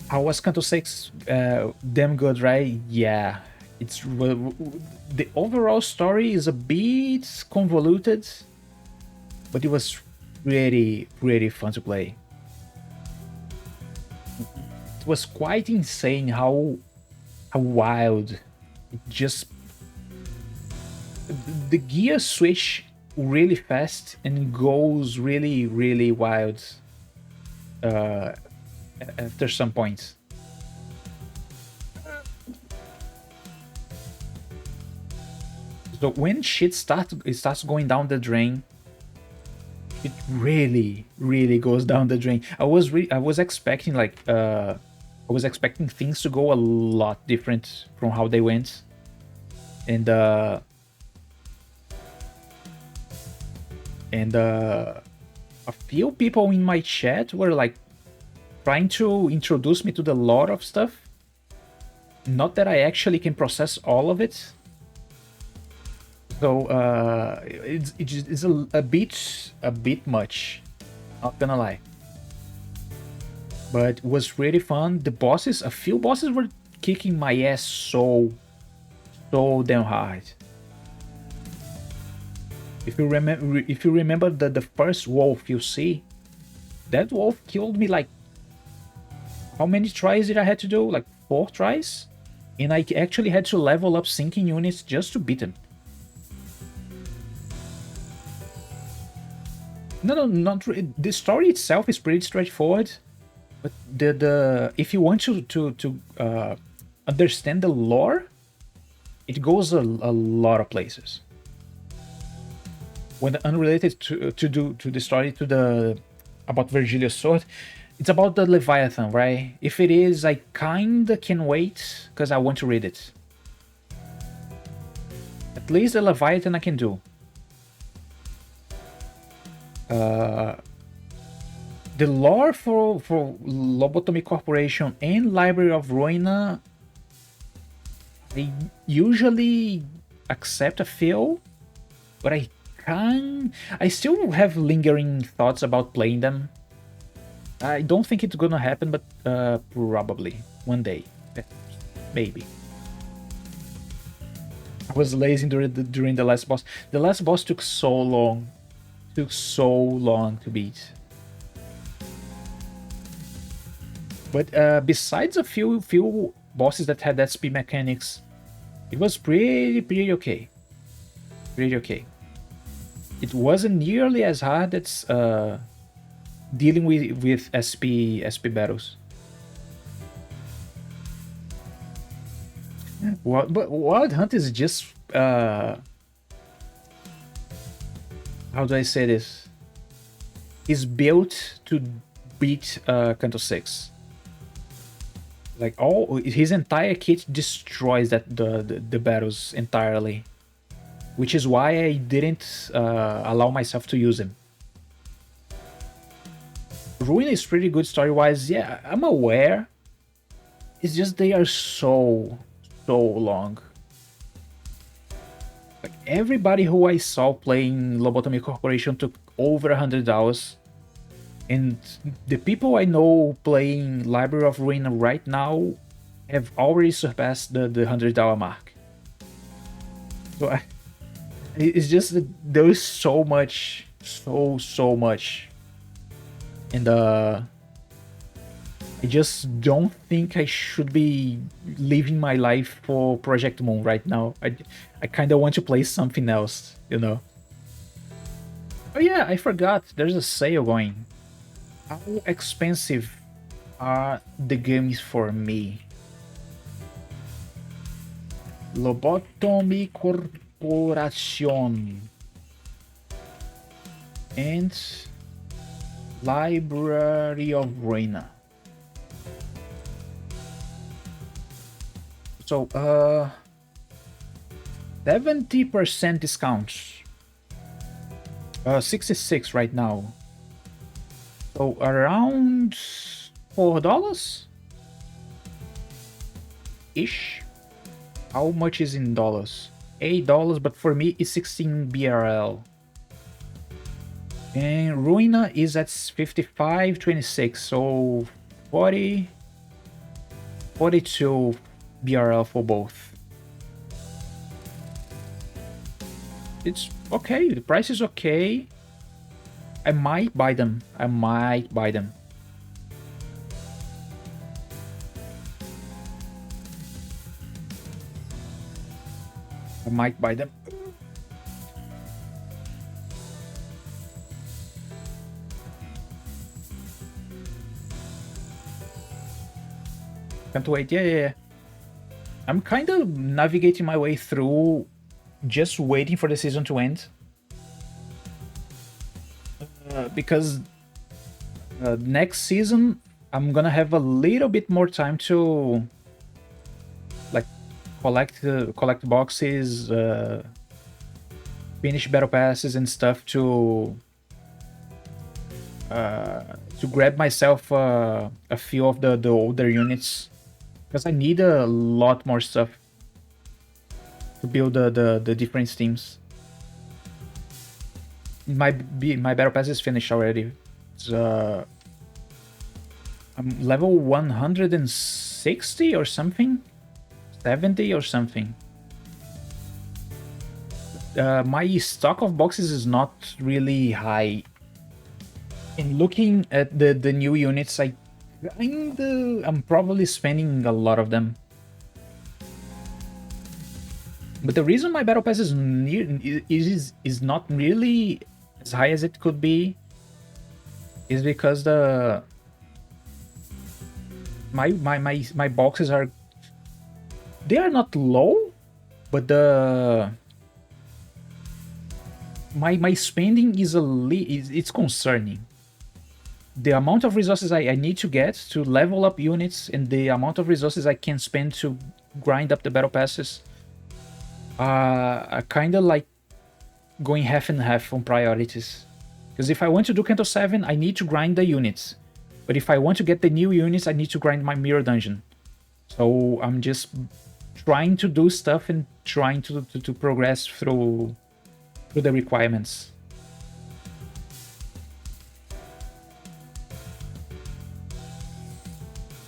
How was Canto 6? Damn good, right? Yeah. It's the overall story is a bit convoluted, but it was really fun to play. It was quite insane how wild it just... The gear switch really fast and goes really wild after some points. So when shit starts going down the drain, it really goes down the drain. I was expecting like I was expecting things to go a lot different from how they went, and a few people in my chat were like trying to introduce me to the lore of stuff. Not that I actually can process all of it. So it's a bit much, not gonna lie. But it was really fun. The bosses, a few bosses were kicking my ass so damn hard. If you remember the first wolf you see, that wolf killed me like... How many tries did I have to do? Like 4 tries? And I actually had to level up sinking units just to beat him. No, not really. The story itself is pretty straightforward, but the if you want to understand the lore, it goes a lot of places. When unrelated to the story about Virgilius' sword, it's about the Leviathan, right? If it is, I kinda can wait because I want to read it. At least the Leviathan I can do. The lore for Lobotomy Corporation and Library of Ruina, I usually accept a few, but I still have lingering thoughts about playing them. I don't think it's gonna happen, but probably one day, maybe. I was lazy during the last boss. The last boss took so long. Took so long to beat. But besides a few bosses that had SP mechanics, it was pretty okay. Pretty okay. It wasn't nearly as hard as dealing with SP battles. But Wild Hunt is just how do I say this? Is built to beat Canto 6. Like his entire kit destroys the battles entirely, which is why I didn't allow myself to use him. Ruin is pretty good story-wise. Yeah, I'm aware It's just they are so long. Like everybody who I saw playing Lobotomy Corporation took over 100 hours. And the people I know playing Library of Ruin right now have already surpassed the 100-hour mark. So it's just that there is so much, so much. And I just don't think I should be living my life for Project Moon right now. I kind of want to play something else, you know. Oh yeah, I forgot. There's a sale going. How expensive are the games for me? Lobotomy Corporation and Library of Reina. So 70% discounts. 66 right now. So around $4 ish. How much is in dollars? $8, but for me it's 16 BRL. And Ruina is at 55.26, so 42 BRL for both. It's okay, the price is okay. I might buy them. I might buy them. I might buy them. Can't wait. Yeah. I'm kind of navigating my way through, just waiting for the season to end. Because next season I'm gonna have a little bit more time to like collect boxes, finish battle passes and stuff to grab myself a few of the older units, because I need a lot more stuff to build the different teams. My battle pass is finished already. It's, I'm level 160 or something, 70 or something. My stock of boxes is not really high. In looking at the new units, I'm probably spending a lot of them. But the reason my battle pass is not really as high as it could be is because my boxes are, they are not low, but my spending is it's concerning. The amount of resources I need to get to level up units and the amount of resources I can spend to grind up the battle passes are kind of like going half and half on priorities. Because if I want to do Canto 7, I need to grind the units. But if I want to get the new units, I need to grind my mirror dungeon. So I'm just trying to do stuff and trying to progress through the requirements.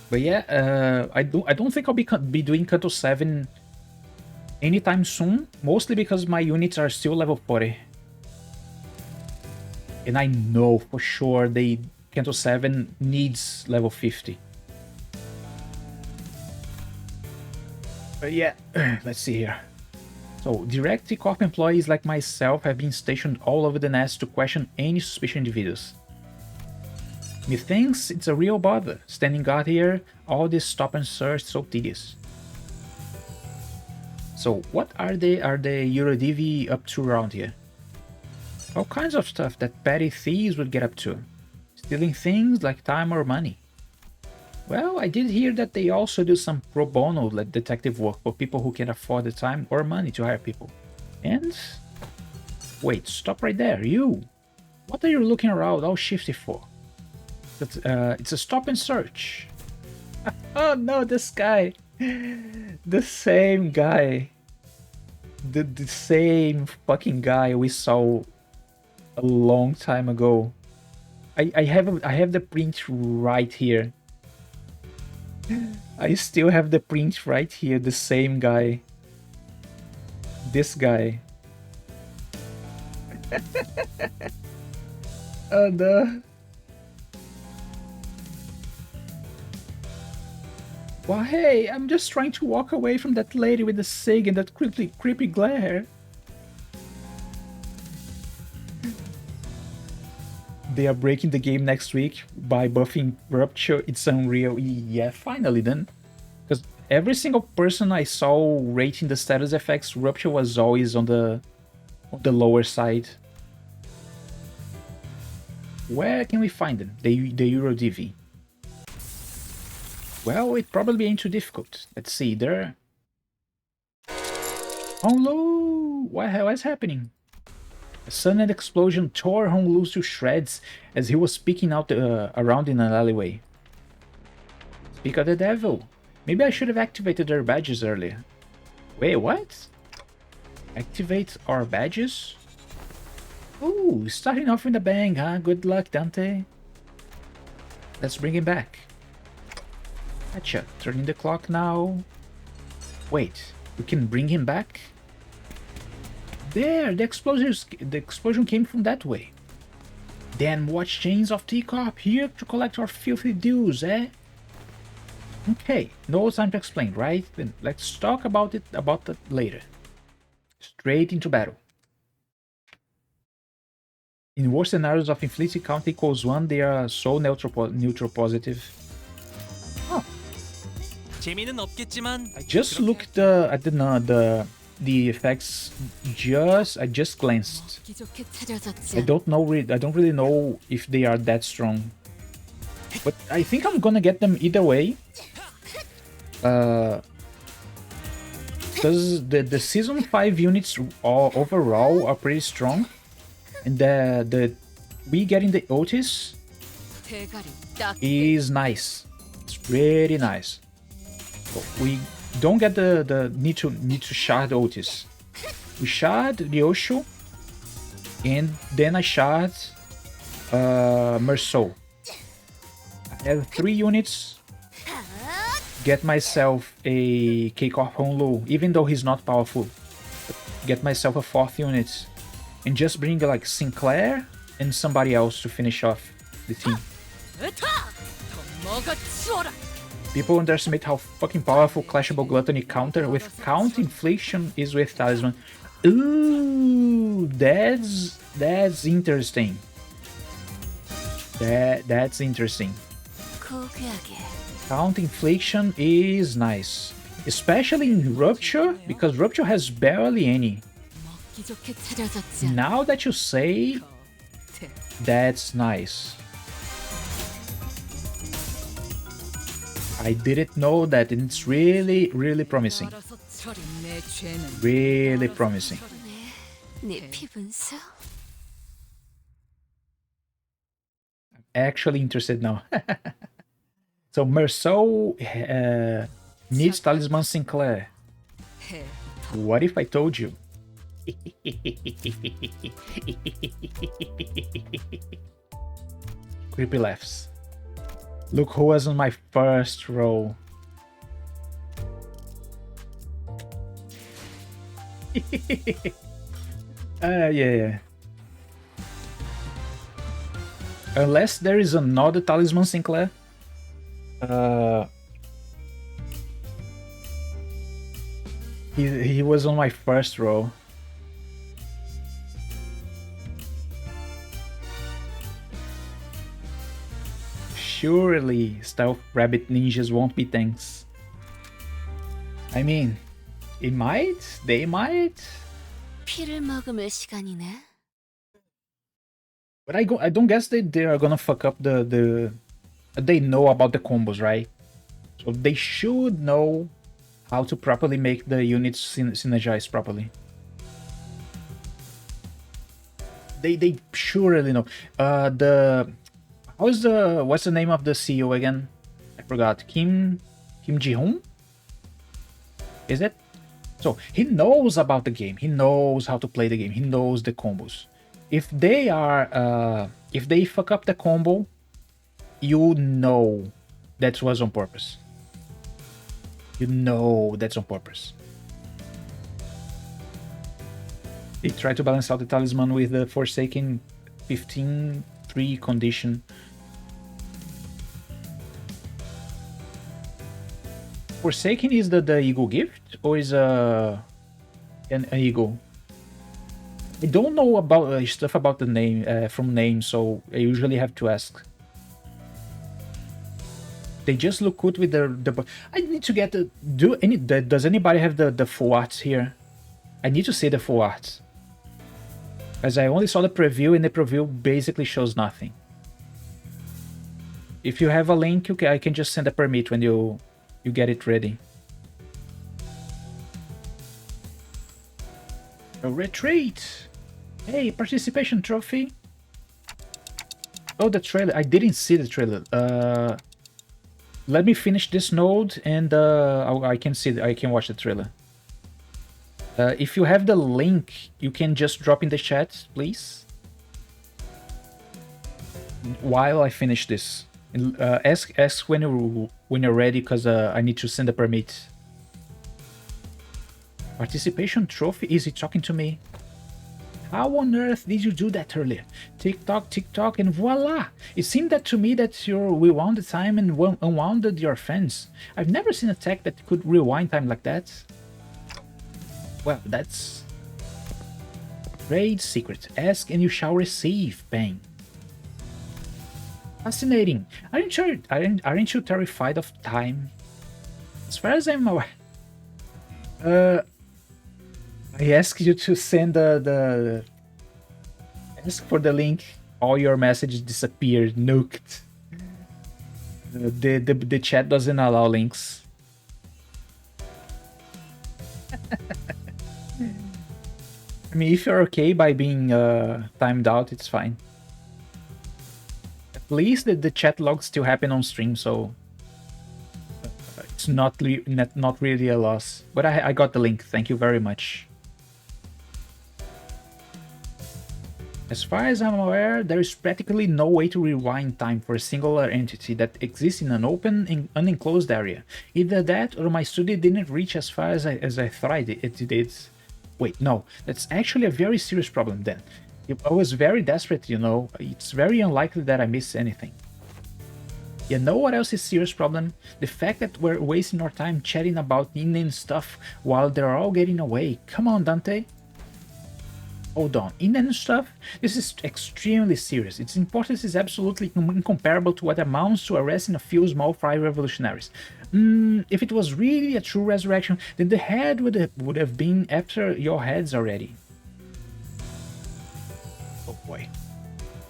But yeah, I don't think I'll be doing Canto 7 anytime soon, mostly because my units are still level 40. And I know for sure Canto 7 needs level 50. But yeah, let's see here. So, direct Corp employees like myself have been stationed all over the nest to question any suspicious individuals. Methinks it's a real bother, standing guard here, all this stop and search so tedious. So what are the Eurodivi up to around here? All kinds of stuff that petty thieves would get up to. Stealing things like time or money. Well, I did hear that they also do some pro bono like detective work for people who can afford the time or money to hire people. And... wait, stop right there, you! What are you looking around all shifty for? It's a stop and search. Oh no, this guy. The same guy. The same fucking guy we saw a long time ago. I have the print right here. I still have the print right here. The same guy. This guy. Oh no. Well, hey, I'm just trying to walk away from that lady with the cig and that creepy glare. They are breaking the game next week by buffing Rupture. It's unreal. Yeah, finally then. Because every single person I saw rating the status effects, Rupture was always on the lower side. Where can we find them? The Euro DV. Well, it probably ain't too difficult. Let's see there. Honglu! What the hell is happening? A sudden explosion tore Honglu to shreds as he was peeking out around in an alleyway. Speak of the devil. Maybe I should have activated their badges earlier. Wait, what? Activate our badges? Ooh, starting off with a bang, huh? Good luck, Dante. Let's bring him back. Gotcha. Turning the clock now. Wait, we can bring him back? There, the explosion came from that way. Then watch Chains of Teacup here to collect our filthy dues, eh? Okay, no time to explain, right? Then let's talk about that later. Straight into battle. In worst scenarios of Infinity count equals 1, they are so neutral positive. Oh. 재미는 없겠지만 I just looked at the effects. I just glanced. 기적해 차려졌지. I don't really know if they are that strong. But I think I'm gonna get them either way. Because the season 5 units overall are pretty strong. And we getting the Otis 대가리 딱. is nice. It's pretty nice. But we don't get the need to shard Otis. We shard Ryosho, and then I shard Merceau. I have 3 units. Get myself a Keikoff Honlu, even though he's not powerful. Get myself a 4th unit. And just bring like Sinclair and somebody else to finish off the team. People underestimate how fucking powerful Clashable Gluttony counter with count inflation is with Talisman. Ooh, that's interesting. That's interesting. Count inflation is nice. Especially in Rupture, because Rupture has barely any. 기적해 차려졌지. Now that you say, that's nice. I didn't know that, and it's really, really promising. 알아서 처리. 내 죄는 Really promising. 네 피분수? Actually interested now. So Merceau needs Talisman Sinclair. What if I told you? Creepy laughs. Look who was on my first row. Yeah. Unless there is another Talisman Sinclair. He was on my first row. Surely stealth rabbit ninjas won't be tanks. I mean, it might, they might. 피를 머금을 시간이네. But I don't guess they are gonna fuck up the they know about the combos, right? So they should know how to properly make the units synergize properly. They surely know. What's the name of the CEO again? I forgot. Kim Ji-hoon? Is it? So he knows about the game. He knows how to play the game. He knows the combos. If they fuck up the combo, you know that was on purpose. You know that's on purpose. They try to balance out the talisman with the Forsaken 15-3 condition. Forsaken is the eagle gift, or is an eagle? I don't know about stuff about the name from name, so I usually have to ask. They just look good with the. I need to get the. Does anybody have the full arts here? I need to see the full arts. As I only saw the preview, and the preview basically shows nothing. If you have a link, I can just send a permit when you get it ready. A retreat! Hey, participation trophy! Oh, the trailer. I didn't see the trailer. Let me finish this node and I can see. I can watch the trailer. If you have the link, you can just drop in the chat, please. While I finish this, ask when you're ready, because I need to send a permit. Participation trophy? Is he talking to me? How on earth did you do that earlier? Tick-tock, and voila! It seemed that to me that you rewound the time and unwounded your fence. I've never seen a tech that could rewind time like that. Well, that's... Trade secret. Ask and you shall receive, Bang. Fascinating. Aren't you terrified of time? As far as I'm aware... I asked you to send the ask for the link. All your messages disappeared, nuked. The chat doesn't allow links. I mean, if you're okay by being timed out, it's fine. At least the chat logs still happen on stream, so it's not really a loss. But I got the link. Thank you very much. As far as I'm aware, there is practically no way to rewind time for a singular entity that exists in an open, unenclosed area. Either that, or my study didn't reach as far as I thought it did. Wait, no, that's actually a very serious problem then. If I was very desperate, you know, it's very unlikely that I missed anything. You know what else is a serious problem? The fact that we're wasting our time chatting about in-name stuff while they're all getting away. Come on, Dante. Hold on, in-name stuff? This is extremely serious. Its importance is absolutely incomparable to what amounts to arresting a few small fry revolutionaries. If it was really a true resurrection, then the head would have been after your heads already. Oh boy.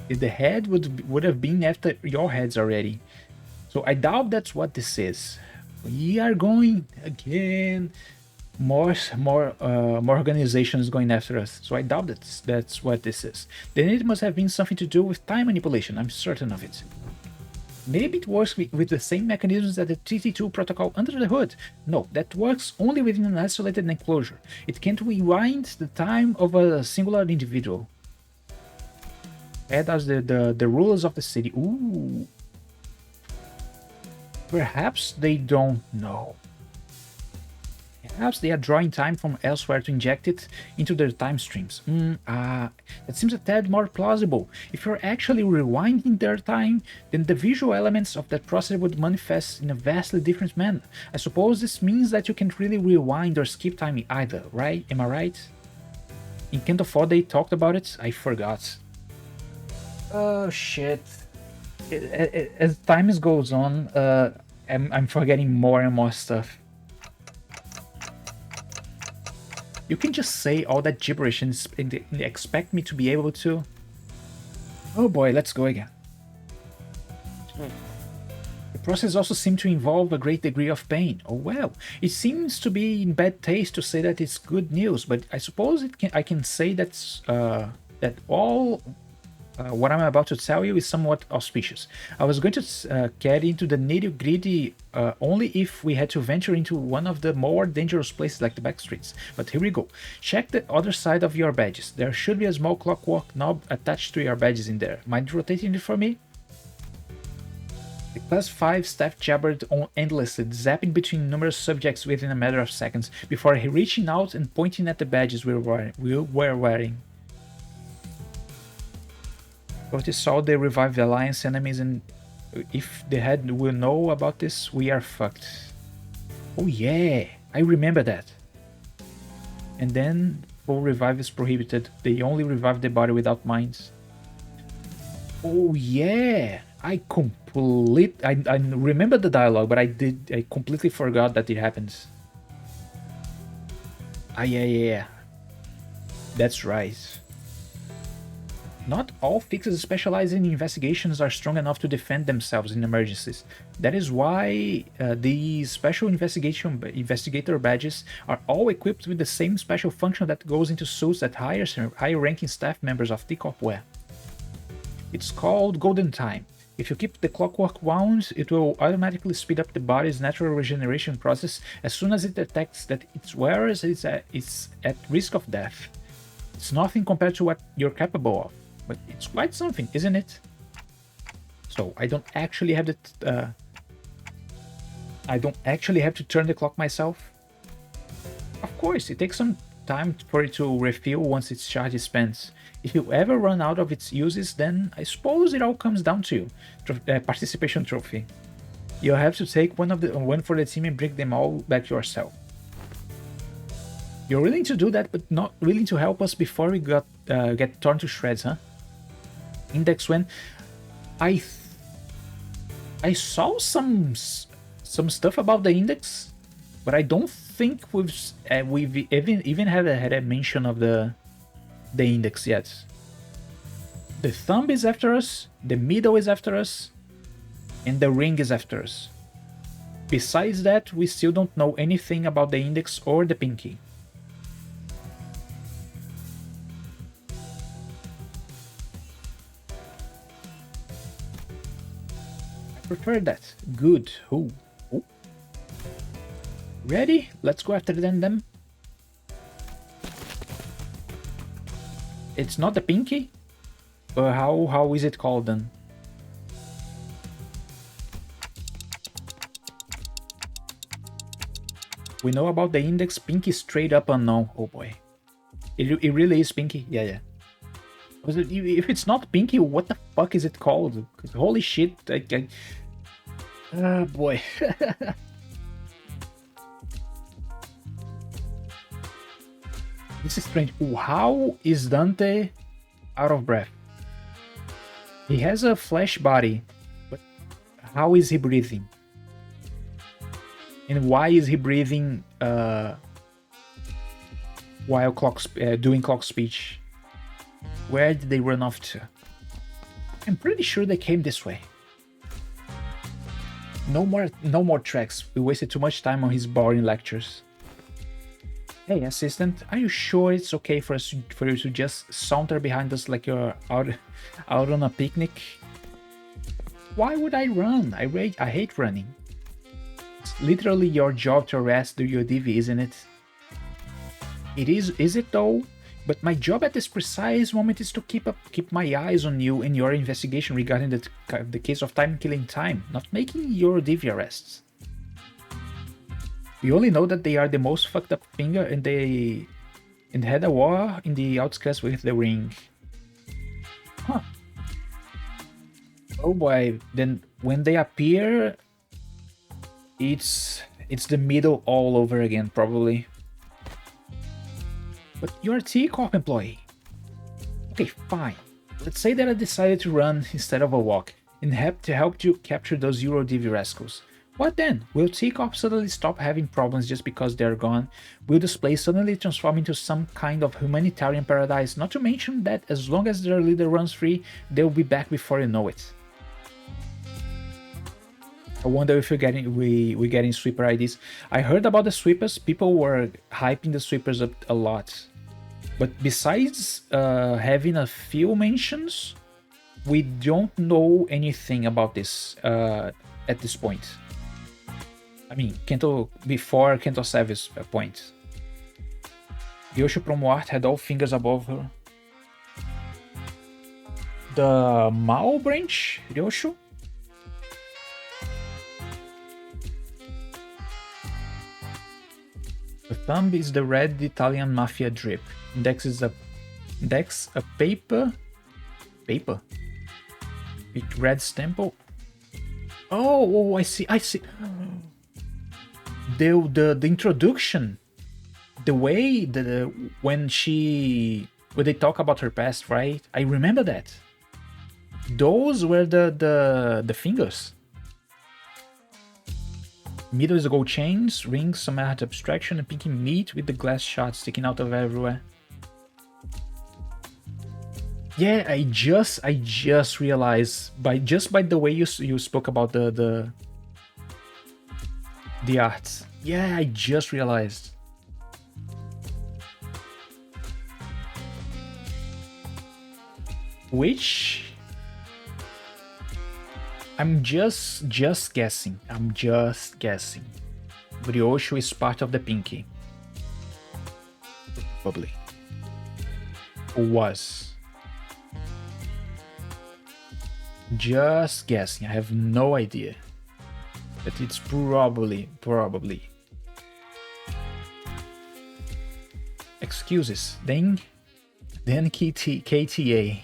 The head would have been after your heads already. So I doubt that's what this is. We are going again. More organizations going after us. So I doubt that's what this is. Then it must have been something to do with time manipulation. I'm certain of it. Maybe it works with the same mechanisms that the TT2 protocol under the hood. No, that works only within an isolated enclosure. It can't rewind the time of a singular individual. That as the rulers of the city. Ooh. Perhaps they don't know. Perhaps they are drawing time from elsewhere to inject it into their time streams. That seems a tad more plausible. If you're actually rewinding their time, then the visual elements of that process would manifest in a vastly different manner. I suppose this means that you can't really rewind or skip time either, right? Am I right? In Canto 4 they talked about it? I forgot. Oh shit. As time goes on, I'm forgetting more and more stuff. You can just say all that gibberish and expect me to be able to... Oh boy, let's go again. The process also seemed to involve a great degree of pain. Oh well, it seems to be in bad taste to say that it's good news, but I suppose I can say that's that all what I'm about to tell you is somewhat auspicious. I was going to get into the nitty-gritty only if we had to venture into one of the more dangerous places like the back streets. But here we go. Check the other side of your badges. There should be a small clockwork knob attached to your badges in there. Mind rotating it for me? The Class 5 staff jabbered on endlessly, zapping between numerous subjects within a matter of seconds, before reaching out and pointing at the badges we were wearing. Otis saw they revived the Alliance enemies, and if the head will know about this, we are fucked. Oh yeah, I remember that. And then, full revive is prohibited. They only revive the body without minds. Oh yeah, I remember the dialogue, but I completely forgot that it happens. Ah yeah. That's right. Not all fixes specialized in investigations are strong enough to defend themselves in emergencies. That is why these special investigator badges are all equipped with the same special function that goes into suits that higher ranking staff members of TCOP wear. It's called Golden Time. If you keep the clockwork wound, it will automatically speed up the body's natural regeneration process as soon as it detects that its wearer is at risk of death. It's nothing compared to what you're capable of, but it's quite something, isn't it? So I don't actually have to turn the clock myself. Of course, it takes some time for it to refill once its charge is spent. If you ever run out of its uses, then I suppose it all comes down to you. Participation trophy. You'll have to take one for the team and bring them all back yourself. You're willing to do that, but not willing to help us before we get torn to shreds, huh? Index when I saw some stuff about the index, but I don't think we've even had a mention of the index yet. The thumb is after us, the middle is after us, and the ring is after us. Besides that, we still don't know anything about the index or the pinky. I prefer that. Good. Ooh. Ready? Let's go after them. It's not the pinky? How is it called then? We know about the index. Pinky straight up unknown. Oh boy. It really is pinky? Yeah. If it's not pinky, what the fuck is it called? Because holy shit, oh boy. This is strange. How is Dante out of breath? He has a flesh body, but how is he breathing? And why is he breathing while doing clock speech? Where did they run off to? I'm pretty sure they came this way. No more tracks. We wasted too much time on his boring lectures. Hey, assistant, are you sure it's okay for you to just saunter behind us like you're out on a picnic? Why would I run? I hate running. It's literally your job to arrest your DV, isn't it? It is it though? But my job at this precise moment is to keep my eyes on you and your investigation regarding the case of killing time, not making your DV arrests. We only know that they are the most fucked up finger and had a war in the outskirts with the ring. Huh. Oh boy, then when they appear, it's the middle all over again, probably. But you're a T-Corp employee. Okay, fine. Let's say that I decided to run instead of a walk and help you capture those Euro DV rascals. What then? Will T-Corp suddenly stop having problems just because they're gone? Will this place suddenly transform into some kind of humanitarian paradise? Not to mention that as long as their leader runs free, they'll be back before you know it. I wonder if we're getting sweeper IDs. I heard about the sweepers. People were hyping the sweepers up a lot. But besides having a few mentions, we don't know anything about this at this point. I mean, Canto before Canto Service point. Ryosho Promoart had all fingers above her. The Mao branch, Ryosho? The thumb is the red Italian mafia drip. Index a paper with red stamp. Oh, I see. The introduction, the way when they talk about her past, right? I remember that. Those were the fingers. Middle is gold chains, rings, some art abstraction, and pinky meat with the glass shot sticking out of everywhere. Yeah, I just realized by the way you spoke about the art. Yeah, I just realized. Which I'm just guessing. I'm just guessing. Ryosho is part of the pinky. Probably. Or was. Just guessing. I have no idea. But it's probably. Excuses. Then KTA.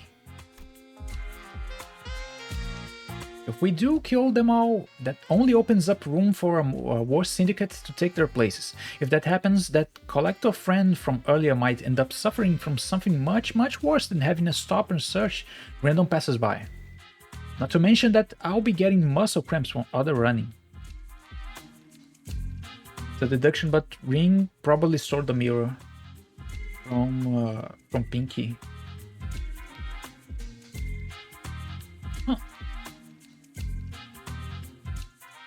If we do kill them all, that only opens up room for a war syndicate to take their places. If that happens, that collector friend from earlier might end up suffering from something much worse than having to stop and search random passers-by. Not to mention that I'll be getting muscle cramps from other running. The deduction, but Ring probably stole the mirror from Pinky.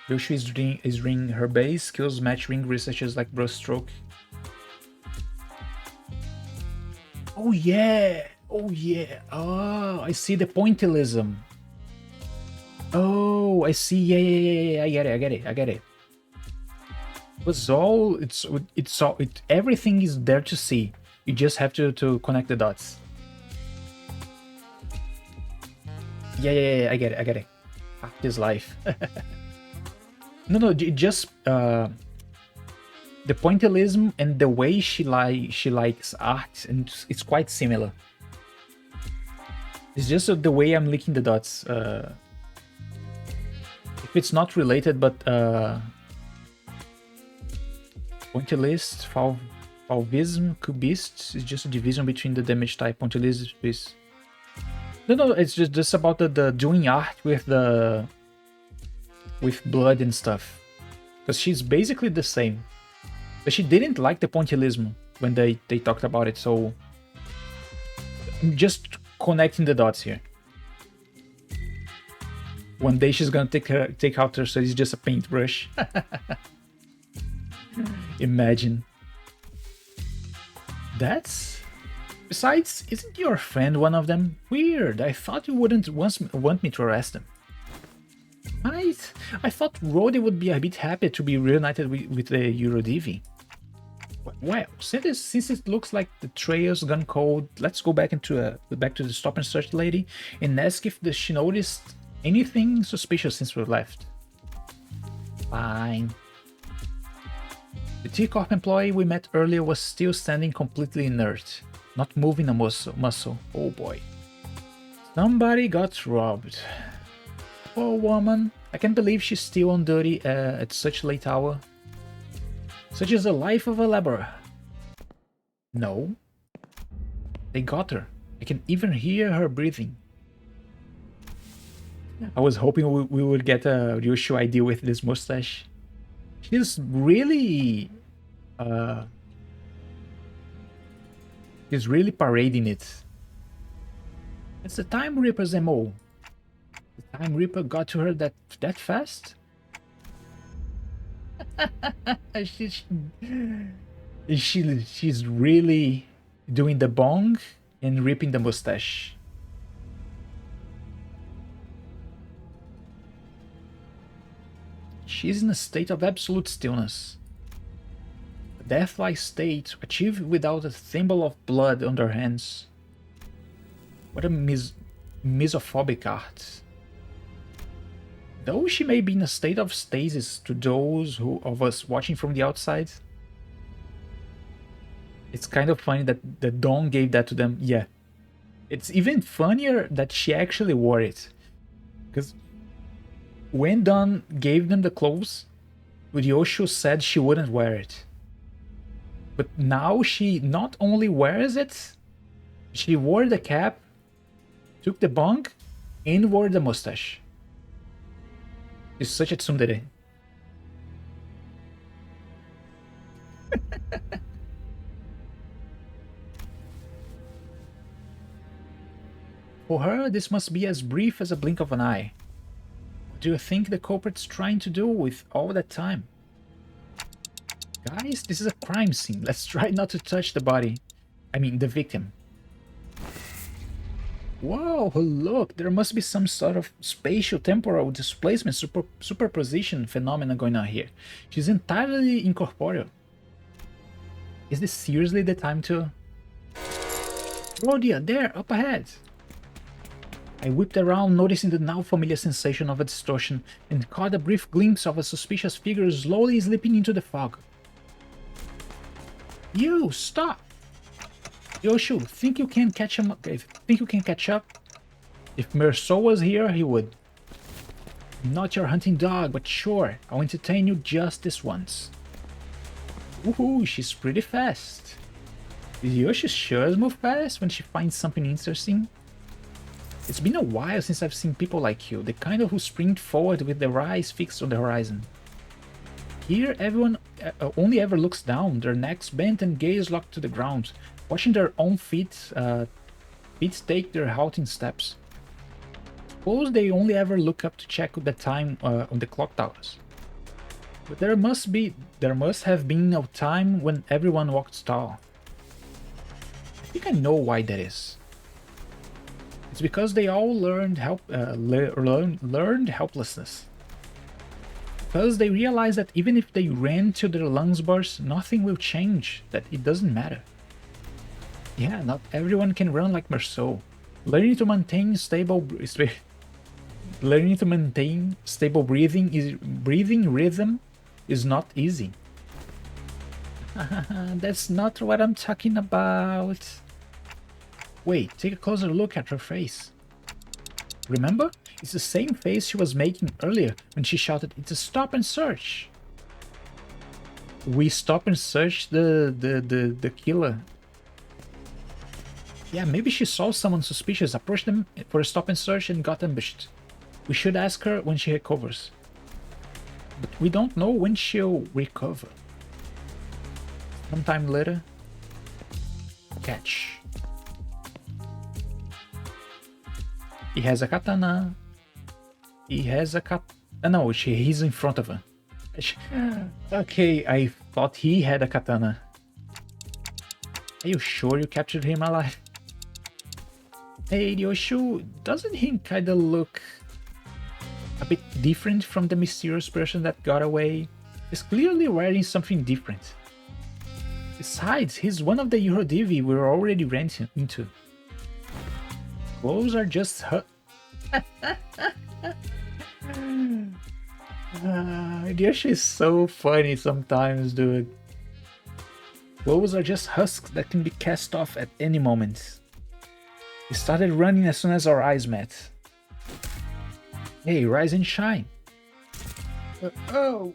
Ryosho is ring her base, skills match ring researchers like brushstroke. Oh yeah! Oh, I see the pointillism. Oh, I see. Yeah. I get it. It was all. It's all. Everything is there to see. You just have to connect the dots. Yeah. I get it. Half this life. No, just the pointillism and the way she likes art, and it's quite similar. It's just the way I'm linking the dots. If it's not related, but pointillist, Falvism, Cubist is just a division between the damage type. Pointillist is. No, it's just about the doing art with blood and stuff, because she's basically the same, but she didn't like the pointillism when they talked about it, so I'm just connecting the dots here. One day she's gonna take out her, so it's just a paintbrush. Imagine. Besides, isn't your friend one of them? Weird, I thought you wouldn't want me to arrest him. Right. I thought Rhodey would be a bit happy to be reunited with the Eurodivi. Well, since it looks like the trail's gone cold, let's go back to the stop and search lady and ask if she noticed anything suspicious since we left. Fine. The T-Corp employee we met earlier was still standing completely inert, not moving a muscle. Oh boy. Somebody got robbed. Poor woman. I can't believe she's still on duty at such late hour. Such is the life of a laborer. No. They got her. I can even hear her breathing. I was hoping we would get a Ryosho ID with this mustache. She's really... he's really parading it. It's the Time Reaper's MO. The Time Reaper got to her that fast? She's really doing the bong and ripping the mustache. She's in a state of absolute stillness. A death-like state achieved without a thimble of blood on their hands. What a misophobic art. Though she may be in a state of stasis to those of us watching from the outside, it's kind of funny that Dawn gave that to them. Yeah. It's even funnier that she actually wore it. Because when Dawn gave them the clothes, Ryoshu said she wouldn't wear it. But now she not only wears it, she wore the cap, took the bong, and wore the mustache. She's such a tsundere. For her, this must be as brief as a blink of an eye. What do you think the culprit's trying to do with all that time? Guys, this is a crime scene. Let's try not to touch the body. I mean, the victim. Whoa, look, there must be some sort of spatial-temporal displacement superposition phenomenon going on here. She's entirely incorporeal. Is this seriously the time to... Rhodia, there, up ahead! I whipped around, noticing the now familiar sensation of a distortion, and caught a brief glimpse of a suspicious figure slowly slipping into the fog. You, stop! Yoshu, think you can catch him? Think you can catch up? If Merceau was here, he would. I'm not your hunting dog, but sure, I'll entertain you just this once. Woohoo, she's pretty fast. Is Yoshi sure move fast when she finds something interesting? It's been a while since I've seen people like you, the kind of who sprint forward with their eyes fixed on the horizon. Here, everyone only ever looks down, their necks bent and gaze locked to the ground, watching their own feet take their halting steps. Suppose they only ever look up to check the time on the clock towers. But there must have been a time when everyone walked tall. I think I know why that is. It's because they all learned helplessness. Because they realize that even if they ran till their lungs burst, nothing will change, that it doesn't matter. Yeah, not everyone can run like Merceau. Learning to maintain stable breathing rhythm is not easy. That's not what I'm talking about. Wait, take a closer look at her face. Remember? It's the same face she was making earlier when she shouted, "It's a stop and search!" We stop and search the killer. Yeah, maybe she saw someone suspicious, approached them for a stop and search and got ambushed. We should ask her when she recovers. But we don't know when she'll recover. Sometime later. Catch. He has a katana. He has a no, he's in front of her. Okay, I thought he had a katana. Are you sure you captured him alive? Hey, Yoshu, doesn't he kinda look a bit different from the mysterious person that got away? He's clearly wearing something different. Besides, he's one of the Eurodivi we were already renting into. Clothes are just Yoshu is so funny sometimes, dude. Clothes are just husks that can be cast off at any moment. We started running as soon as our eyes met. Hey, rise and shine. Oh,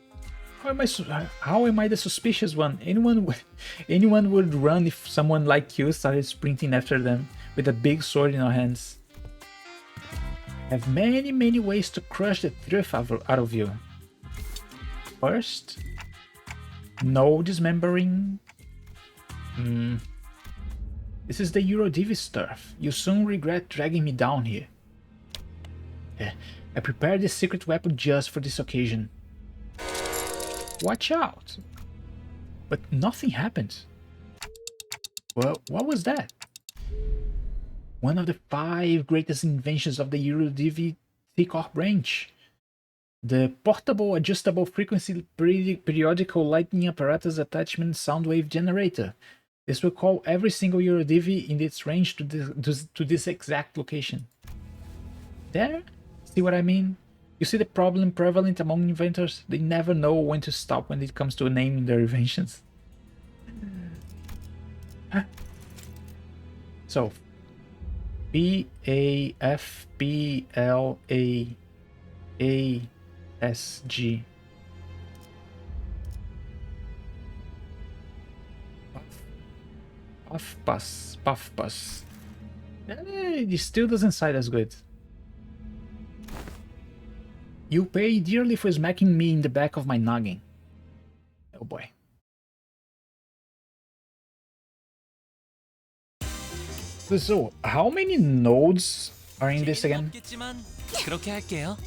how am I the suspicious one? Anyone would run if someone like you started sprinting after them with a big sword in our hands. Have many ways to crush the truth out of you. First, no dismembering. This is the Eurodivi stuff. You'll soon regret dragging me down here. I prepared this secret weapon just for this occasion. Watch out! But nothing happened. Well, what was that? One of the 5 greatest inventions of the Eurodivi T-Corp branch. The portable adjustable frequency periodical lighting apparatus attachment sound wave generator. This will call every single Eurodivi in its range to this exact location. There? See what I mean? You see the problem prevalent among inventors? They never know when to stop when it comes to naming their inventions. So, PAFPLAASG. Puff-Bus. It still doesn't sound as good. You pay dearly for smacking me in the back of my noggin. Oh boy. So, how many nodes are in this again? 없겠지만 그렇게 할게요.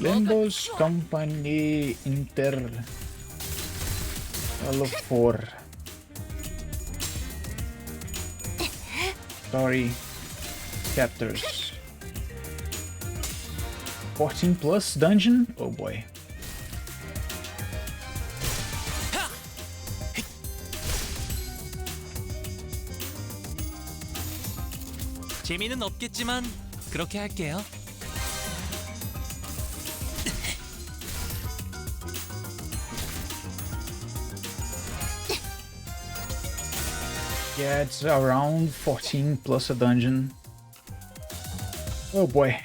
Limbus Company Intervallo 4. Story chapters. 14 plus dungeon? Oh boy. 재미는 없겠지만 그렇게 할게요. Yeah, it's around 14 plus a dungeon. Oh boy.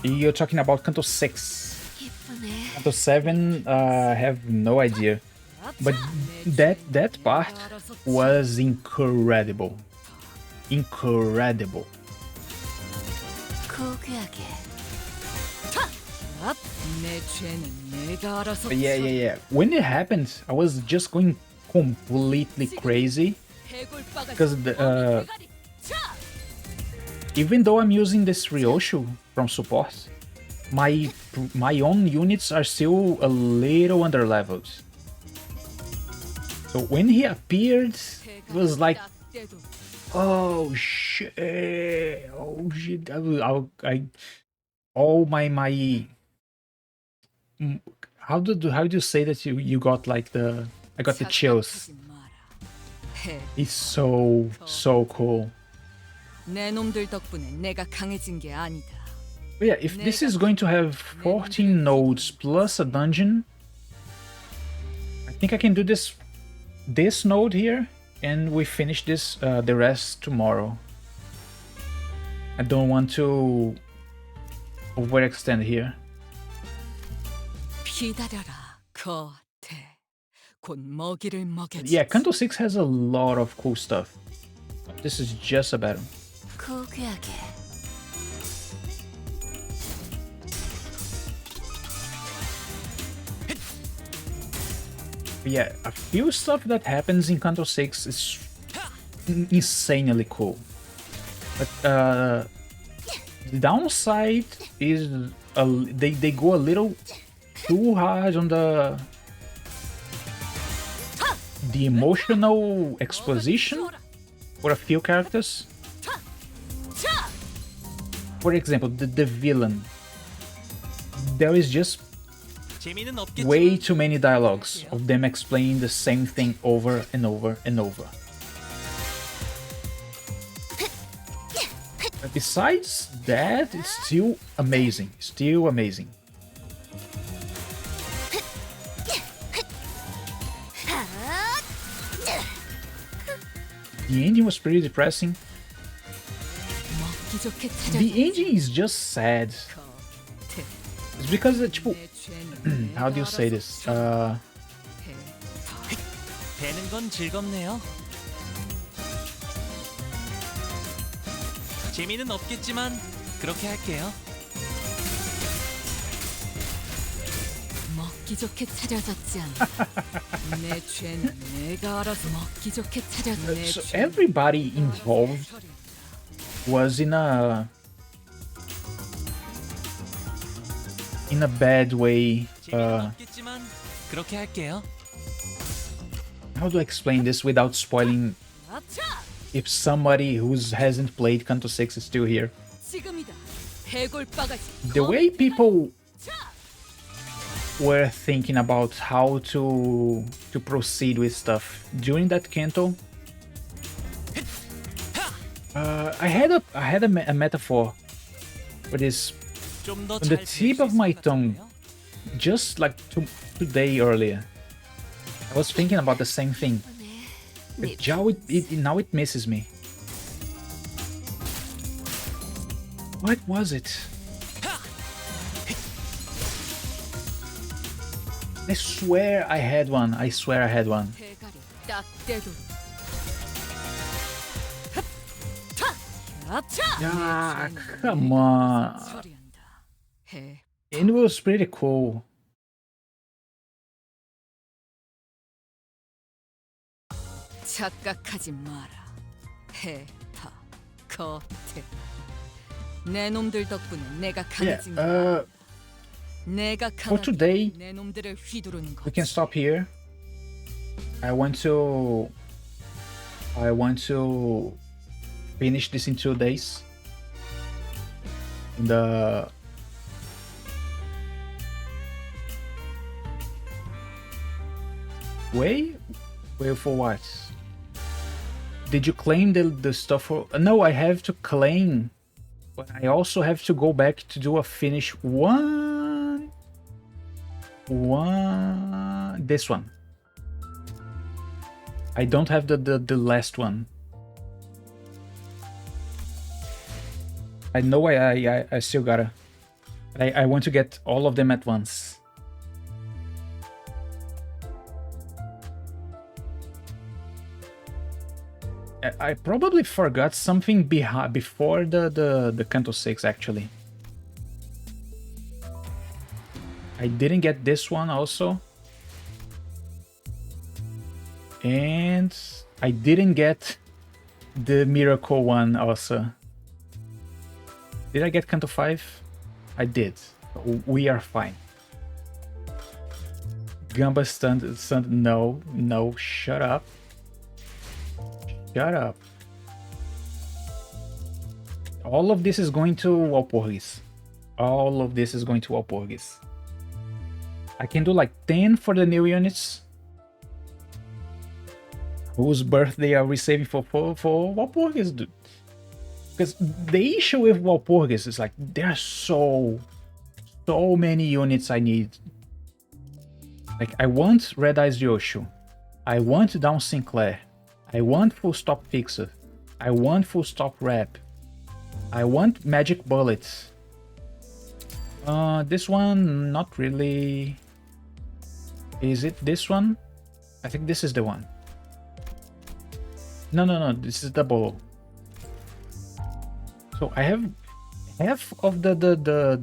You're talking about Canto 6. Canto 7, I have no idea. But that part was incredible. Incredible. But yeah. When it happened, I was just going completely crazy. Because even though I'm using this Ryoshu from support, my own units are still a little underleveled. So when he appeared, it was like, oh shit, all my how do you say that you got like the I got the chills. It's so cool. But yeah, if this is going to have 14 nodes plus a dungeon, I think I can do this node here, and we finish this the rest tomorrow. I don't want to overextend here. Yeah, Canto 6 has a lot of cool stuff. This is just a battle. Yeah, a few stuff that happens in Canto 6 is insanely cool. But the downside is they go a little too hard on the emotional exposition for a few characters. For example, the villain. There is just way too many dialogues of them explaining the same thing over and over and over. But besides that, it's still amazing. Still amazing. The ending was pretty depressing. The ending is just sad. It's because tipo, how do you say this? 되는 건 즐겁네요. 재미는 없겠지만 그렇게 할게요. 먹기 좋게 차려졌지 않아. 내 죄는 내가 알아서 먹기 좋게 차렸네. So everybody involved was in a bad way. 그렇게 할게요. How do I explain this without spoiling if somebody who hasn't played Canto 6 is still here. 지금이다. 해골 바가지. The way people were thinking about how to proceed with stuff during that Canto, I had a metaphor for this 좀 더 on the 잘 tip of my tongue, just like today earlier. I was thinking about the same thing. But now it misses me. What was it? I swear I had one. I swear I had one. 대가리 딱 대도. Ah, come on. 처리한다. 해. It was pretty cool. 착각하지 마라. 해파 겉에. 내 놈들 덕분에 내가 Yeah, 강해진 거야. 내가 for 강하게 today, 내 놈들을 휘두르는 we 거지. can stop here. I want to finish this in 2 days. The Wait for what? Did you claim the stuff for? No, I have to claim, but I also have to go back to do a finish one. This one. I don't have the last one. I know I still gotta. I want to get all of them at once. I probably forgot something before the Canto 6 actually. I didn't get this one also. And I didn't get the Miracle one also. Did I get Canto 5? I did. We are fine. Gamba stunned. No, shut up. Shut up. All of this is going to Walpurgis. All of this is going to Walpurgis. I can do like 10 for the new units. Whose birthday are we saving for Walpurgis, dude? Because the issue with Walpurgis is like there are so many units I need. Like I want Red Eyes Yoshu. I want Down Sinclair. I want Full Stop Fixer. I want Full Stop Rap. I want Magic Bullets. This one, not really. Is it this one? I think this is the one. No, this is the bolo. So I have half of the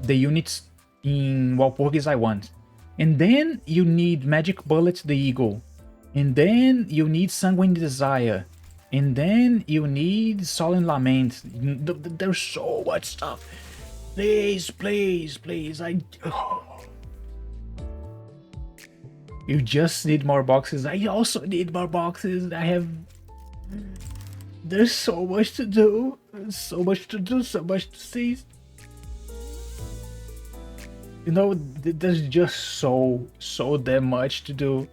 units in Walpurgis I want. And then you need Magic Bullet the Eagle. And then you need Sanguine Desire. And then you need Solemn Lament. There's so much stuff. Please. You just need more boxes. I also need more boxes. There's so much to do. So much to see. You know, there's just so damn much to do.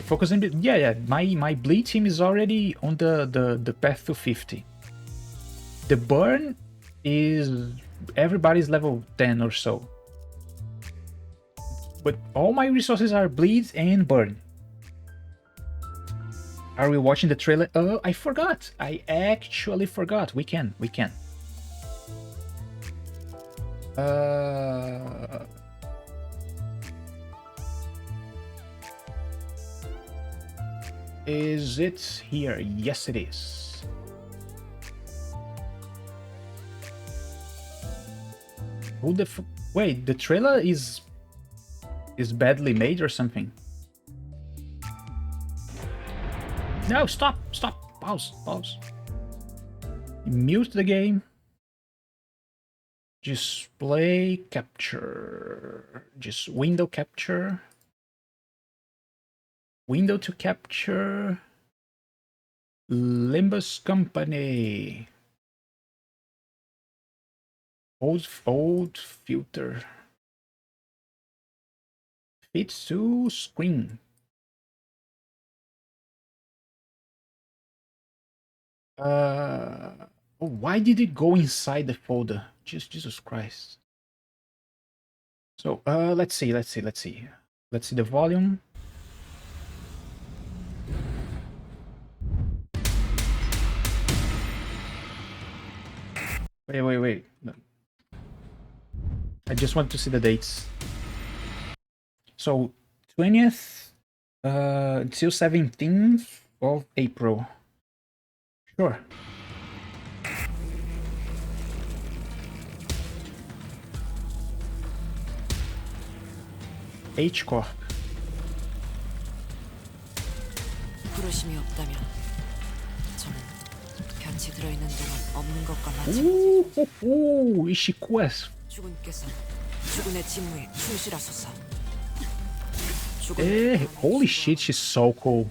Focusing, yeah. My bleed team is already on the path to 50. The burn is everybody's level 10 or so. But all my resources are bleed and burn. Are we watching the trailer? Oh, I forgot. I actually forgot. We can. Is it here? Yes, it is. Who the wait? The trailer is badly made or something? No, stop. Pause. Mute the game. Display capture. Just window capture. Window to capture. Limbus company. Old filter. Fits to screen. Why did it go inside the folder? Just Jesus Christ. So let's see. Let's see the volume. Wait. No. I just want to see the dates. So 20th till 17th of April. Sure. H Corp. 부르심이 없다면 저는 곁이 들어있는 동안 없는 것과 마찬가지. Ooh, Ishikues. 주군께서 주군의 직무에 충실하소서. Holy shit, she's so cool.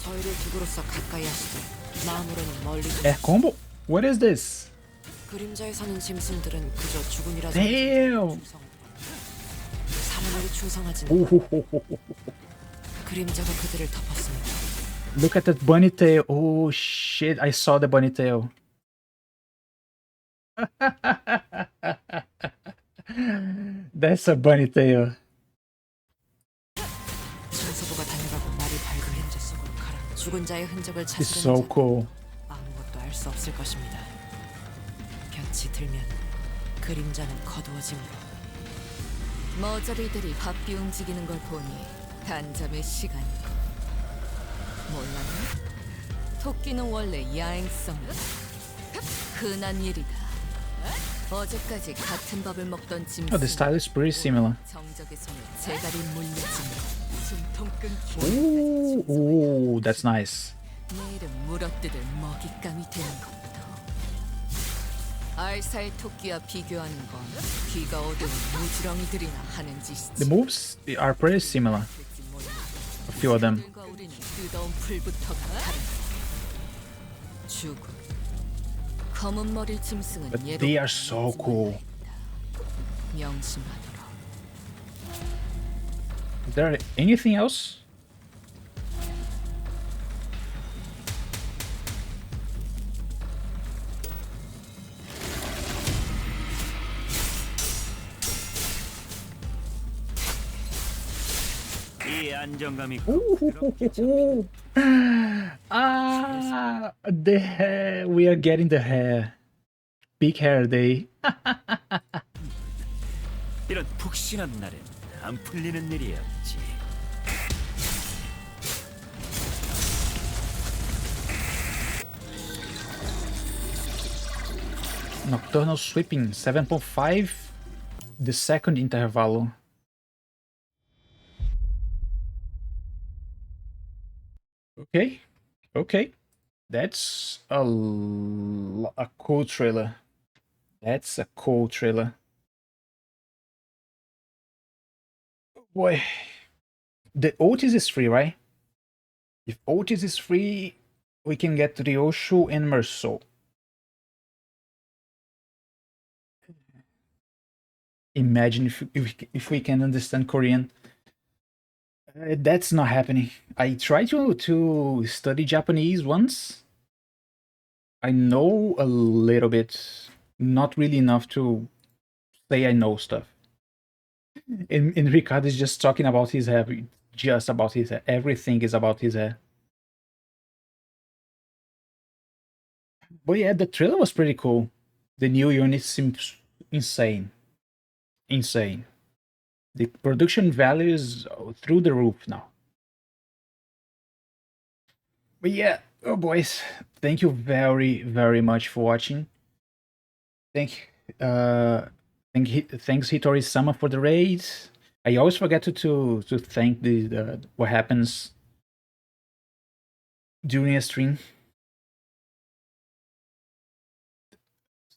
저희를 두고로서 가까이 하시되 마음으로는 멀리 Combo? What is this? 그림자에 사는 짐승들은 그저 주군이라서 Damn. 사람에게 충성하지는 Ooh, 그림자가 그들을 덮었습니다. look at that bunny tail. Oh shit, I saw the bunny tail. That's a bunny tail. 천서부가 다녀가고 말이 밝은 현재 속으로 가라. 죽은 자의 흔적을 It's 찾으려는 so 자는 cool. 아무것도 알 수 없을 것입니다. 곁이 들면 그림자는 거두어지므로. 머저리들이 바삐 움직이는 걸 보니 단잠의 시간이고. 몰랐나? 토끼는 원래 야행성이다. 흔한 일이다. 어제까지 같은 밥을 먹던 짐승. Oh, the style is pretty similar. 정적의 손에 제갈이 물려진 숨통 끊기. Ooh, that's nice. 내일은 물어뜯을 먹잇감이 되는 것도. 알사의 토끼와 비교하는 건 귀가 어두운 무지렁이들이나 하는 짓이지. The moves are pretty similar. A few of them. 그들과 우리는 뜨거운 불부터가 다르다. 죽음. 검은 머리 짐승은 But they are so cool. 명심하도록. Is there anything else? 이 안정감이 The hair. We are getting the hair. Big hair day. 이런 푹신한 날엔 안 풀리는 일이 없지. Nocturnal sweeping 7.5. The second intervallo. Okay. That's a cool trailer. That's a cool trailer. Boy, the Otis is free, right? If Otis is free, we can get Ryoshu and Merso. Imagine if we can understand Korean. That's not happening. I tried to study Japanese once. I know a little bit, not really enough to say I know stuff. And Ricardo is just talking about his hair, just about his hair. Everything is about his hair. But yeah, the trailer was pretty cool. The new unit seems insane. Insane. The production value is through the roof now. But yeah, oh boys, thank you very, very much for watching. Thanks Hitori-sama for the raid. I always forget to thank the what happens during a stream.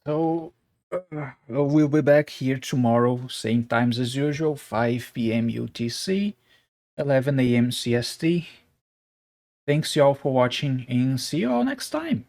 So we'll be back here tomorrow, same times as usual, 5 p.m. UTC, 11 a.m. CST. Thanks y'all for watching and see you all next time.